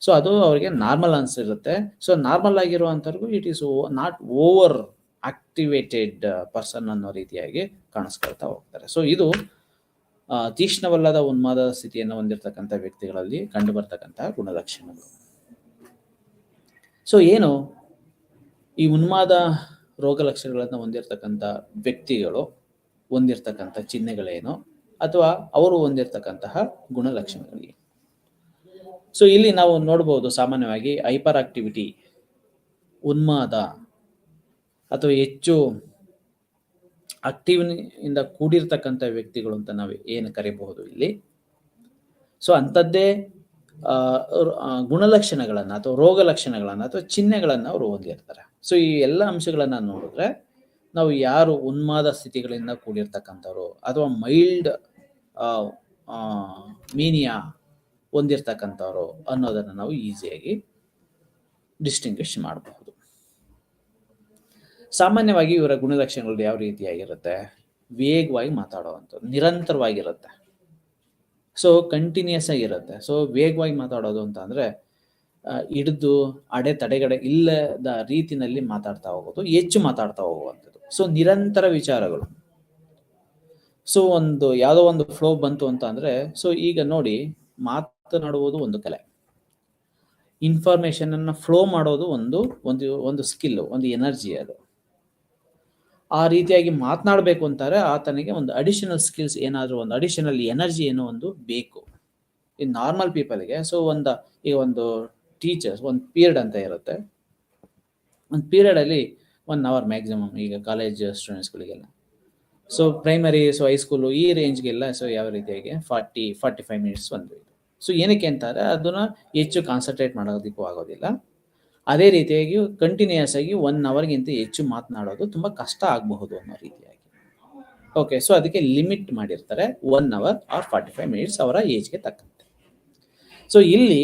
ಸೊ ಅದು ಅವರಿಗೆ ನಾರ್ಮಲ್ ಅನ್ಸಿರುತ್ತೆ. ಸೊ ನಾರ್ಮಲ್ ಆಗಿರುವಂಥವ್ರಿಗೂ it is not over activated person ಅನ್ನೋ ರೀತಿಯಾಗಿ ಕಾಣಿಸ್ಕೊಳ್ತಾ ಹೋಗ್ತಾರೆ. ಸೊ ಇದು ತೀಕ್ಷ್ಣವಲ್ಲದ ಉನ್ಮಾದ ಸ್ಥಿತಿಯನ್ನು ಹೊಂದಿರತಕ್ಕಂಥ ವ್ಯಕ್ತಿಗಳಲ್ಲಿ ಕಂಡು ಬರ್ತಕ್ಕಂತಹ ಗುಣಲಕ್ಷಣಗಳು. ಸೊ ಏನು ಈ ಉನ್ಮಾದ ರೋಗ ಲಕ್ಷಣಗಳನ್ನು ಹೊಂದಿರತಕ್ಕಂಥ ವ್ಯಕ್ತಿಗಳು ಹೊಂದಿರತಕ್ಕಂಥ ಚಿಹ್ನೆಗಳೇನು ಅಥವಾ ಅವರು ಹೊಂದಿರತಕ್ಕಂತಹ ಗುಣಲಕ್ಷಣಗಳಿಗೆ? ಸೊ ಇಲ್ಲಿ ನಾವು ನೋಡಬಹುದು, ಸಾಮಾನ್ಯವಾಗಿ ಹೈಪರ್ ಆಕ್ಟಿವಿಟಿ, ಉನ್ಮಾದ ಅಥವಾ ಹೆಚ್ಚು ಆಕ್ಟಿವ್ ಇಂದ ಕೂಡಿರ್ತಕ್ಕಂಥ ವ್ಯಕ್ತಿಗಳು ಅಂತ ನಾವು ಏನು ಕರಿಬಹುದು ಇಲ್ಲಿ. ಸೊ ಅಂಥದ್ದೇ ಗುಣಲಕ್ಷಣಗಳನ್ನ ಅಥವಾ ರೋಗ ಲಕ್ಷಣಗಳನ್ನ ಅಥವಾ ಚಿಹ್ನೆಗಳನ್ನ ಅವರು ಹೊಂದಿರ್ತಾರೆ. ಸೊ ಈ ಎಲ್ಲ ಅಂಶಗಳನ್ನ ನೋಡಿದ್ರೆ ನಾವು ಯಾರು ಉನ್ಮಾದ ಸ್ಥಿತಿಗಳಿಂದ ಕೂಡಿರ್ತಕ್ಕಂಥವ್ರು ಅಥವಾ ಮೈಲ್ಡ್ ಮೀನಿಯಾ ಹೊಂದಿರ್ತಕ್ಕಂಥವ್ರು ಅನ್ನೋದನ್ನ ನಾವು ಈಸಿಯಾಗಿ ಡಿಸ್ಟಿಂಗ್ವಿಶ್ ಮಾಡಬಹುದು. ಸಾಮಾನ್ಯವಾಗಿ ಇವರ ಗುಣಲಕ್ಷಣಗಳು ಯಾವ ರೀತಿಯಾಗಿರುತ್ತೆ? ವೇಗವಾಗಿ ಮಾತಾಡುವಂಥದ್ದು, ನಿರಂತರವಾಗಿರುತ್ತೆ. ಸೊ ಕಂಟಿನ್ಯೂಸ್ ಆಗಿರುತ್ತೆ. ಸೊ ವೇಗವಾಗಿ ಮಾತಾಡೋದು ಅಂತ ಅಂದ್ರೆ ಹಿಡಿದು ಅಡೆತಡೆಗಡೆ ಇಲ್ಲದ ರೀತಿನಲ್ಲಿ ಮಾತಾಡ್ತಾ ಹೋಗೋದು, ಹೆಚ್ಚು ಮಾತಾಡ್ತಾ ಹೋಗುವಂಥದ್ದು. ಸೊ ನಿರಂತರ ವಿಚಾರಗಳು. ಸೊ ಯಾವುದೋ ಒಂದು ಫ್ಲೋ ಬಂತು ಅಂತ ಅಂದ್ರೆ, ಸೊ ಈಗ ನೋಡಿ, ಮಾತನಾಡುವುದು ಒಂದು ಕಲೆ, ಇನ್ಫಾರ್ಮೇಶನ್ ಅನ್ನ ಫ್ಲೋ ಮಾಡೋದು ಒಂದು ಸ್ಕಿಲ್, ಒಂದು ಎನರ್ಜಿ. ಅದು ಆ ರೀತಿಯಾಗಿ ಮಾತನಾಡಬೇಕು ಅಂತಾರೆ ಆತನಿಗೆ ಒಂದು ಅಡಿಷನಲ್ ಸ್ಕಿಲ್ಸ್, ಏನಾದರೂ ಒಂದು ಅಡಿಷನಲ್ ಎನರ್ಜಿ ಏನೋ ಒಂದು ಬೇಕು ಈ ನಾರ್ಮಲ್ ಪೀಪಲ್ಗೆ. ಸೊ ಈಗ ಒಂದು ಟೀಚರ್ಸ್ ಒಂದು ಪೀರಿಯಡ್ ಅಂತ ಇರುತ್ತೆ. ಒಂದು ಪೀರಿಯಡಲ್ಲಿ 1 hour ಮ್ಯಾಕ್ಸಿಮಮ್, ಈಗ ಕಾಲೇಜ್ ಸ್ಟೂಡೆಂಟ್ಸ್ಗಳಿಗೆಲ್ಲ. ಸೊ ಪ್ರೈಮರಿ, ಸೊ ಹೈಸ್ಕೂಲು ಈ ರೇಂಜ್ಗೆಲ್ಲ ಸೊ ಯಾವ ರೀತಿಯಾಗಿ 40-45 ಮಿನಿಟ್ಸ್ ಒಂದು ಇದು. ಸೊ ಏನಕ್ಕೆ ಅಂತಾರೆ, ಅದನ್ನ ಹೆಚ್ಚು ಕಾನ್ಸಂಟ್ರೇಟ್ ಮಾಡೋದಕ್ಕೂ ಆಗೋದಿಲ್ಲ. ಅದೇ ರೀತಿಯಾಗಿ ಕಂಟಿನ್ಯೂಸ್ ಆಗಿ 1 hourಗಿಂತ ಹೆಚ್ಚು ಮಾತನಾಡೋದು ತುಂಬ ಕಷ್ಟ ಆಗಬಹುದು ಅನ್ನೋ ರೀತಿಯಾಗಿ. ಓಕೆ, ಸೊ ಅದಕ್ಕೆ ಲಿಮಿಟ್ ಮಾಡಿರ್ತಾರೆ 1 hour or 45 minutes ಅವರ ಏಜ್ಗೆ ತಕ್ಕಂತೆ. ಸೊ ಇಲ್ಲಿ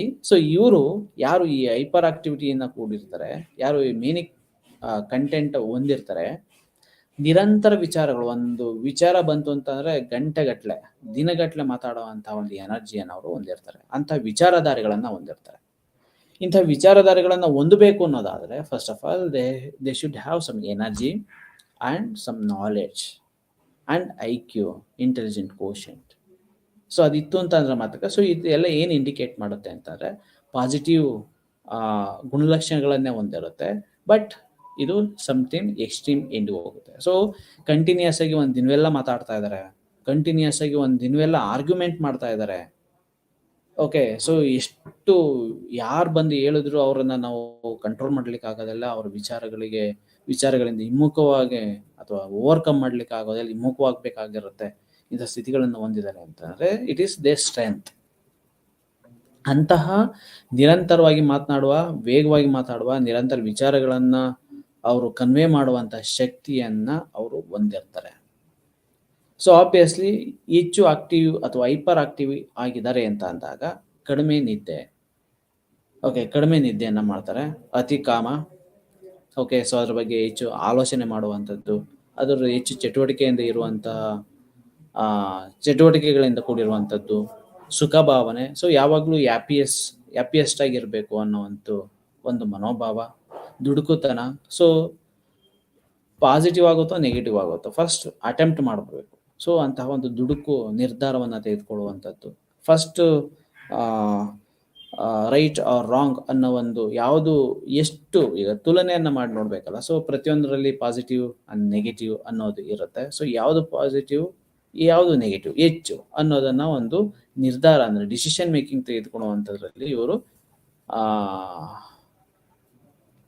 ಇವರು ಯಾರು ಈ ಹೈಪರ್ ಆಕ್ಟಿವಿಟಿಯನ್ನು ಕೂಡಿರ್ತಾರೆ, ಯಾರು ಈ ಮೀನಿಂಗ್ ಕಂಟೆಂಟ್ ಹೊಂದಿರ್ತಾರೆ, ನಿರಂತರ ವಿಚಾರಗಳು, ಒಂದು ವಿಚಾರ ಬಂತು ಅಂತಂದ್ರೆ ಗಂಟೆಗಟ್ಟಲೆ, ದಿನಗಟ್ಟಲೆ ಮಾತಾಡುವಂತಹ ಒಂದು ಎನರ್ಜಿಯನ್ನು ಅವರು ಹೊಂದಿರ್ತಾರೆ. ಅಂಥ ವಿಚಾರಧಾರೆಗಳನ್ನ ಹೊಂದಿರ್ತಾರೆ. ಇಂಥ ವಿಚಾರಧಾರೆಗಳನ್ನ ಹೊಂದಬೇಕು ಅನ್ನೋದಾದ್ರೆ first of all they should have some energy and some knowledge and IQ, intelligent quotient. So ಅದಿತ್ತು ಅಂತಂದ್ರೆ ಮಾತ್ರ. ಸೊ ಇದೆಲ್ಲ ಏನು ಇಂಡಿಕೇಟ್ ಮಾಡುತ್ತೆ ಅಂತಂದ್ರೆ ಪಾಸಿಟಿವ್ ಗುಣಲಕ್ಷಣಗಳನ್ನೇ ಹೊಂದಿರುತ್ತೆ. ಬಟ್ ಇದು ಸಮಥಿಂಗ್ ಎಕ್ಸ್ಟ್ರೀಮ್ ಎಂಡ್ ಹೋಗುತ್ತೆ. ಸೊ ಕಂಟಿನ್ಯೂಸ್ ಆಗಿ ಒಂದು ದಿನವೆಲ್ಲ ಮಾತಾಡ್ತಾ ಇದ್ದಾರೆ, ಕಂಟಿನ್ಯೂಸ್ ಆಗಿ ಒಂದು ದಿನವೆಲ್ಲ ಆರ್ಗ್ಯುಮೆಂಟ್ ಮಾಡ್ತಾ ಇದ್ದಾರೆ. ಓಕೆ, ಸೊ ಎಷ್ಟು ಯಾರು ಬಂದು ಹೇಳಿದ್ರು ಅವರನ್ನ ನಾವು ಕಂಟ್ರೋಲ್ ಮಾಡ್ಲಿಕ್ಕೆ ಆಗೋದಿಲ್ಲ. ಅವ್ರ ವಿಚಾರಗಳಿಂದ ಹಿಮ್ಮುಖವಾಗಿ ಅಥವಾ ಓವರ್ಕಮ್ ಮಾಡ್ಲಿಕ್ಕೆ ಆಗೋದಿಲ್ಲ, ಹಿಮ್ಮುಖವಾಗಬೇಕಾಗಿರುತ್ತೆ. ಇಂಥ ಸ್ಥಿತಿಗಳನ್ನು ಹೊಂದಿದ್ದಾರೆ ಅಂತಂದ್ರೆ ಇಟ್ ಈಸ್ ದೇರ್ ಸ್ಟ್ರೆಂತ್. ಅಂತಹ ನಿರಂತರವಾಗಿ ಮಾತನಾಡುವ, ವೇಗವಾಗಿ ಮಾತಾಡುವ, ನಿರಂತರ ವಿಚಾರಗಳನ್ನ ಅವರು ಕನ್ವೆ ಮಾಡುವಂತಹ ಶಕ್ತಿಯನ್ನ ಅವರು ಹೊಂದಿರ್ತಾರೆ. ಸೊ ಆಬ್ವಿಯಸ್ಲಿ ಹೆಚ್ಚು ಆಕ್ಟಿವ್ ಅಥವಾ ಹೈಪರ್ ಆಕ್ಟಿವ್ ಆಗಿದ್ದಾರೆ ಅಂತ ಅಂದಾಗ ಕಡಿಮೆ ನಿದ್ದೆ. ಓಕೆ, ಕಡಿಮೆ ನಿದ್ದೆಯನ್ನ ಮಾಡ್ತಾರೆ. ಅತಿ ಕಾಮ. ಓಕೆ, ಸೊ ಅದ್ರ ಬಗ್ಗೆ ಹೆಚ್ಚು ಆಲೋಚನೆ ಮಾಡುವಂಥದ್ದು, ಅದರ ಹೆಚ್ಚು ಚಟುವಟಿಕೆಯಿಂದ ಇರುವಂತಹ ಚಟುವಟಿಕೆಗಳಿಂದ ಕೂಡಿರುವಂಥದ್ದು, ಸುಖ ಭಾವನೆ. ಸೊ ಯಾವಾಗಲೂ ಹ್ಯಾಪಿಯೆಸ್ಟ್ ಆಗಿರಬೇಕು ಅನ್ನೋವಂಥ ಒಂದು ಮನೋಭಾವ, ದುಡುಕುತನ. ಸೊ ಪಾಸಿಟಿವ್ ಆಗುತ್ತೋ ನೆಗೆಟಿವ್ ಆಗುತ್ತೋ ಫಸ್ಟ್ ಅಟೆಂಪ್ಟ್ ಮಾಡಬೇಕು. ಸೊ ಅಂತಹ ಒಂದು ದುಡುಕು ನಿರ್ಧಾರವನ್ನು ತೆಗೆದುಕೊಳ್ಳುವಂಥದ್ದು, ಫಸ್ಟ್ ರೈಟ್ ಆರ್ ರಾಂಗ್ ಅನ್ನೋ ಒಂದು ಯಾವುದು ಎಷ್ಟು ಈಗ ತುಲನೆಯನ್ನು ಮಾಡಿ ನೋಡ್ಬೇಕಲ್ಲ. ಸೊ ಪ್ರತಿಯೊಂದರಲ್ಲಿ ಪಾಸಿಟಿವ್ ಅಂಡ್ ನೆಗೆಟಿವ್ ಅನ್ನೋದು ಇರುತ್ತೆ. ಸೊ ಯಾವುದು ಪಾಸಿಟಿವ್, ಯಾವುದು ನೆಗೆಟಿವ್ ಹೆಚ್ಚು ಅನ್ನೋದನ್ನ ಒಂದು ನಿರ್ಧಾರ ಅಂದ್ರೆ ಡಿಸಿಷನ್ ಮೇಕಿಂಗ್ ತೆಗೆದುಕೊಳ್ಳುವಂಥದ್ರಲ್ಲಿ ಇವರು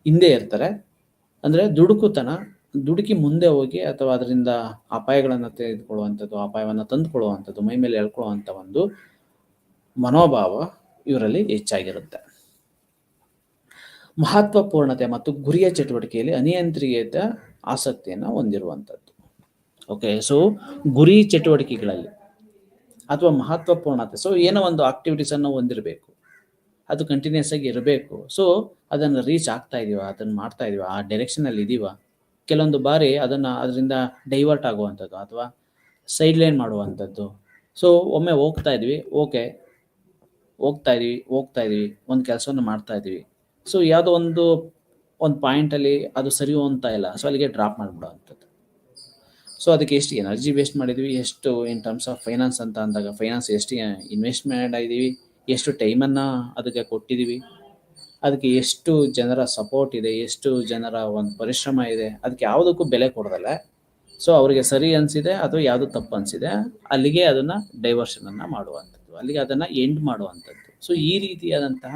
ಹಿಂದೆ ಇರ್ತಾರೆ. ಅಂದ್ರೆ ದುಡುಕಿ ಮುಂದೆ ಹೋಗಿ ಅಥವಾ ಅದರಿಂದ ಅಪಾಯಗಳನ್ನು ತೆಗೆದುಕೊಳ್ಳುವಂಥದ್ದು, ಅಪಾಯವನ್ನು ತಂದುಕೊಳ್ಳುವಂಥದ್ದು, ಮೈ ಮೇಲೆ ಎಳ್ಕೊಳ್ಳುವಂಥ ಒಂದು ಮನೋಭಾವ ಇವರಲ್ಲಿ ಹೆಚ್ಚಾಗಿರುತ್ತೆ. ಮಹತ್ವಪೂರ್ಣತೆ ಮತ್ತು ಗುರಿಯ ಚಟುವಟಿಕೆಯಲ್ಲಿ ಅನಿಯಂತ್ರಿತ ಆಸಕ್ತಿಯನ್ನು ಹೊಂದಿರುವಂಥದ್ದು. ಓಕೆ, ಸೊ ಗುರಿ ಚಟುವಟಿಕೆಗಳಲ್ಲಿ ಅಥವಾ ಮಹತ್ವಪೂರ್ಣತೆ, ಸೊ ಏನೋ ಒಂದು ಆಕ್ಟಿವಿಟೀಸ್ ಅನ್ನು ಹೊಂದಿರಬೇಕು, ಅದು ಕಂಟಿನ್ಯೂಸ್ ಆಗಿ ಇರಬೇಕು. ಸೊ ಅದನ್ನು ರೀಚ್ ಆಗ್ತಾ ಇದೀವ, ಅದನ್ನು ಮಾಡ್ತಾ ಇದೀವ, ಆ ಡೈರೆಕ್ಷನ್ ಅಲ್ಲಿ ಇದೀವ. ಕೆಲವೊಂದು ಬಾರಿ ಅದರಿಂದ ಡೈವರ್ಟ್ ಆಗುವಂಥದ್ದು ಅಥವಾ ಸೈಡ್ ಲೈನ್ ಮಾಡುವಂಥದ್ದು. ಸೊ ಒಮ್ಮೆ ಹೋಗ್ತಾ ಇದೀವಿ ಒಂದು ಕೆಲಸವನ್ನು ಮಾಡ್ತಾ ಇದೀವಿ. ಸೊ ಯಾವುದೋ ಒಂದು ಪಾಯಿಂಟಲ್ಲಿ ಅದು ಸರಿ ಹೋಗ್ತಾ ಇಲ್ಲ, ಸೊ ಅಲ್ಲಿಗೆ ಡ್ರಾಪ್ ಮಾಡಿಬಿಡುವಂಥದ್ದು. ಸೊ ಅದಕ್ಕೆ ಎಷ್ಟು ಎನರ್ಜಿ ವೇಸ್ಟ್ ಮಾಡಿದ್ವಿ, ಎಷ್ಟು ಇನ್ ಟರ್ಮ್ಸ್ ಆಫ್ ಫೈನಾನ್ಸ್ ಅಂತ ಅಂದಾಗ ಫೈನಾನ್ಸ್ ಎಷ್ಟು ಇನ್ವೆಸ್ಟ್ಮೆಂಟ್ ಆಗಿದ್ದೀವಿ, ಎಷ್ಟು ಟೈಮನ್ನು ಅದಕ್ಕೆ ಕೊಟ್ಟಿದ್ದೀವಿ, ಅದಕ್ಕೆ ಎಷ್ಟು ಜನರ ಸಪೋರ್ಟ್ ಇದೆ, ಎಷ್ಟು ಜನರ ಒಂದು ಪರಿಶ್ರಮ ಇದೆ, ಅದಕ್ಕೆ ಯಾವುದಕ್ಕೂ ಬೆಲೆ ಕೊಡೋದಲ್ಲ. ಸೊ ಅವರಿಗೆ ಸರಿ ಅನಿಸಿದೆ ಅಥವಾ ಯಾವುದು ತಪ್ಪು ಅನಿಸಿದೆ ಅಲ್ಲಿಗೆ ಅದನ್ನು ಡೈವರ್ಷನನ್ನು ಮಾಡುವಂಥದ್ದು, ಅಲ್ಲಿಗೆ ಅದನ್ನು ಎಂಡ್ ಮಾಡುವಂಥದ್ದು. ಸೊ ಈ ರೀತಿಯಾದಂತಹ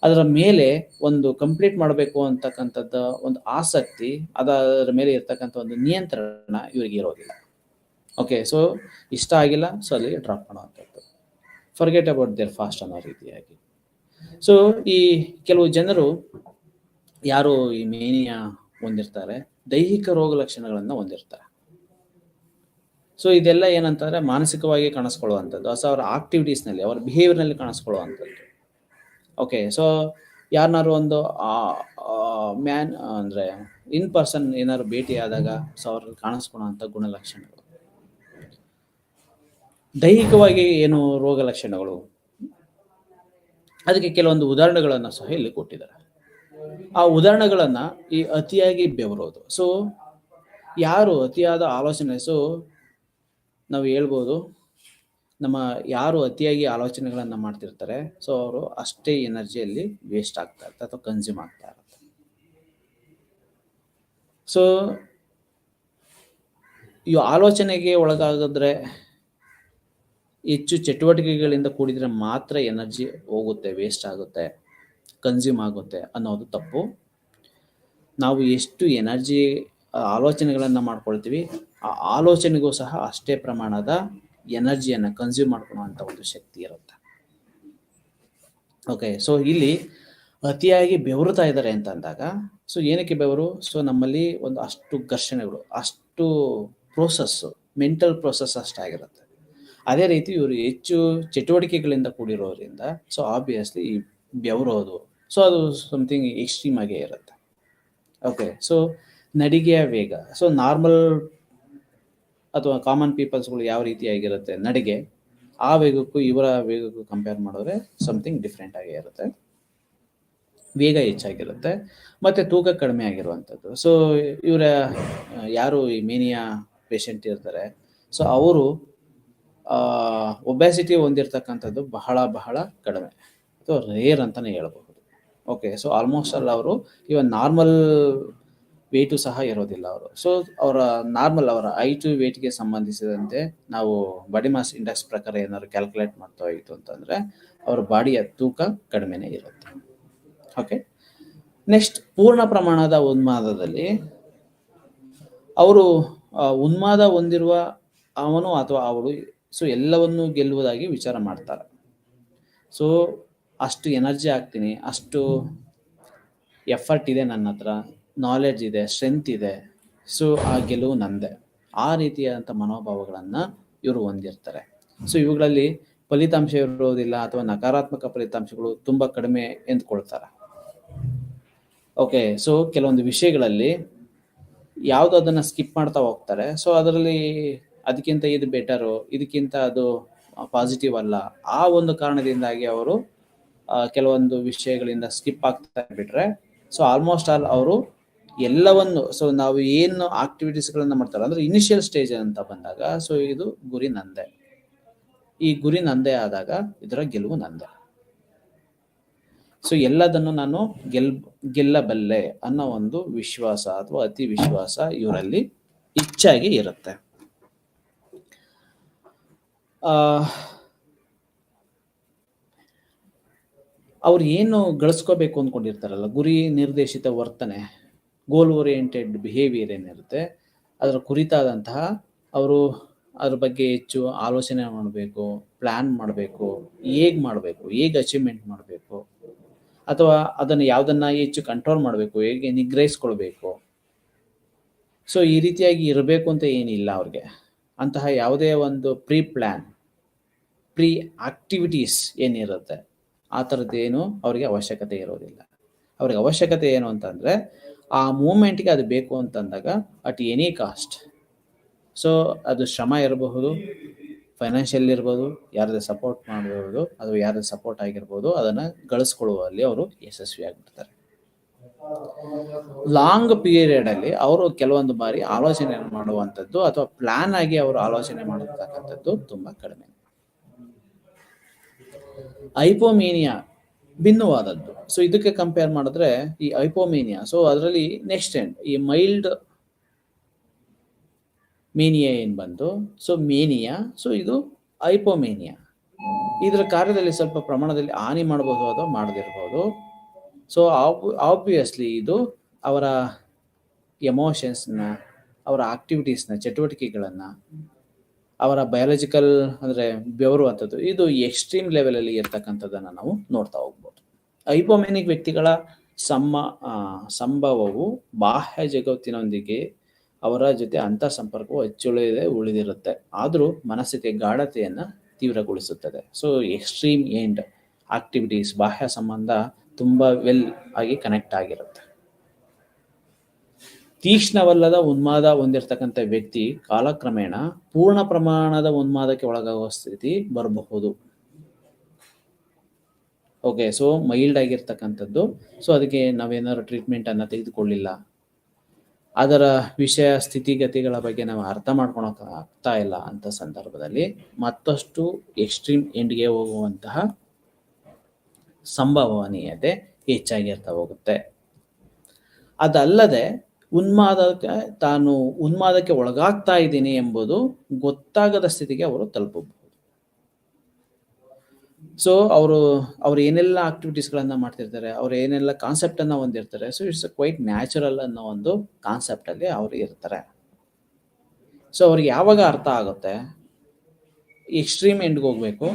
ಅದರ ಮೇಲೆ ಒಂದು ಕಂಪ್ಲೀಟ್ ಮಾಡಬೇಕು ಅಂತಕ್ಕಂಥದ್ದು ಒಂದು ಆಸಕ್ತಿ, ಅದರ ಮೇಲೆ ಇರ್ತಕ್ಕಂಥ ಒಂದು ನಿಯಂತ್ರಣ ಇವರಿಗೆ ಇರೋದಿಲ್ಲ. ಓಕೆ, ಸೊ ಇಷ್ಟ ಆಗಿಲ್ಲ, ಸೊ ಅಲ್ಲಿಗೆ ಡ್ರಾಪ್ ಮಾಡುವಂಥದ್ದು, ಫರ್ಗೆಟ್ ಅಬೌಟ್ ದೇರ್ ಫಾಸ್ಟ್ ಅನ್ನೋ ರೀತಿಯಾಗಿ. ಸೊ ಈ ಕೆಲವು ಜನರು ಯಾರು ಈ ಮೇನಿಯಾ ಹೊಂದಿರ್ತಾರೆ ದೈಹಿಕ ರೋಗ ಲಕ್ಷಣಗಳನ್ನ ಹೊಂದಿರ್ತಾರೆ. ಸೊ ಇದೆಲ್ಲ ಏನಂತಂದ್ರೆ ಮಾನಸಿಕವಾಗಿ ಕಾಣಿಸ್ಕೊಳ್ಳುವಂಥದ್ದು, ಅವರ ಆಕ್ಟಿವಿಟೀಸ್ನಲ್ಲಿ, ಅವರ ಬಿಹೇವಿಯರ್ನಲ್ಲಿ ಕಾಣಿಸ್ಕೊಳ್ಳುವಂಥದ್ದು. ಓಕೆ, ಸೊ ಯಾರನ್ನಾರು ಒಂದು ಮ್ಯಾನ್ ಅಂದರೆ ಇನ್ ಪರ್ಸನ್ ಏನಾದ್ರು ಭೇಟಿ ಆದಾಗ ಸೊ ಅವ್ರಲ್ಲಿ ಕಾಣಿಸ್ಕೊಳ್ಳುವಂಥ ಗುಣಲಕ್ಷಣಗಳು. ದೈಹಿಕವಾಗಿ ಏನು ರೋಗ ಲಕ್ಷಣಗಳು, ಅದಕ್ಕೆ ಕೆಲವೊಂದು ಉದಾಹರಣೆಗಳನ್ನು ಸಹ ಇಲ್ಲಿ ಕೊಟ್ಟಿದ್ದಾರೆ. ಆ ಉದಾಹರಣೆಗಳನ್ನು ಈ ಅತಿಯಾಗಿ ಬೆವರೋದು. ಸೊ ಯಾರು ಅತಿಯಾದ ಆಲೋಚನೆ, ಸೊ ನಾವು ಹೇಳ್ಬೋದು ನಮ್ಮ ಯಾರು ಅತಿಯಾಗಿ ಆಲೋಚನೆಗಳನ್ನು ಮಾಡ್ತಿರ್ತಾರೆ ಸೊ ಅವರು ಅಷ್ಟೇ ಎನರ್ಜಿಯಲ್ಲಿ ವೇಸ್ಟ್ ಆಗ್ತಾ ಇರುತ್ತೆ ಅಥವಾ ಕನ್ಸ್ಯೂಮ್ ಆಗ್ತಾ ಇರುತ್ತೆ. ಸೊ ಈ ಆಲೋಚನೆಗೆ ಒಳಗಾಗಿದ್ರೆ ಹೆಚ್ಚು ಚಟುವಟಿಕೆಗಳಿಂದ ಕೂಡಿದ್ರೆ ಮಾತ್ರ ಎನರ್ಜಿ ಹೋಗುತ್ತೆ, ವೇಸ್ಟ್ ಆಗುತ್ತೆ, ಕನ್ಸ್ಯೂಮ್ ಆಗುತ್ತೆ ಅನ್ನೋದು ತಪ್ಪು. ನಾವು ಎಷ್ಟು ಎನರ್ಜಿ ಆಲೋಚನೆಗಳನ್ನು ಮಾಡ್ಕೊಳ್ತೀವಿ ಆ ಆಲೋಚನೆಗೂ ಸಹ ಅಷ್ಟೇ ಪ್ರಮಾಣದ ಎನರ್ಜಿಯನ್ನು ಕನ್ಸ್ಯೂಮ್ ಮಾಡ್ಕೊಳ್ಳುವಂಥ ಒಂದು ಶಕ್ತಿ ಇರುತ್ತೆ. ಓಕೆ, ಸೊ ಇಲ್ಲಿ ಅತಿಯಾಗಿ ಬೆವರುತ್ತಾ ಇದ್ದಾರೆ ಅಂತ ಅಂದಾಗ ಸೊ ಏನಕ್ಕೆ ಬೆವರು, ಸೊ ನಮ್ಮಲ್ಲಿ ಒಂದು ಅಷ್ಟು ಘರ್ಷಣೆಗಳು, ಅಷ್ಟು ಪ್ರೋಸೆಸ್ಸು, ಮೆಂಟಲ್ ಪ್ರೋಸೆಸ್ ಅಷ್ಟಾಗಿರುತ್ತೆ. ಅದೇ ರೀತಿ ಇವರು ಹೆಚ್ಚು ಚಟುವಟಿಕೆಗಳಿಂದ ಕೂಡಿರೋದ್ರಿಂದ ಸೊ ಆಬ್ವಿಯಸ್ಲಿ ಈ ಬೆವರೋದು ಸೊ ಅದು ಸಮಥಿಂಗ್ ಎಕ್ಸ್ಟ್ರೀಮ್ ಆಗೇ ಇರುತ್ತೆ. ಓಕೆ, ಸೊ ನಡಿಗೆಯ ವೇಗ, ಸೊ ನಾರ್ಮಲ್ ಅಥವಾ ಕಾಮನ್ ಪೀಪಲ್ಸ್ಗಳು ಯಾವ ರೀತಿಯಾಗಿರುತ್ತೆ ನಡಿಗೆ, ಆ ವೇಗಕ್ಕೂ ಇವರ ವೇಗಕ್ಕೂ ಕಂಪೇರ್ ಮಾಡಿದ್ರೆ ಸಮಥಿಂಗ್ ಡಿಫ್ರೆಂಟ್ ಆಗೇ ಇರುತ್ತೆ. ವೇಗ ಹೆಚ್ಚಾಗಿರುತ್ತೆ ಮತ್ತು ತೂಕ ಕಡಿಮೆ ಆಗಿರುವಂಥದ್ದು. ಸೊ ಇವರ ಯಾರು ಈ ಮೇನಿಯಾ ಪೇಷಂಟ್ ಇರ್ತಾರೆ ಸೊ ಅವರು ಒಬ್ಯಾಸಿಟಿ ಹೊಂದಿರತಕ್ಕಂಥದ್ದು ಬಹಳ ಬಹಳ ಕಡಿಮೆ ಅಥವಾ ರೇರ್ ಅಂತಲೇ ಹೇಳ್ಬಹುದು. ಓಕೆ, ಸೊ ಆಲ್ಮೋಸ್ಟ್ ಅಲ್ಲ ಅವರು ಇವನ್ ನಾರ್ಮಲ್ ವೇಟು ಸಹ ಇರೋದಿಲ್ಲ ಅವರು. ಸೊ ಅವರ ನಾರ್ಮಲ್ ಅವರ ಹೈಟು ವೇಟ್ಗೆ ಸಂಬಂಧಿಸಿದಂತೆ ನಾವು ಬಾಡಿ ಮಾಸ್ ಇಂಡೆಕ್ಸ್ ಪ್ರಕಾರ ಏನಾದ್ರು ಕ್ಯಾಲ್ಕುಲೇಟ್ ಮಾಡ್ತಾ ಹೋಯಿತು ಅಂತಂದರೆ ಅವರ ಬಾಡಿಯ ತೂಕ ಕಡಿಮೆನೇ ಇರುತ್ತೆ. ಓಕೆ, ನೆಕ್ಸ್ಟ್ ಪೂರ್ಣ ಪ್ರಮಾಣದ ಉನ್ಮಾದದಲ್ಲಿ ಅವರು ಉನ್ಮಾದ ಹೊಂದಿರುವ ಅವನು ಅಥವಾ ಅವಳು ಸೊ ಎಲ್ಲವನ್ನೂ ಗೆಲ್ಲುವುದಾಗಿ ವಿಚಾರ ಮಾಡ್ತಾರೆ. ಸೊ ಅಷ್ಟು ಎನರ್ಜಿ ಹಾಕ್ತೀನಿ, ಅಷ್ಟು ಎಫರ್ಟ್ ಇದೆ ನನ್ನ ಹತ್ರ, ನಾಲೆಡ್ಜ್ ಇದೆ, ಸ್ಟ್ರೆಂತ್ ಇದೆ, ಸೊ ಆ ಗೆಲುವು ನಂದೆ, ಆ ರೀತಿಯಾದಂಥ ಮನೋಭಾವಗಳನ್ನು ಇವರು ಹೊಂದಿರ್ತಾರೆ. ಸೊ ಇವುಗಳಲ್ಲಿ ಫಲಿತಾಂಶ ಇರೋದಿಲ್ಲ ಅಥವಾ ನಕಾರಾತ್ಮಕ ಫಲಿತಾಂಶಗಳು ತುಂಬ ಕಡಿಮೆ ಎಂದುಕೊಳ್ತಾರೆ. ಓಕೆ, ಸೊ ಕೆಲವೊಂದು ವಿಷಯಗಳಲ್ಲಿ ಯಾವುದು ಅದನ್ನು ಸ್ಕಿಪ್ ಮಾಡ್ತಾ ಹೋಗ್ತಾರೆ. ಸೊ ಅದರಲ್ಲಿ ಅದಕ್ಕಿಂತ ಇದು ಬೆಟರು, ಇದಕ್ಕಿಂತ ಅದು ಪಾಸಿಟಿವ್ ಅಲ್ಲ, ಆ ಒಂದು ಕಾರಣದಿಂದಾಗಿ ಅವರು ಕೆಲವೊಂದು ವಿಷಯಗಳಿಂದ ಸ್ಕಿಪ್ ಆಗ್ತಾ ಬಿಟ್ರೆ ಸೊ ಆಲ್ಮೋಸ್ಟ್ ಆಲ್ ಅವರು ಎಲ್ಲವನ್ನು ಸೊ ನಾವು ಏನು ಆಕ್ಟಿವಿಟೀಸ್ಗಳನ್ನು ಮಾಡ್ತಾರೆ ಅಂದರೆ ಇನಿಷಿಯಲ್ ಸ್ಟೇಜ್ ಅಂತ ಬಂದಾಗ ಸೊ ಇದು ಗುರಿ ನಂದೆ, ಈ ಗುರಿ ನಂದೇ ಆದಾಗ ಇದರ ಗೆಲುವು ನಂದೆ. ಸೊ ಎಲ್ಲದನ್ನು ನಾನು ಗೆಲ್ಲಬಲ್ಲೆ ಅನ್ನೋ ಒಂದು ವಿಶ್ವಾಸ ಅಥವಾ ಅತಿ ವಿಶ್ವಾಸ ಇವರಲ್ಲಿ ಹೆಚ್ಚಾಗಿ ಇರುತ್ತೆ. ಅವ್ರು ಏನು ಗಳಿಸ್ಕೋಬೇಕು ಅಂದ್ಕೊಂಡಿರ್ತಾರಲ್ಲ, ಗುರಿ ನಿರ್ದೇಶಿತ ವರ್ತನೆ, ಗೋಲ್ ಓರಿಯೆಂಟೆಡ್ ಬಿಹೇವಿಯರ್ ಏನಿರುತ್ತೆ ಅದರ ಕುರಿತಾದಂತಹ ಅವರು ಅದ್ರ ಬಗ್ಗೆ ಹೆಚ್ಚು ಆಲೋಚನೆ ಮಾಡಬೇಕು, ಪ್ಲ್ಯಾನ್ ಮಾಡಬೇಕು, ಹೇಗೆ ಅಚೀವ್ಮೆಂಟ್ ಮಾಡಬೇಕು, ಅಥವಾ ಅದನ್ನು ಯಾವುದನ್ನು ಹೆಚ್ಚು ಕಂಟ್ರೋಲ್ ಮಾಡಬೇಕು, ಹೇಗೆ ನಿಗ್ರಹಿಸ್ಕೊಳ್ಬೇಕು. ಸೊ ಈ ರೀತಿಯಾಗಿ ಇರಬೇಕು ಅಂತ ಏನಿಲ್ಲ ಅವ್ರಿಗೆ. ಅಂತಹ ಯಾವುದೇ ಒಂದು ಪ್ರೀ ಆಕ್ಟಿವಿಟೀಸ್ ಏನಿರುತ್ತೆ ಆ ಥರದ್ದೇನು ಅವರಿಗೆ ಅವಶ್ಯಕತೆ ಇರೋದಿಲ್ಲ. ಅವ್ರಿಗೆ ಅವಶ್ಯಕತೆ ಏನು ಅಂತಂದರೆ ಆ ಮೂಮೆಂಟ್ಗೆ ಅದು ಬೇಕು ಅಂತಂದಾಗ ಅಟ್ ಎನಿ ಕಾಸ್ಟ್, ಸೊ ಅದು ಶ್ರಮ ಇರಬಹುದು, ಫೈನಾನ್ಷಿಯಲ್ ಇರ್ಬೋದು, ಯಾರದೇ ಸಪೋರ್ಟ್ ಮಾಡಬಹುದು, ಅದು ಯಾರದೇ ಸಪೋರ್ಟ್ ಆಗಿರ್ಬೋದು, ಅದನ್ನು ಗಳಿಸ್ಕೊಳ್ಳುವಲ್ಲಿ ಅವರು ಯಶಸ್ವಿಯಾಗಿರ್ತಾರೆ. ಲಾಂಗ್ ಪೀರಿಯಡಲ್ಲಿ ಅವರು ಕೆಲವೊಂದು ಬಾರಿ ಆಲೋಚನೆ ಮಾಡುವಂಥದ್ದು ಅಥವಾ ಪ್ಲ್ಯಾನ್ ಆಗಿ ಅವರು ಆಲೋಚನೆ ಮಾಡತಕ್ಕಂಥದ್ದು ತುಂಬ ಕಡಿಮೆ. ಹೈಪೋಮೇನಿಯಾ ಭಿನ್ನವಾದದ್ದು. ಸೊ ಇದಕ್ಕೆ ಕಂಪೇರ್ ಮಾಡಿದ್ರೆ ಈ ಹೈಪೋಮೇನಿಯಾ, ಸೊ ಅದರಲ್ಲಿ ನೆಕ್ಸ್ಟ್ ಈ ಮೈಲ್ಡ್ ಮೇನಿಯಾ ಏನು ಬಂತು, ಸೊ ಮೇನಿಯಾ, ಸೊ ಇದು ಹೈಪೋಮೇನಿಯಾ. ಇದರ ಕಾರ್ಯದಲ್ಲಿ ಸ್ವಲ್ಪ ಪ್ರಮಾಣದಲ್ಲಿ ಹಾನಿ ಮಾಡಬಹುದು ಅಥವಾ ಮಾಡದಿರ್ಬೋದು. ಸೊ ಆಬ್ವಿಯಸ್ಲಿ ಇದು ಅವರ ಎಮೋಷನ್ಸ್ನ, ಅವರ ಆಕ್ಟಿವಿಟೀಸ್ನ, ಚಟುವಟಿಕೆಗಳನ್ನು, ಅವರ ಬಯಾಲಜಿಕಲ್ ಅಂದರೆ ಬೆವರುವಂಥದ್ದು, ಇದು ಎಕ್ಸ್ಟ್ರೀಮ್ ಲೆವೆಲಲ್ಲಿ ಇರ್ತಕ್ಕಂಥದ್ದನ್ನು ನಾವು ನೋಡ್ತಾ ಹೋಗ್ಬೋದು. ಹೈಪೋಮೆನಿಕ್ ವ್ಯಕ್ತಿಗಳ ಸಮ ಸಂಭವವು ಬಾಹ್ಯ ಜಗತ್ತಿನೊಂದಿಗೆ ಅವರ ಜೊತೆ ಸಂಪರ್ಕವು ಉಳಿದಿರುತ್ತೆ. ಆದರೂ ಮನಸ್ಥಿತಿಯ ಗಾಢತೆಯನ್ನು ತೀವ್ರಗೊಳಿಸುತ್ತದೆ. ಸೊ ಎಕ್ಸ್ಟ್ರೀಮ್ ಎಂಡ್ ಆಕ್ಟಿವಿಟೀಸ್ ಬಾಹ್ಯ ಸಂಬಂಧ ತುಂಬ ವೆಲ್ ಆಗಿ ಕನೆಕ್ಟ್ ಆಗಿರುತ್ತೆ. ತೀಕ್ಷ್ಣವಲ್ಲದ ಉನ್ಮಾದ ಹೊಂದಿರತಕ್ಕಂಥ ವ್ಯಕ್ತಿ ಕಾಲಕ್ರಮೇಣ ಪೂರ್ಣ ಪ್ರಮಾಣದ ಉನ್ಮಾದಕ್ಕೆ ಒಳಗಾಗುವ ಸ್ಥಿತಿ ಬರಬಹುದು. ಓಕೆ, ಸೊ ಮೈಲ್ಡ್ ಆಗಿರ್ತಕ್ಕಂಥದ್ದು. ಸೊ ಅದಕ್ಕೆ ನಾವೇನಾದ್ರು ಟ್ರೀಟ್ಮೆಂಟನ್ನು ತೆಗೆದುಕೊಳ್ಳಿಲ್ಲ, ಅದರ ವಿಷಯ ಸ್ಥಿತಿಗತಿಗಳ ಬಗ್ಗೆ ನಾವು ಅರ್ಥ ಮಾಡ್ಕೊಳಕ್ಕೆ ಆಗ್ತಾ ಇಲ್ಲ ಅಂತ ಸಂದರ್ಭದಲ್ಲಿ ಮತ್ತಷ್ಟು ಎಕ್ಸ್ಟ್ರೀಮ್ ಎಂಡ್ಗೆ ಹೋಗುವಂತಹ ಸಂಭವನೀಯತೆ ಹೆಚ್ಚಾಗಿರ್ತಾ ಹೋಗುತ್ತೆ. ಅದಲ್ಲದೆ ಉನ್ಮಾದಕ್ಕೆ ಒಳಗಾಗ್ತಾ ಇದ್ದೀನಿ ಎಂಬುದು ಗೊತ್ತಾಗದ ಸ್ಥಿತಿಗೆ ಅವರು ತಲುಪಬಹುದು. ಸೊ ಅವರು ಏನೆಲ್ಲ ಆಕ್ಟಿವಿಟೀಸ್ಗಳನ್ನ ಮಾಡ್ತಿರ್ತಾರೆ, ಅವ್ರು ಏನೆಲ್ಲ ಕಾನ್ಸೆಪ್ಟ್ ಅನ್ನ ಹೊಂದಿರ್ತಾರೆ. ಸೊ ಇಟ್ಸ್ ಕ್ವೈಟ್ ನ್ಯಾಚುರಲ್ ಅನ್ನೋ ಒಂದು ಕಾನ್ಸೆಪ್ಟ್ ಅಲ್ಲಿ ಅವರು ಇರ್ತಾರೆ. ಸೊ ಅವ್ರಿಗೆ ಯಾವಾಗ ಅರ್ಥ ಆಗುತ್ತೆ ಎಕ್ಸ್ಟ್ರೀಮ್ ಎಂಡ್ಗೆ ಹೋಗ್ಬೇಕು,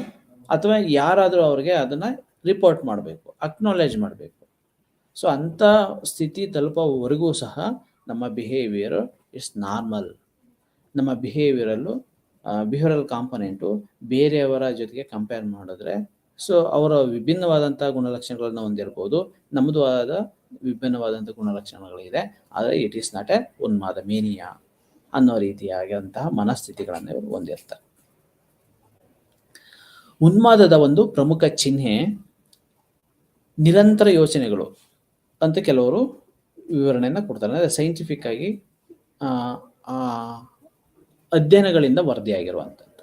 ಅಥವಾ ಯಾರಾದರೂ ಅವ್ರಿಗೆ ಅದನ್ನ ರಿಪೋರ್ಟ್ ಮಾಡಬೇಕು, ಅಕ್ನಾಲೇಜ್ ಮಾಡಬೇಕು. ಸೊ ಅಂಥ ಸ್ಥಿತಿ ತಲುಪೋವರೆಗೂ ಸಹ ನಮ್ಮ ಬಿಹೇವಿಯರ್ ಇಟ್ಸ್ ನಾರ್ಮಲ್. ನಮ್ಮ ಬಿಹೇವಿಯರಲ್ ಕಾಂಪೊನೆಂಟು ಬೇರೆಯವರ ಜೊತೆಗೆ ಕಂಪೇರ್ ಮಾಡಿದ್ರೆ ಸೊ ಅವರ ವಿಭಿನ್ನವಾದಂಥ ಗುಣಲಕ್ಷಣಗಳನ್ನು ಹೊಂದಿರ್ಬೋದು, ನಮ್ಮದು ಆದ ವಿಭಿನ್ನವಾದಂಥ ಗುಣಲಕ್ಷಣಗಳಿದೆ. ಆದರೆ ಇಟ್ ಈಸ್ ನಾಟ್ ಎ ಉನ್ಮಾದ ಮೇನಿಯಾ ಅನ್ನೋ ರೀತಿಯಾದಂತಹ ಮನಸ್ಥಿತಿಗಳನ್ನು ಇವರು ಹೊಂದಿರ್ತಾರೆ. ಉನ್ಮಾದದ ಒಂದು ಪ್ರಮುಖ ಚಿಹ್ನೆ ನಿರಂತರ ಯೋಚನೆಗಳು ಅಂತ ಕೆಲವರು ವಿವರಣೆಯನ್ನು ಕೊಡ್ತಾರೆ. ಅಂದರೆ ಸೈಂಟಿಫಿಕ್ ಆಗಿ ಅಧ್ಯಯನಗಳಿಂದ ವರದಿಯಾಗಿರುವಂಥದ್ದು.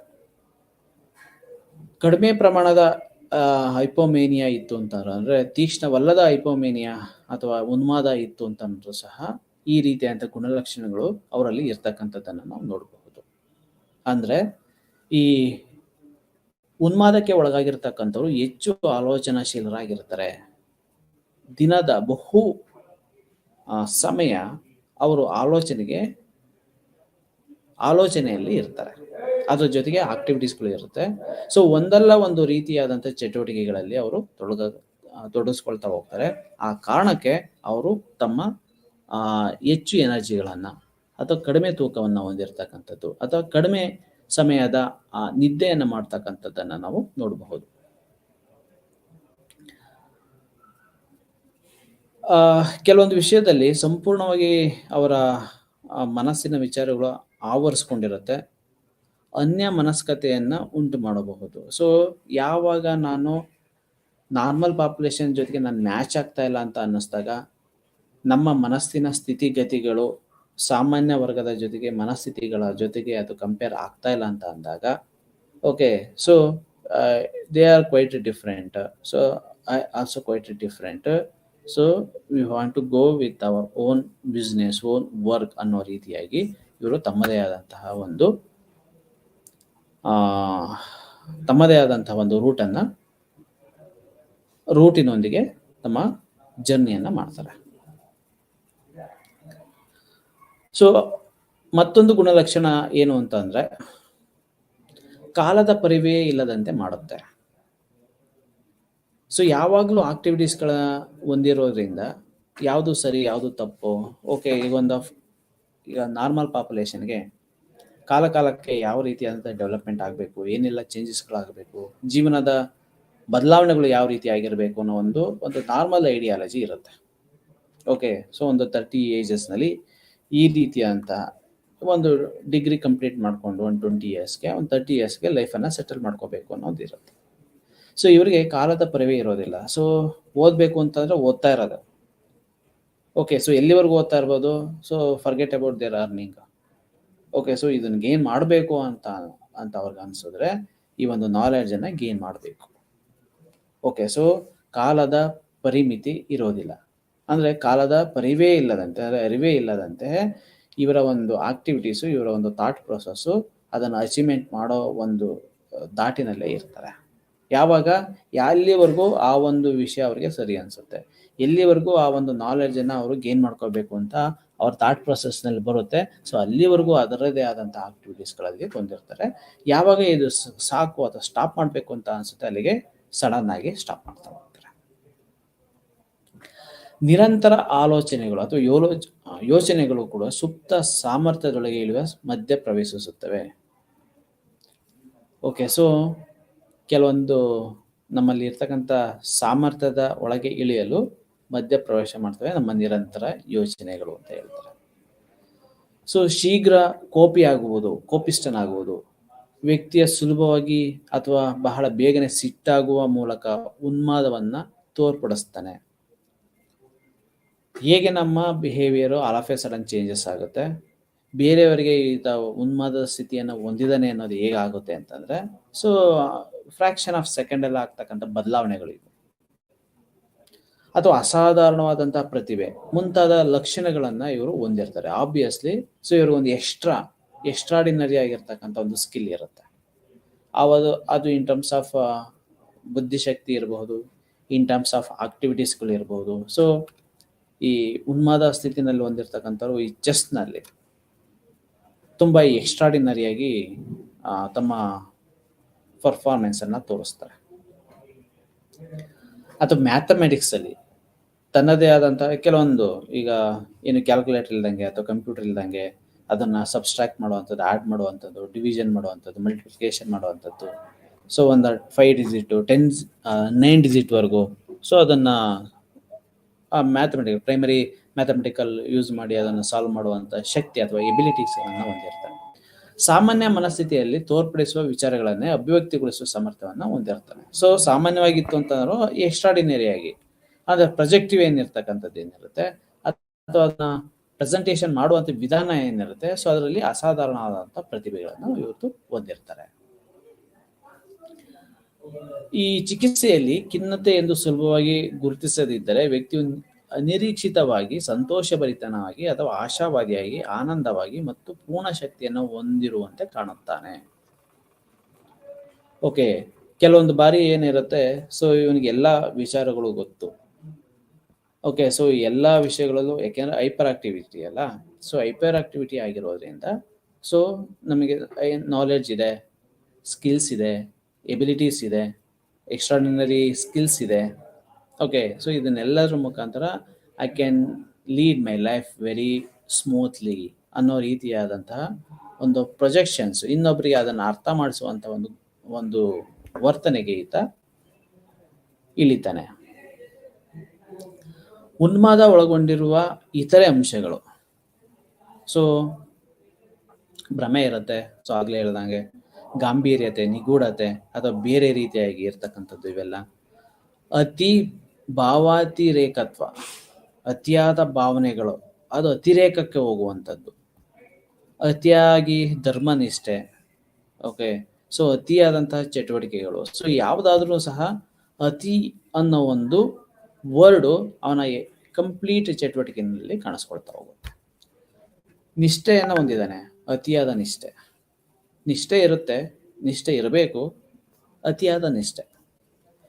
ಕಡಿಮೆ ಪ್ರಮಾಣದ ಹೈಪೋಮೇನಿಯಾ ಇತ್ತು ಅಂತಂದ್ರೆ, ಅಂದರೆ ತೀಕ್ಷ್ಣವಲ್ಲದ ಹೈಪೋಮೇನಿಯಾ ಅಥವಾ ಉನ್ಮಾದ ಇತ್ತು ಅಂತಂದ್ರೂ ಸಹ ಈ ರೀತಿಯಾದಂಥ ಗುಣಲಕ್ಷಣಗಳು ಅವರಲ್ಲಿ ಇರ್ತಕ್ಕಂಥದ್ದನ್ನು ನಾವು ನೋಡಬಹುದು. ಅಂದರೆ ಈ ಉನ್ಮಾದಕ್ಕೆ ಒಳಗಾಗಿರ್ತಕ್ಕಂಥವ್ರು ಹೆಚ್ಚು ಆಲೋಚನಾಶೀಲರಾಗಿರ್ತಾರೆ. ದಿನದ ಬಹು ಸಮಯ ಅವರು ಆಲೋಚನೆಯಲ್ಲಿ ಇರ್ತಾರೆ, ಅದ್ರ ಜೊತೆಗೆ ಆಕ್ಟಿವಿಟೀಸ್ಗಳು ಇರುತ್ತೆ. ಸೊ ಒಂದಲ್ಲ ಒಂದು ರೀತಿಯಾದಂಥ ಚಟುವಟಿಕೆಗಳಲ್ಲಿ ಅವರು ತೊಡಗಿಸ್ಕೊಳ್ತಾ ಹೋಗ್ತಾರೆ. ಆ ಕಾರಣಕ್ಕೆ ಅವರು ತಮ್ಮ ಹೆಚ್ಚು ಎನರ್ಜಿಗಳನ್ನು ಅಥವಾ ಕಡಿಮೆ ತೂಕವನ್ನು ಹೊಂದಿರತಕ್ಕಂಥದ್ದು ಅಥವಾ ಕಡಿಮೆ ಸಮಯದ ನಿದ್ದೆಯನ್ನು ಮಾಡ್ತಕ್ಕಂಥದ್ದನ್ನು ನಾವು ನೋಡಬಹುದು. ಕೆಲವೊಂದು ವಿಷಯದಲ್ಲಿ ಸಂಪೂರ್ಣವಾಗಿ ಅವರ ಮನಸ್ಸಿನ ವಿಚಾರಗಳು ಆವರಿಸ್ಕೊಂಡಿರುತ್ತೆ, ಅನ್ಯ ಮನಸ್ಕತೆಯನ್ನು ಉಂಟು ಮಾಡಬಹುದು. ಸೊ ಯಾವಾಗ ನಾನು ನಾರ್ಮಲ್ ಪಾಪ್ಯುಲೇಷನ್ ಜೊತೆಗೆ ನಾನು ಮ್ಯಾಚ್ ಆಗ್ತಾ ಇಲ್ಲ ಅಂತ ಅನ್ನಿಸ್ದಾಗ, ನಮ್ಮ ಮನಸ್ಸಿನ ಸ್ಥಿತಿಗತಿಗಳು ಸಾಮಾನ್ಯ ವರ್ಗದ ಜೊತೆಗೆ ಮನಸ್ಥಿತಿಗಳ ಜೊತೆಗೆ ಅದು ಕಂಪೇರ್ ಆಗ್ತಾ ಇಲ್ಲ ಅಂತ ಅಂದಾಗ, okay, so they are quite different, so I also quite different, so we want to go with our own business, own work ಅನ್ನೋ ರೀತಿಯಾಗಿ ಇವರು ತಮ್ಮದೇ ಆದಂತಹ ಒಂದು ರೂಟಿನೊಂದಿಗೆ ತಮ್ಮ ಜರ್ನಿಯನ್ನು ಮಾಡ್ತಾರೆ. ಸೊ ಮತ್ತೊಂದು ಗುಣಲಕ್ಷಣ ಏನು ಅಂತಂದ್ರೆ, ಕಾಲದ ಪರಿವೇ ಇಲ್ಲದಂತೆ ಮಾಡುತ್ತೆ. ಸೊ ಯಾವಾಗಲೂ ಆಕ್ಟಿವಿಟೀಸ್ಗಳ ಹೊಂದಿರೋದ್ರಿಂದ ಯಾವುದು ಸರಿ ಯಾವುದು ತಪ್ಪು, ಓಕೆ, ಈಗ ನಾರ್ಮಲ್ ಪಾಪ್ಯುಲೇಷನ್ಗೆ ಕಾಲಕ್ಕೆ ಯಾವ ರೀತಿಯಾದಂಥ ಡೆವಲಪ್ಮೆಂಟ್ ಆಗಬೇಕು, ಏನೆಲ್ಲ ಚೇಂಜಸ್ಗಳಾಗಬೇಕು, ಜೀವನದ ಬದಲಾವಣೆಗಳು ಯಾವ ರೀತಿ ಆಗಿರಬೇಕು ಅನ್ನೋ ಒಂದು ನಾರ್ಮಲ್ ಐಡಿಯಾಲಜಿ ಇರುತ್ತೆ. ಓಕೆ, ಸೊ ಒಂದು 30 ಏಜಸ್ನಲ್ಲಿ ಈ ರೀತಿಯಾದಂಥ ಒಂದು ಡಿಗ್ರಿ ಕಂಪ್ಲೀಟ್ ಮಾಡಿಕೊಂಡು ಒಂದು 20 ಇಯರ್ಸ್ಗೆ, ಒಂದು 30 ಇಯರ್ಸ್ಗೆ ಲೈಫನ್ನು ಸೆಟಲ್ ಮಾಡ್ಕೋಬೇಕು ಅನ್ನೋದು ಇರುತ್ತೆ. ಸೊ ಇವರಿಗೆ ಕಾಲದ ಪರಿವೇ ಇರೋದಿಲ್ಲ. ಸೊ ಓದಬೇಕು ಅಂತಂದರೆ ಓದ್ತಾ ಇರೋದು. ಓಕೆ, ಸೊ ಎಲ್ಲಿವರೆಗೂ ಓದ್ತಾ ಇರ್ಬೋದು? So forget about there earning. Okay, so ಇದನ್ನು ಗೇನ್ ಮಾಡಬೇಕು ಅಂತ ಅವ್ರಿಗೆ ಅನಿಸಿದ್ರೆ ಈ ಒಂದು ನಾಲೆಡ್ಜನ್ನು ಗೇನ್ ಮಾಡಬೇಕು. ಓಕೆ, ಸೊ ಕಾಲದ ಪರಿಮಿತಿ ಇರೋದಿಲ್ಲ. ಅಂದರೆ ಕಾಲದ ಪರಿವೇ ಇಲ್ಲದಂತೆ, ಅರಿವೇ ಇಲ್ಲದಂತೆ ಇವರ ಒಂದು ಆಕ್ಟಿವಿಟೀಸು, ಇವರ ಒಂದು ಥಾಟ್ ಪ್ರೊಸೆಸ್ಸು ಅದನ್ನು ಅಚೀವ್ಮೆಂಟ್ ಮಾಡೋ ಒಂದು ದಾಟಿನಲ್ಲೇ ಇರ್ತಾರೆ. ಯಾವಾಗ ಎಲ್ಲಿವರೆಗೂ ಆ ಒಂದು ವಿಷಯ ಅವರಿಗೆ ಸರಿ ಅನಿಸುತ್ತೆ, ಎಲ್ಲಿವರೆಗೂ ಆ ಒಂದು ನಾಲೆಡ್ಜನ್ನು ಅವರು ಗೇನ್ ಮಾಡ್ಕೋಬೇಕು ಅಂತ ಅವ್ರ ಥಾಟ್ ಪ್ರೊಸೆಸ್ನಲ್ಲಿ ಬರುತ್ತೆ. ಸೊ ಅಲ್ಲಿವರೆಗೂ ಅದರದೇ ಆದಂಥ ಆಕ್ಟಿವಿಟೀಸ್ಗಳಲ್ಲಿ ಹೊಂದಿರ್ತಾರೆ. ಯಾವಾಗ ಇದು ಸಾಕು ಅಥವಾ ಸ್ಟಾಪ್ ಮಾಡಬೇಕು ಅಂತ ಅನಿಸುತ್ತೆ, ಅಲ್ಲಿಗೆ ಸಡನ್ ಆಗಿ ಸ್ಟಾಪ್ ಮಾಡ್ತಾ ಹೋಗ್ತಾರೆ. ನಿರಂತರ ಆಲೋಚನೆಗಳು ಅಥವಾ ಯೋಚನೆಗಳು ಕೂಡ ಸುಪ್ತ ಸಾಮರ್ಥ್ಯದೊಳಗೆ ಇಳುವ ಮಧ್ಯ ಪ್ರವೇಶಿಸುತ್ತವೆ. ಓಕೆ, ಸೊ ಕೆಲವೊಂದು ನಮ್ಮಲ್ಲಿ ಇರ್ತಕ್ಕಂಥ ಸಾಮರ್ಥ್ಯದ ಒಳಗೆ ಇಳಿಯಲು ಮಧ್ಯ ಪ್ರವೇಶ ಮಾಡ್ತವೆ ನಮ್ಮ ನಿರಂತರ ಯೋಚನೆಗಳು ಅಂತ ಹೇಳ್ತಾರೆ. ಸೊ ಶೀಘ್ರ ಕೋಪಿಷ್ಠನಾಗುವುದು, ವ್ಯಕ್ತಿಯ ಸುಲಭವಾಗಿ ಅಥವಾ ಬಹಳ ಬೇಗನೆ ಸಿಟ್ಟಾಗುವ ಮೂಲಕ ಉನ್ಮಾದವನ್ನ ತೋರ್ಪಡಿಸ್ತಾನೆ. ಹೇಗೆ ನಮ್ಮ behaviour all of A sudden changes ಆಗುತ್ತೆ, ಬೇರೆಯವರಿಗೆ ಈತ ಉನ್ಮಾದದ ಸ್ಥಿತಿಯನ್ನು ಹೊಂದಿದಾನೆ ಅನ್ನೋದು ಹೇಗಾಗುತ್ತೆ ಅಂತಂದ್ರೆ, ಸೊ ಫ್ರಾಕ್ಷನ್ ಆಫ್ ಸೆಕೆಂಡ್ ಎಲ್ಲ ಆಗ್ತಕ್ಕಂಥ ಬದಲಾವಣೆಗಳು ಇವು, ಅಥವಾ ಅಸಾಧಾರಣವಾದಂತಹ ಪ್ರತಿಭೆ ಮುಂತಾದ ಲಕ್ಷಣಗಳನ್ನ ಇವರು ಹೊಂದಿರ್ತಾರೆ. ಆಬ್ವಿಯಸ್ಲಿ ಸೊ ಇವರು ಒಂದು ಎಕ್ಸ್ಟ್ರಾಡಿನರಿ ಆಗಿರ್ತಕ್ಕಂಥ ಒಂದು ಸ್ಕಿಲ್ ಇರುತ್ತೆ. ಅದು ಇನ್ ಟರ್ಮ್ಸ್ ಆಫ್ ಬುದ್ಧಿಶಕ್ತಿ ಇರಬಹುದು, ಇನ್ ಟರ್ಮ್ಸ್ ಆಫ್ ಆಕ್ಟಿವಿಟೀಸ್ಗಳು ಇರಬಹುದು. ಸೊ ಈ ಉನ್ಮಾದ ಸ್ಥಿತಿನಲ್ಲಿ ಹೊಂದಿರತಕ್ಕಂಥವ್ರು ಈ ಚೆಸ್ನಲ್ಲಿ ತುಂಬಾ ಎಕ್ಸ್ಟ್ರಾಡಿನರಿಯಾಗಿ ತಮ್ಮ ಪರ್ಫಾರ್ಮೆನ್ಸ್ ಅನ್ನ ತೋರಿಸ್ತಾರೆ. ಅಥವಾ ಮ್ಯಾಥಮೆಟಿಕ್ಸ್ ಅಲ್ಲಿ ತನ್ನದೇ ಆದಂತಹ ಕೆಲವೊಂದು, ಈಗ ಏನು ಕ್ಯಾಲ್ಕುಲೇಟರ್ ಇಲ್ದಂಗೆ ಅಥವಾ ಕಂಪ್ಯೂಟರ್ ಇಲ್ದಂಗೆ ಅದನ್ನ ಸಬ್ಸ್ಟ್ರಾಕ್ಟ್ ಮಾಡುವಂಥದ್ದು, ಆಡ್ ಮಾಡುವಂಥದ್ದು, ಡಿವಿಷನ್ ಮಾಡುವಂಥದ್ದು, ಮಲ್ಟಿಪ್ಲಿಕೇಶನ್ ಮಾಡುವಂಥದ್ದು, ಸೊ ಒಂದು 5 ಡಿಜಿಟ್ 9 ಡಿಜಿಟ್ ವರೆಗೂ ಸೊ ಅದನ್ನ ಪ್ರೈಮರಿ ಮ್ಯಾಥಮೆಟಿಕಲ್ ಯೂಸ್ ಮಾಡಿ ಅದನ್ನು ಸಾಲ್ವ್ ಮಾಡುವಂತ ಶಕ್ತಿ ಅಥವಾ ಎಬಿಲಿಟೀಸ್ ಅನ್ನ ಹೊಂದಿರ್ತಾರೆ. ಸಾಮಾನ್ಯ ಮನಸ್ಥಿತಿಯಲ್ಲಿ ತೋರ್ಪಡಿಸುವ ವಿಚಾರಗಳನ್ನೇ ಅಭಿವ್ಯಕ್ತಿಗೊಳಿಸುವ ಸಾಮರ್ಥ್ಯವನ್ನು ಹೊಂದಿರ್ತಾನೆ. ಸೊ ಸಾಮಾನ್ಯವಾಗಿತ್ತು ಅಂತಂದ್ರೂ ಎಕ್ಸ್ಟ್ರಾಡಿನರಿ ಆಗಿ ಅಂದ್ರೆ ಪ್ರೊಜೆಕ್ಟಿವ್ ಏನಿರ್ತಕ್ಕಂಥದ್ದು ಏನಿರುತ್ತೆ ಅಥವಾ ಅದನ್ನ ಪ್ರೆಸೆಂಟೇಷನ್ ಮಾಡುವಂತ ವಿಧಾನ ಏನಿರುತ್ತೆ, ಸೊ ಅದರಲ್ಲಿ ಅಸಾಧಾರಣವಾದಂತಹ ಪ್ರತಿಭೆಗಳನ್ನು ಇವತ್ತು ಹೊಂದಿರ್ತಾರೆ. ಈ ಚಿಕಿತ್ಸೆಯಲ್ಲಿ ಖಿನ್ನತೆ ಎಂದು ಸುಲಭವಾಗಿ ಗುರುತಿಸದಿದ್ದರೆ ವ್ಯಕ್ತಿಯು ಅನಿರೀಕ್ಷಿತವಾಗಿ ಸಂತೋಷಭರಿತನಾಗಿ ಅಥವಾ ಆಶಾವಾದಿಯಾಗಿ ಆನಂದವಾಗಿ ಮತ್ತು ಪೂರ್ಣ ಶಕ್ತಿಯನ್ನು ಹೊಂದಿರುವಂತೆ ಕಾಣುತ್ತಾನೆ. ಓಕೆ, ಕೆಲವೊಂದು ಬಾರಿ ಏನಿರುತ್ತೆ, ಸೊ ಇವನಿಗೆ ಎಲ್ಲಾ ವಿಚಾರಗಳು ಗೊತ್ತು. ಓಕೆ, ಸೊ ಎಲ್ಲಾ ವಿಷಯಗಳಲ್ಲೂ ಯಾಕೆಂದ್ರೆ ಹೈಪರ್ ಆಕ್ಟಿವಿಟಿ ಅಲ್ಲ, ಸೊ ಹೈಪರ್ ಆಕ್ಟಿವಿಟಿ ಆಗಿರೋದ್ರಿಂದ ಸೊ ನಮಗೆ ನಾಲೆಡ್ಜ್ ಇದೆ, ಸ್ಕಿಲ್ಸ್ ಇದೆ, ಎಬಿಲಿಟೀಸ್ ಇದೆ, ಎಕ್ಸ್ಟ್ರಾರ್ಡಿನರಿ ಸ್ಕಿಲ್ಸ್ ಇದೆ. ಓಕೆ, ಸೊ ಇದನ್ನೆಲ್ಲರ ಮುಖಾಂತರ I can lead my life very smoothly ಅನ್ನೋ ರೀತಿಯಾದಂತಹ ಒಂದು ಪ್ರೊಜೆಕ್ಷನ್ಸ್, ಇನ್ನೊಬ್ಬರಿಗೆ ಅದನ್ನು ಅರ್ಥ ಮಾಡಿಸುವಂತ ಒಂದು ವರ್ತನೆಗೆ ಈತ ಇಳಿತಾನೆ. ಉನ್ಮಾದ ಒಳಗೊಂಡಿರುವ ಇತರೆ ಅಂಶಗಳು, ಸೊ ಭ್ರಮೆ ಇರುತ್ತೆ, ಸೊ ಆಗ್ಲೇ ಹೇಳ್ದಂಗೆ ಗಾಂಭೀರ್ಯತೆ, ನಿಗೂಢತೆ ಅಥವಾ ಬೇರೆ ರೀತಿಯಾಗಿ ಇರ್ತಕ್ಕಂಥದ್ದು ಇವೆಲ್ಲ. ಅತಿ ಭಾವಾತಿರೇಕತ್ವ, ಅತಿಯಾದ ಭಾವನೆಗಳು, ಅದು ಅತಿರೇಕಕ್ಕೆ ಹೋಗುವಂಥದ್ದು. ಅತಿಯಾಗಿ ಧರ್ಮನಿಷ್ಠೆ, ಓಕೆ, ಸೊ ಅತಿಯಾದಂತಹ ಚಟುವಟಿಕೆಗಳು. ಸೊ ಯಾವುದಾದ್ರೂ ಸಹ ಅತಿ ಅನ್ನೋ ಒಂದು ವರ್ಡು ಅವನ ಕಂಪ್ಲೀಟ್ ಚಟುವಟಿಕೆಯಲ್ಲಿ ಕಾಣಿಸ್ಕೊಳ್ತಾ ಹೋಗುತ್ತೆ. ನಿಷ್ಠೆಯನ್ನು ಹೊಂದಿದ್ದಾನೆ, ಅತಿಯಾದ ನಿಷ್ಠೆ ಇರುತ್ತೆ, ನಿಷ್ಠೆ ಇರಬೇಕು, ಅತಿಯಾದ ನಿಷ್ಠೆ.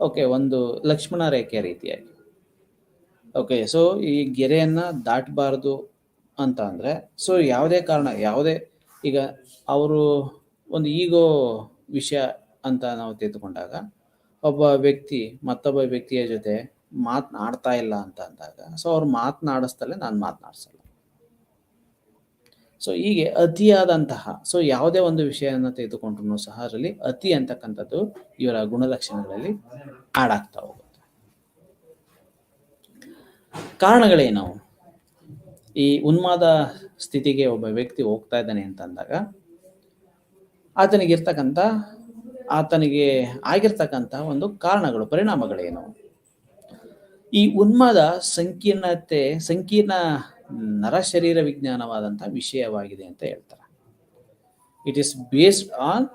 ಓಕೆ, ಒಂದು ಲಕ್ಷ್ಮಣ ರೇಖೆ ರೀತಿಯಾಗಿ. ಓಕೆ, ಸೊ ಈ ಗೆರೆಯನ್ನ ದಾಟಬಾರ್ದು ಅಂತ ಅಂದ್ರೆ, ಸೊ ಯಾವುದೇ ಕಾರಣ, ಈಗ ಅವರು ಒಂದು ಈಗೋ ವಿಷಯ ಅಂತ ನಾವು ತೆಗೆದುಕೊಂಡಾಗ ಒಬ್ಬ ವ್ಯಕ್ತಿ ಮತ್ತೊಬ್ಬ ವ್ಯಕ್ತಿಯ ಜೊತೆ ಮಾತನಾಡ್ತಾ ಇಲ್ಲ ಅಂತ ಅಂದಾಗ, ಸೊ ಅವ್ರು ಮಾತನಾಡಿಸ್ತಲೇ ನಾನು ಮಾತನಾಡಿಸಲ್ಲ. ಸೊ ಹೀಗೆ ಅತಿಯಾದಂತಹ, ಸೊ ಯಾವುದೇ ಒಂದು ವಿಷಯನ ತೆಗೆದುಕೊಂಡ್ರು ಸಹ ಅದರಲ್ಲಿ ಅತಿ ಅಂತಕ್ಕಂಥದ್ದು ಇವರ ಗುಣಲಕ್ಷಣಗಳಲ್ಲಿ ಆಡ್ ಆಗ್ತಾ ಹೋಗುತ್ತೆ. ಕಾರಣಗಳೇನು? ಈ ಉನ್ಮಾದ ಸ್ಥಿತಿಗೆ ಒಬ್ಬ ವ್ಯಕ್ತಿ ಹೋಗ್ತಾ ಇದ್ದಾನೆ ಅಂತ ಅಂದಾಗ ಆತನಿಗೆ ಆಗಿರ್ತಕ್ಕಂಥ ಒಂದು ಕಾರಣಗಳು, ಪರಿಣಾಮಗಳೇನು? ಈ ಉನ್ಮಾದ ಸಂಕೀರ್ಣ ನರಶರೀರ ವಿಜ್ಞಾನವಾದಂತಹ ವಿಷಯವಾಗಿದೆ ಅಂತ ಹೇಳ್ತಾರೆ. It is based on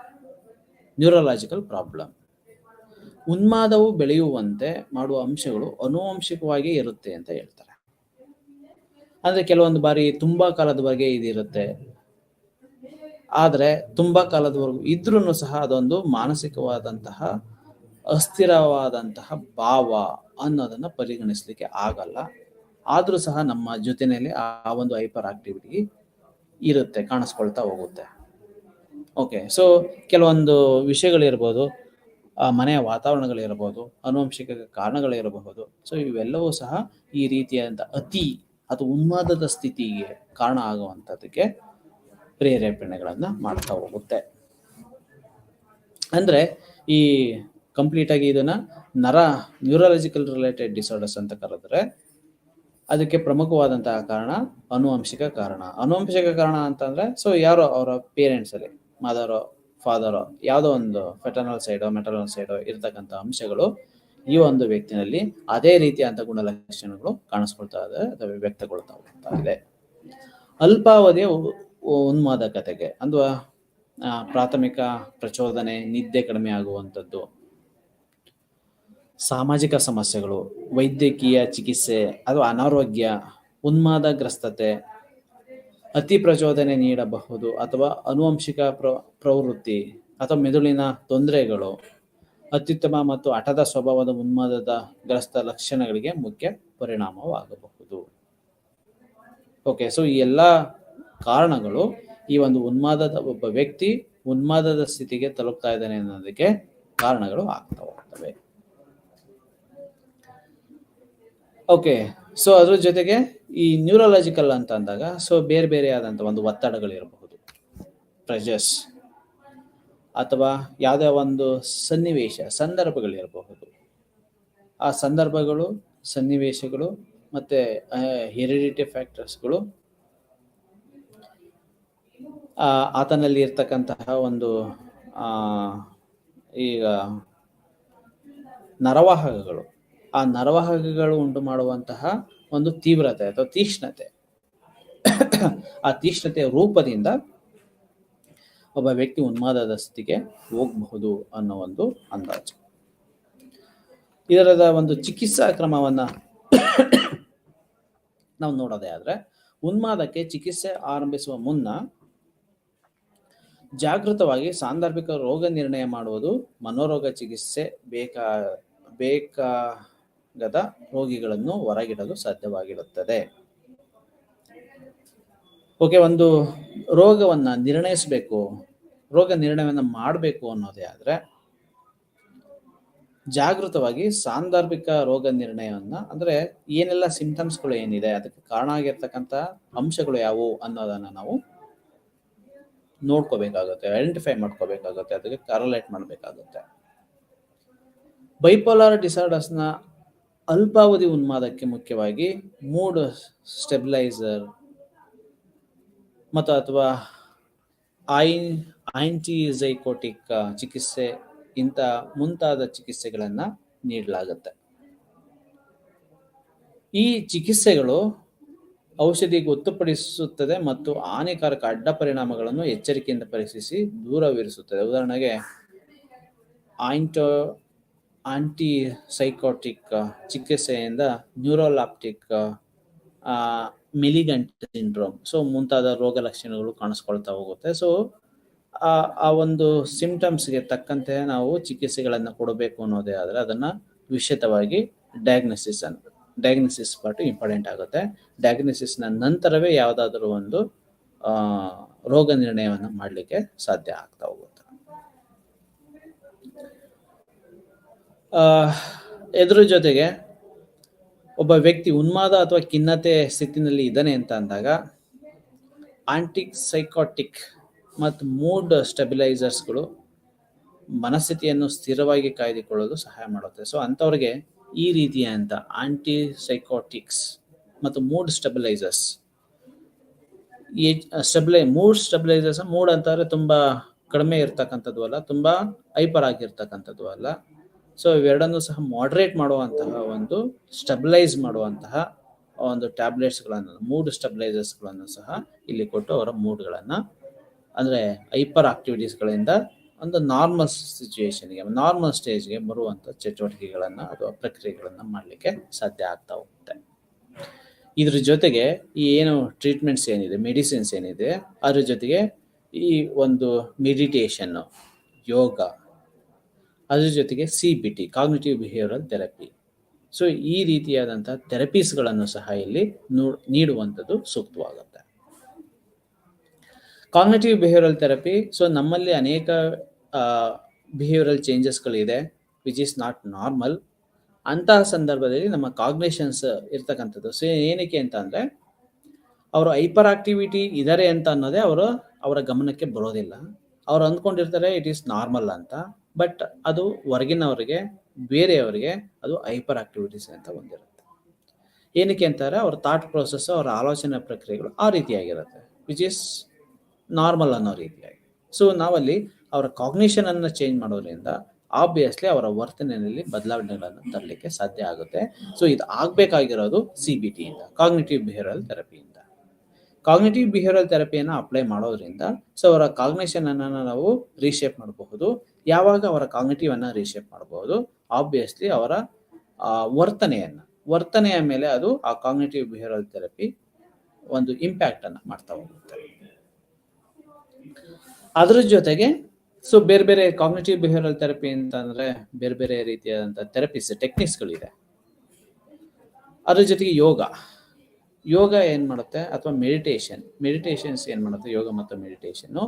neurological problem. ಉನ್ಮಾದವು ಬೆಳೆಯುವಂತೆ ಮಾಡುವ ಅಂಶಗಳು ಅನುವಂಶಿಕವಾಗಿ ಇರುತ್ತೆ ಅಂತ ಹೇಳ್ತಾರೆ. ಅಂದ್ರೆ ಕೆಲವೊಂದು ಬಾರಿ ತುಂಬಾ ಕಾಲದವರೆಗೆ ಇದಿರುತ್ತೆ, ಆದ್ರೆ ತುಂಬಾ ಕಾಲದವರೆಗೂ ಇದ್ರೂ ಸಹ ಅದೊಂದು ಮಾನಸಿಕವಾದಂತಹ ಅಸ್ಥಿರವಾದಂತಹ ಭಾವ ಅನ್ನೋದನ್ನ ಪರಿಗಣಿಸ್ಲಿಕ್ಕೆ ಆಗಲ್ಲ. ಆದ್ರೂ ಸಹ ನಮ್ಮ ಜೊತೆಯಲ್ಲಿ ಆ ಒಂದು ಹೈಪರ್ ಆಕ್ಟಿವಿಟಿ ಇರುತ್ತೆ, ಕಾಣಿಸ್ಕೊಳ್ತಾ ಹೋಗುತ್ತೆ. ಓಕೆ, ಸೊ ಕೆಲವೊಂದು ವಿಷಯಗಳಿರ್ಬೋದು, ಮನೆಯ ವಾತಾವರಣಗಳಿರಬಹುದು, ಆನುವಂಶಿಕ ಕಾರಣಗಳಿರಬಹುದು. ಸೊ ಇವೆಲ್ಲವೂ ಸಹ ಈ ರೀತಿಯಾದಂಥ ಅತಿ ಅಥವಾ ಉನ್ಮಾದದ ಸ್ಥಿತಿಗೆ ಕಾರಣ ಆಗುವಂಥದ್ದಕ್ಕೆ ಪ್ರೇರೇಪಣೆಗಳನ್ನ ಮಾಡ್ತಾ ಹೋಗುತ್ತೆ. ಅಂದ್ರೆ ಈ ಕಂಪ್ಲೀಟ್ ಆಗಿ ಇದನ್ನ ನ್ಯೂರಾಲಜಿಕಲ್ ರಿಲೇಟೆಡ್ ಡಿಸಾರ್ಡರ್ಸ್ ಅಂತ ಕರೆದ್ರೆ ಅದಕ್ಕೆ ಪ್ರಮುಖವಾದಂತಹ ಕಾರಣ ಆನುವಂಶಿಕ ಕಾರಣ. ಆನುವಂಶಿಕ ಕಾರಣ ಅಂತಂದ್ರೆ ಸೊ ಯಾರೋ ಅವರ ಪೇರೆಂಟ್ಸ್ ಅಲ್ಲಿ ಮದರೋ ಫಾದರೋ ಯಾವುದೋ ಒಂದು ಫೆಟರ್ನಲ್ ಸೈಡೋ ಮೆಟರ್ನಲ್ ಸೈಡೋ ಇರ್ತಕ್ಕಂಥ ಅಂಶಗಳು ಈ ಒಂದು ವ್ಯಕ್ತಿನಲ್ಲಿ ಅದೇ ರೀತಿಯಾದಂಥ ಗುಣಲಕ್ಷಣಗಳು ಕಾಣಿಸ್ಕೊಳ್ತಾ ಇದೆ ಅಥವಾ ವ್ಯಕ್ತಗೊಳ್ತಾ ಹೋಗ್ತಾ ಇದೆ. ಅಲ್ಪಾವಧಿಯ ಉನ್ಮಾದಕತೆಗೆ ಅಥವಾ ಪ್ರಾಥಮಿಕ ಪ್ರಚೋದನೆ, ನಿದ್ದೆ ಕಡಿಮೆ ಆಗುವಂಥದ್ದು, ಸಾಮಾಜಿಕ ಸಮಸ್ಯೆಗಳು, ವೈದ್ಯಕೀಯ ಚಿಕಿತ್ಸೆ ಅಥವಾ ಅನಾರೋಗ್ಯ, ಉನ್ಮಾದಗ್ರಸ್ತತೆ, ಅತಿ ಪ್ರಚೋದನೆ ನೀಡಬಹುದು ಅಥವಾ ಆನುವಂಶಿಕ ಪ್ರವೃತ್ತಿ ಅಥವಾ ಮೆದುಳಿನ ತೊಂದರೆಗಳು ಅತ್ಯುತ್ತಮ ಮತ್ತು ಹಠದ ಸ್ವಭಾವದ ಉನ್ಮಾದದ ಗ್ರಸ್ತ ಲಕ್ಷಣಗಳಿಗೆ ಮುಖ್ಯ ಪರಿಣಾಮವಾಗಬಹುದು. ಓಕೆ, ಸೊ ಈ ಎಲ್ಲ ಕಾರಣಗಳು ಈ ಒಂದು ಒಬ್ಬ ವ್ಯಕ್ತಿ ಉನ್ಮಾದದ ಸ್ಥಿತಿಗೆ ತಲುಪ್ತಾ ಇದ್ದಾನೆ ಅನ್ನೋದಕ್ಕೆ ಕಾರಣಗಳು ಆಗ್ತಾ ಹೋಗ್ತವೆ. ಓಕೆ, ಸೊ ಅದ್ರ ಜೊತೆಗೆ ಈ ನ್ಯೂರಾಲಜಿಕಲ್ ಅಂತ ಅಂದಾಗ ಸೊ ಬೇರೆ ಬೇರೆ ಆದಂಥ ಒಂದು ಒತ್ತಡಗಳಿರಬಹುದು, ಪ್ರೆಷರ್ಸ್ ಅಥವಾ ಯಾವುದೇ ಒಂದು ಸಂದರ್ಭಗಳಿರಬಹುದು. ಆ ಸಂದರ್ಭಗಳು, ಸನ್ನಿವೇಶಗಳು ಮತ್ತೆ ಹೆರಿಡಿಟಿ ಫ್ಯಾಕ್ಟರ್ಸ್ಗಳು ಆತನಲ್ಲಿ ಇರ್ತಕ್ಕಂತಹ ಒಂದು ಈಗ ನರವಾಹಕಗಳು, ಆ ನರವಾಹಕಗಳು ಉಂಟು ಮಾಡುವಂತಹ ಒಂದು ತೀವ್ರತೆ ಅಥವಾ ತೀಕ್ಷ್ಣತೆ, ಆ ತೀಕ್ಷ್ಣತೆಯ ರೂಪದಿಂದ ಒಬ್ಬ ವ್ಯಕ್ತಿ ಉನ್ಮಾದದ ಸ್ಥಿತಿಗೆ ಹೋಗಬಹುದು ಅನ್ನೋ ಒಂದು ಅಂದಾಜು. ಇದರದ ಒಂದು ಚಿಕಿತ್ಸಾ ಕ್ರಮವನ್ನ ನಾವು ನೋಡೋದೇ ಆದ್ರೆ, ಉನ್ಮಾದಕ್ಕೆ ಚಿಕಿತ್ಸೆ ಆರಂಭಿಸುವ ಮುನ್ನ ಜಾಗೃತವಾಗಿ ಸಾಂದರ್ಭಿಕ ರೋಗ ನಿರ್ಣಯ ಮಾಡುವುದು ಮನೋರೋಗ ಚಿಕಿತ್ಸೆ ಬೇಕಾಗದ ರೋಗಿಗಳನ್ನು ಹೊರಗಿಡಲು ಸಾಧ್ಯವಾಗಿರುತ್ತದೆ. ಓಕೆ, ಒಂದು ರೋಗವನ್ನ ನಿರ್ಣಯಿಸಬೇಕು, ರೋಗ ನಿರ್ಣಯವನ್ನ ಮಾಡಬೇಕು ಅನ್ನೋದೇ ಆದ್ರೆ ಜಾಗೃತವಾಗಿ ಸಾಂದರ್ಭಿಕ ರೋಗ ನಿರ್ಣಯವನ್ನ, ಅಂದ್ರೆ ಏನೆಲ್ಲ ಸಿಂಪ್ಟಮ್ಸ್ಗಳು ಏನಿದೆ, ಅದಕ್ಕೆ ಕಾರಣ ಆಗಿರ್ತಕ್ಕಂಥ ಅಂಶಗಳು ಯಾವುವು ಅನ್ನೋದನ್ನ ನಾವು ನೋಡ್ಕೋಬೇಕಾಗುತ್ತೆ, ಐಡೆಂಟಿಫೈ ಮಾಡ್ಕೋಬೇಕಾಗುತ್ತೆ, ಅದಕ್ಕೆ ಕರಲೇಟ್ ಮಾಡಬೇಕಾಗುತ್ತೆ. ಬೈಪೋಲಾರ್ ಡಿಸಾರ್ಡರ್ಸ್ನ ಅಲ್ಪಾವಧಿ ಉನ್ಮಾದಕ್ಕೆ ಮುಖ್ಯವಾಗಿ ಮೂಡ್ ಸ್ಟೆಬಿಲೈಸರ್ ಮತ್ತು ಅಥವಾ ಆಂಟಿಸೈಕೋಟಿಕ್ ಚಿಕಿತ್ಸೆ ಇಂಥ ಮುಂತಾದ ಚಿಕಿತ್ಸೆಗಳನ್ನ ನೀಡಲಾಗುತ್ತೆ. ಈ ಚಿಕಿತ್ಸೆಗಳು ಔಷಧಿ ಗೊತ್ತುಪಡಿಸುತ್ತದೆ ಮತ್ತು ಹಾನಿಕಾರಕ ಅಡ್ಡ ಪರಿಣಾಮಗಳನ್ನು ಎಚ್ಚರಿಕೆಯಿಂದ ಪರೀಕ್ಷಿಸಿ ದೂರವಿರಿಸುತ್ತದೆ. ಉದಾಹರಣೆಗೆ ಆಂಟಿಸೈಕೋಟಿಕ್ ಚಿಕಿತ್ಸೆಯಿಂದ ನ್ಯೂರೋಲಾಪ್ಟಿಕ್, ಮಿಲಿಗಂಟ್ ಸಿಂಡ್ರೋಮ್, ಸೊ ಮುಂತಾದ ರೋಗ ಲಕ್ಷಣಗಳು ಕಾಣಿಸ್ಕೊಳ್ತಾ ಹೋಗುತ್ತೆ. ಸೊ ಆ ಒಂದು ಸಿಂಪ್ಟಮ್ಸ್ಗೆ ತಕ್ಕಂತೆ ನಾವು ಚಿಕಿತ್ಸೆಗಳನ್ನು ಕೊಡಬೇಕು ಅನ್ನೋದೇ ಆದರೆ ಅದನ್ನ ವಿಶಿಷ್ಟವಾಗಿ ಡಯಾಗ್ನೋಸಿಸ್ ಪಾರ್ಟ್ ಇಂಪಾರ್ಟೆಂಟ್ ಆಗುತ್ತೆ. ಡಯಾಗ್ನೋಸಿಸ್ನ ನಂತರವೇ ಯಾವುದಾದ್ರೂ ಒಂದು ರೋಗ ನಿರ್ಣಯವನ್ನು ಮಾಡಲಿಕ್ಕೆ ಸಾಧ್ಯ ಆಗ್ತಾ ಹೋಗುತ್ತೆ. ಇದ್ರ ಜೊತೆಗೆ ಒಬ್ಬ ವ್ಯಕ್ತಿ ಉನ್ಮಾದ ಅಥವಾ ಖಿನ್ನತೆ ಸ್ಥಿತಿನಲ್ಲಿ ಇದ್ದಾನೆ ಅಂತ ಅಂದಾಗ ಆಂಟಿಸೈಕೋಟಿಕ್ ಮತ್ತು ಮೂಡ್ ಸ್ಟೆಬಿಲೈಸರ್ಸ್ಗಳು ಮನಸ್ಥಿತಿಯನ್ನು ಸ್ಥಿರವಾಗಿ ಕಾಯ್ದುಕೊಳ್ಳಲು ಸಹಾಯ ಮಾಡುತ್ತೆ. ಸೊ ಅಂಥವ್ರಿಗೆ ಈ ರೀತಿಯಾದಂಥ ಆಂಟಿಸೈಕೋಟಿಕ್ಸ್ ಮತ್ತು mood stabilisers, mood stabilisers, mood ಅಂತಾರೆ ತುಂಬಾ ಕಡಿಮೆ ಇರ್ತಕ್ಕಂಥದ್ದು ಅಲ್ಲ, ತುಂಬಾ ಹೈಪರ್ ಆಗಿರ್ತಕ್ಕಂಥದ್ದು ಅಲ್ಲ. ಸೊ ಇವೆರಡನ್ನು ಸಹ ಮಾಡ್ರೇಟ್ ಮಾಡುವಂತಹ ಒಂದು ಸ್ಟೆಬಿಲೈಸ್ ಮಾಡುವಂತಹ ಒಂದು ಟ್ಯಾಬ್ಲೆಟ್ಸ್ಗಳನ್ನು, ಮೂಡ್ ಸ್ಟೆಬಿಲೈಸರ್ಸ್ಗಳನ್ನು ಸಹ ಇಲ್ಲಿ ಕೊಟ್ಟು ಅವರ ಮೂಡ್ಗಳನ್ನು, ಅಂದರೆ ಹೈಪರ್ ಆಕ್ಟಿವಿಟೀಸ್ಗಳಿಂದ ಒಂದು ನಾರ್ಮಲ್ ಸಿಚುವೇಶನ್ಗೆ, ನಾರ್ಮಲ್ ಸ್ಟೇಜ್ಗೆ ಬರುವಂಥ ಚಟುವಟಿಕೆಗಳನ್ನು ಅಥವಾ ಪ್ರಕ್ರಿಯೆಗಳನ್ನು ಮಾಡಲಿಕ್ಕೆ ಸಾಧ್ಯ ಆಗ್ತಾ ಹೋಗುತ್ತೆ. ಇದ್ರ ಜೊತೆಗೆ ಈ ಏನು ಟ್ರೀಟ್ಮೆಂಟ್ಸ್ ಏನಿದೆ, ಮೆಡಿಸಿನ್ಸ್ ಏನಿದೆ, ಅದ್ರ ಜೊತೆಗೆ ಈ ಒಂದು ಮೆಡಿಟೇಷನ್ನು, ಯೋಗ, ಅದ್ರ ಜೊತೆಗೆ CBT, cognitive behavioural therapy. So ಈ ರೀತಿಯಾದಂಥ ಥೆರಪೀಸ್ಗಳನ್ನು ಸಹ ಇಲ್ಲಿ ನೀಡುವಂಥದ್ದು ಸೂಕ್ತವಾಗುತ್ತೆ. ಕಾಗ್ನಿಟಿವ್ ಬಿಹೇವಿಯರಲ್ ಥೆರಪಿ, ಸೊ ನಮ್ಮಲ್ಲಿ ಅನೇಕ ಬಿಹೇವಿಯರಲ್ ಚೇಂಜಸ್ಗಳಿದೆ ವಿಚ್ ಈಸ್ ನಾಟ್ ನಾರ್ಮಲ್. ಅಂತಹ ಸಂದರ್ಭದಲ್ಲಿ ನಮ್ಮ ಕಾಗ್ನಿಷನ್ಸ್ ಇರ್ತಕ್ಕಂಥದ್ದು. ಸೊ ಏನಕ್ಕೆ ಅಂತ ಅಂದರೆ ಅವರು ಹೈಪರ್ ಆಕ್ಟಿವಿಟಿ ಇದ್ದಾರೆ ಅಂತ ಅನ್ನೋದೇ ಅವರ ಗಮನಕ್ಕೆ ಬರೋದಿಲ್ಲ. ಅವ್ರು ಅಂದ್ಕೊಂಡಿರ್ತಾರೆ ಇಟ್ ಈಸ್ ನಾರ್ಮಲ್ ಅಂತ, ಬಟ್ ಅದು ಹೊರಗಿನವರಿಗೆ, ಬೇರೆಯವರಿಗೆ ಅದು ಹೈಪರ್ ಆಕ್ಟಿವಿಟೀಸ್ ಅಂತ ಹೊಂದಿರುತ್ತೆ. ಏನಕ್ಕೆ ಅಂತಾರೆ ಅವ್ರ ಥಾಟ್ ಪ್ರೋಸೆಸ್, ಅವರ ಆಲೋಚನೆ ಪ್ರಕ್ರಿಯೆಗಳು ಆ ರೀತಿಯಾಗಿರುತ್ತೆ ವಿಚ್ ಈಸ್ ನಾರ್ಮಲ್ ಅನ್ನೋ ರೀತಿಯಾಗಿ. ಸೊ ನಾವಲ್ಲಿ ಅವರ ಕಾಗ್ನಿಷನ್ ಅನ್ನು ಚೇಂಜ್ ಮಾಡೋದ್ರಿಂದ ಆಬ್ವಿಯಸ್ಲಿ ಅವರ ವರ್ತನೆಯಲ್ಲಿ ಬದಲಾವಣೆಗಳನ್ನು ತರಲಿಕ್ಕೆ ಸಾಧ್ಯ ಆಗುತ್ತೆ. ಸೊ ಇದು ಆಗಬೇಕಾಗಿರೋದು CBTಯಿಂದ, ಕಾಗ್ನಿಟಿವ್ ಬಿಹೇವಿಯರಲ್ ಥೆರಪಿಯಿಂದ. ಕಾಗ್ನಿಟಿವ್ ಬಿಹೇವಿಯರಲ್ ಥೆರಪಿಯನ್ನು ಅಪ್ಲೈ ಮಾಡೋದ್ರಿಂದ ಸೊ ಅವರ ಕಾಗ್ನಿಷನ್ ಅನ್ನು ನಾವು ರೀಶೇಪ್ ಮಾಡಬಹುದು. ಯಾವಾಗ ಅವರ ಕಾಗ್ನಿಟಿವ್ ಅನ್ನು ರೀಶೇಪ್ ಮಾಡಬಹುದು, ಆಬ್ವಿಯಸ್ಲಿ ಅವರ ವರ್ತನೆಯ ಮೇಲೆ ಅದು ಆ ಕಾಗ್ನಿಟಿವ್ ಬಿಹೇವಿಯರಲ್ ಥೆರಪಿ ಒಂದು ಇಂಪ್ಯಾಕ್ಟ್ ಅನ್ನು ಮಾಡ್ತಾ ಹೋಗುತ್ತೆ. ಅದ್ರ ಜೊತೆಗೆ ಸೊ ಬೇರೆ ಬೇರೆ ಕಾಗ್ನಿಟಿವ್ ಬಿಹೇವಿಯರಲ್ ಥೆರಪಿ ಅಂತಂದ್ರೆ ಬೇರೆ ಬೇರೆ ರೀತಿಯಾದಂಥ ಥೆರಪೀಸ್ ಟೆಕ್ನಿಕ್ಸ್ಗಳಿದೆ. ಅದ್ರ ಜೊತೆಗೆ ಯೋಗ ಏನು ಮಾಡುತ್ತೆ, ಅಥವಾ ಮೆಡಿಟೇಷನ್ಸ್ ಏನು ಮಾಡುತ್ತೆ, ಯೋಗ ಮತ್ತು ಮೆಡಿಟೇಷನ್ನು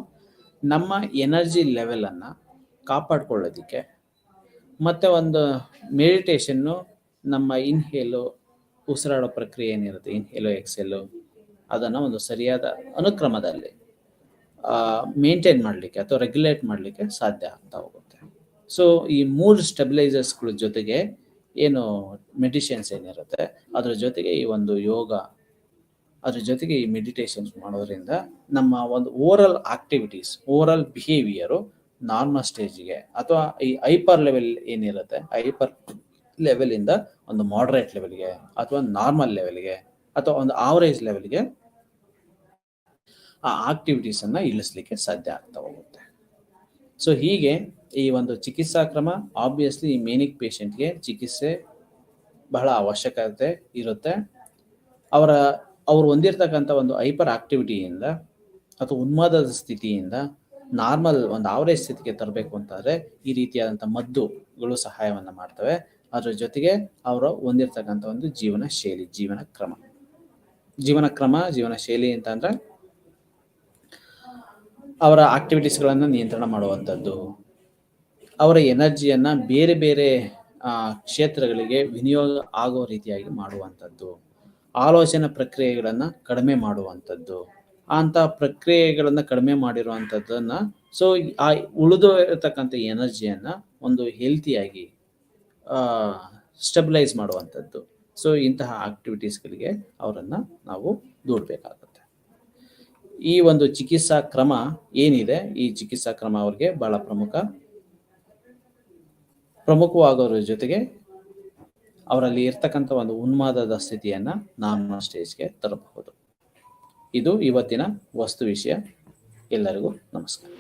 ನಮ್ಮ ಎನರ್ಜಿ ಲೆವೆಲನ್ನು ಕಾಪಾಡ್ಕೊಳ್ಳೋದಕ್ಕೆ, ಮತ್ತು ಒಂದು ಮೆಡಿಟೇಷನ್ನು ನಮ್ಮ ಇನ್ಹೇಲು ಉಸಿರಾಡೋ ಪ್ರಕ್ರಿಯೆ ಏನಿರುತ್ತೆ, ಇನ್ಹೇಲು ಎಕ್ಸೇಲು, ಅದನ್ನು ಒಂದು ಸರಿಯಾದ ಅನುಕ್ರಮದಲ್ಲಿ ಮೇಂಟೈನ್ ಮಾಡಲಿಕ್ಕೆ ಅಥವಾ ರೆಗ್ಯುಲೇಟ್ ಮಾಡಲಿಕ್ಕೆ ಸಾಧ್ಯ ಆಗ್ತಾ ಹೋಗುತ್ತೆ. ಸೊ ಈ 3 ಸ್ಟೆಬಿಲೈಸರ್ಸ್ಗಳ ಜೊತೆಗೆ ಏನು ಮೆಡಿಷನ್ಸ್ ಏನಿರುತ್ತೆ, ಅದ್ರ ಜೊತೆಗೆ ಈ ಒಂದು ಯೋಗ, ಅದ್ರ ಜೊತೆಗೆ ಈ ಮೆಡಿಟೇಷನ್ಸ್ ಮಾಡೋದ್ರಿಂದ ನಮ್ಮ ಒಂದು ಓವರಾಲ್ ಬಿಹೇವಿಯರು ನಾರ್ಮಲ್ ಸ್ಟೇಜಿಗೆ, ಅಥವಾ ಈ ಹೈಪರ್ ಲೆವೆಲ್ ಏನಿರುತ್ತೆ, ಹೈಪರ್ ಲೆವೆಲಿಂದ ಒಂದು ಮಾಡರೇಟ್ ಲೆವೆಲ್ಗೆ, ಅಥವಾ ನಾರ್ಮಲ್ ಲೆವೆಲ್ಗೆ, ಅಥವಾ ಒಂದು ಆವರೇಜ್ ಲೆವೆಲ್ಗೆ ಆ ಆಕ್ಟಿವಿಟೀಸನ್ನು ಇಳಿಸ್ಲಿಕ್ಕೆ ಸಾಧ್ಯ ಆಗ್ತಾ ಹೋಗುತ್ತೆ. ಸೊ ಹೀಗೆ ಈ ಒಂದು ಚಿಕಿತ್ಸಾ ಕ್ರಮ, ಆಬ್ವಿಯಸ್ಲಿ ಈ ಮೇನಿಕ್ ಪೇಷಂಟ್ಗೆ ಚಿಕಿತ್ಸೆ ಬಹಳ ಅವಶ್ಯಕತೆ ಇರುತ್ತೆ. ಅವರು ಹೊಂದಿರತಕ್ಕಂಥ ಒಂದು ಹೈಪರ್ ಆಕ್ಟಿವಿಟಿಯಿಂದ ಅಥವಾ ಉನ್ಮಾದದ ಸ್ಥಿತಿಯಿಂದ ನಾರ್ಮಲ್ ಒಂದು ಆವರೇಜ್ ಸ್ಥಿತಿಗೆ ತರಬೇಕು ಅಂತಾದರೆ ಈ ರೀತಿಯಾದಂಥ ಮದ್ದುಗಳು ಸಹಾಯವನ್ನು ಮಾಡ್ತವೆ. ಅದರ ಜೊತೆಗೆ ಅವರು ಹೊಂದಿರತಕ್ಕಂಥ ಒಂದು ಜೀವನ ಶೈಲಿ ಅಂತ ಅಂದರೆ ಅವರ ಆಕ್ಟಿವಿಟೀಸ್ಗಳನ್ನು ನಿಯಂತ್ರಣ ಮಾಡುವಂಥದ್ದು, ಅವರ ಎನರ್ಜಿಯನ್ನು ಬೇರೆ ಬೇರೆ ಕ್ಷೇತ್ರಗಳಿಗೆ ವಿನಿಯೋಗ ಆಗೋ ರೀತಿಯಾಗಿ ಮಾಡುವಂಥದ್ದು, ಆಲೋಚನಾ ಪ್ರಕ್ರಿಯೆಗಳನ್ನು ಕಡಿಮೆ ಮಾಡುವಂಥದ್ದು, ಅಂಥ ಪ್ರಕ್ರಿಯೆಗಳನ್ನು ಕಡಿಮೆ ಮಾಡಿರುವಂಥದ್ದನ್ನು ಸೊ ಆ ಉಳಿದು ಇರತಕ್ಕಂಥ ಎನರ್ಜಿಯನ್ನು ಒಂದು ಹೆಲ್ತಿಯಾಗಿ ಸ್ಟೆಬಿಲೈಸ್ ಮಾಡುವಂಥದ್ದು. ಸೊ ಇಂತಹ ಆಕ್ಟಿವಿಟೀಸ್ಗಳಿಗೆ ಅವರನ್ನು ನಾವು ದೂಡಬೇಕಾಗುತ್ತೆ. ಈ ಒಂದು ಚಿಕಿತ್ಸಾ ಕ್ರಮ ಏನಿದೆ, ಈ ಚಿಕಿತ್ಸಾ ಕ್ರಮ ಅವ್ರಿಗೆ ಬಹಳ ಪ್ರಮುಖವಾಗೋದ್ರ ಜೊತೆಗೆ ಅವರಲ್ಲಿ ಇರ್ತಕ್ಕಂಥ ಒಂದು ಉನ್ಮಾದದ ಸ್ಥಿತಿಯನ್ನು ನಾರ್ಮಲ್ ಸ್ಟೇಜ್ಗೆ ತರಬಹುದು. ಇದು ಇವತ್ತಿನ ವಸ್ತು ವಿಷಯ. ಎಲ್ಲರಿಗೂ ನಮಸ್ಕಾರ.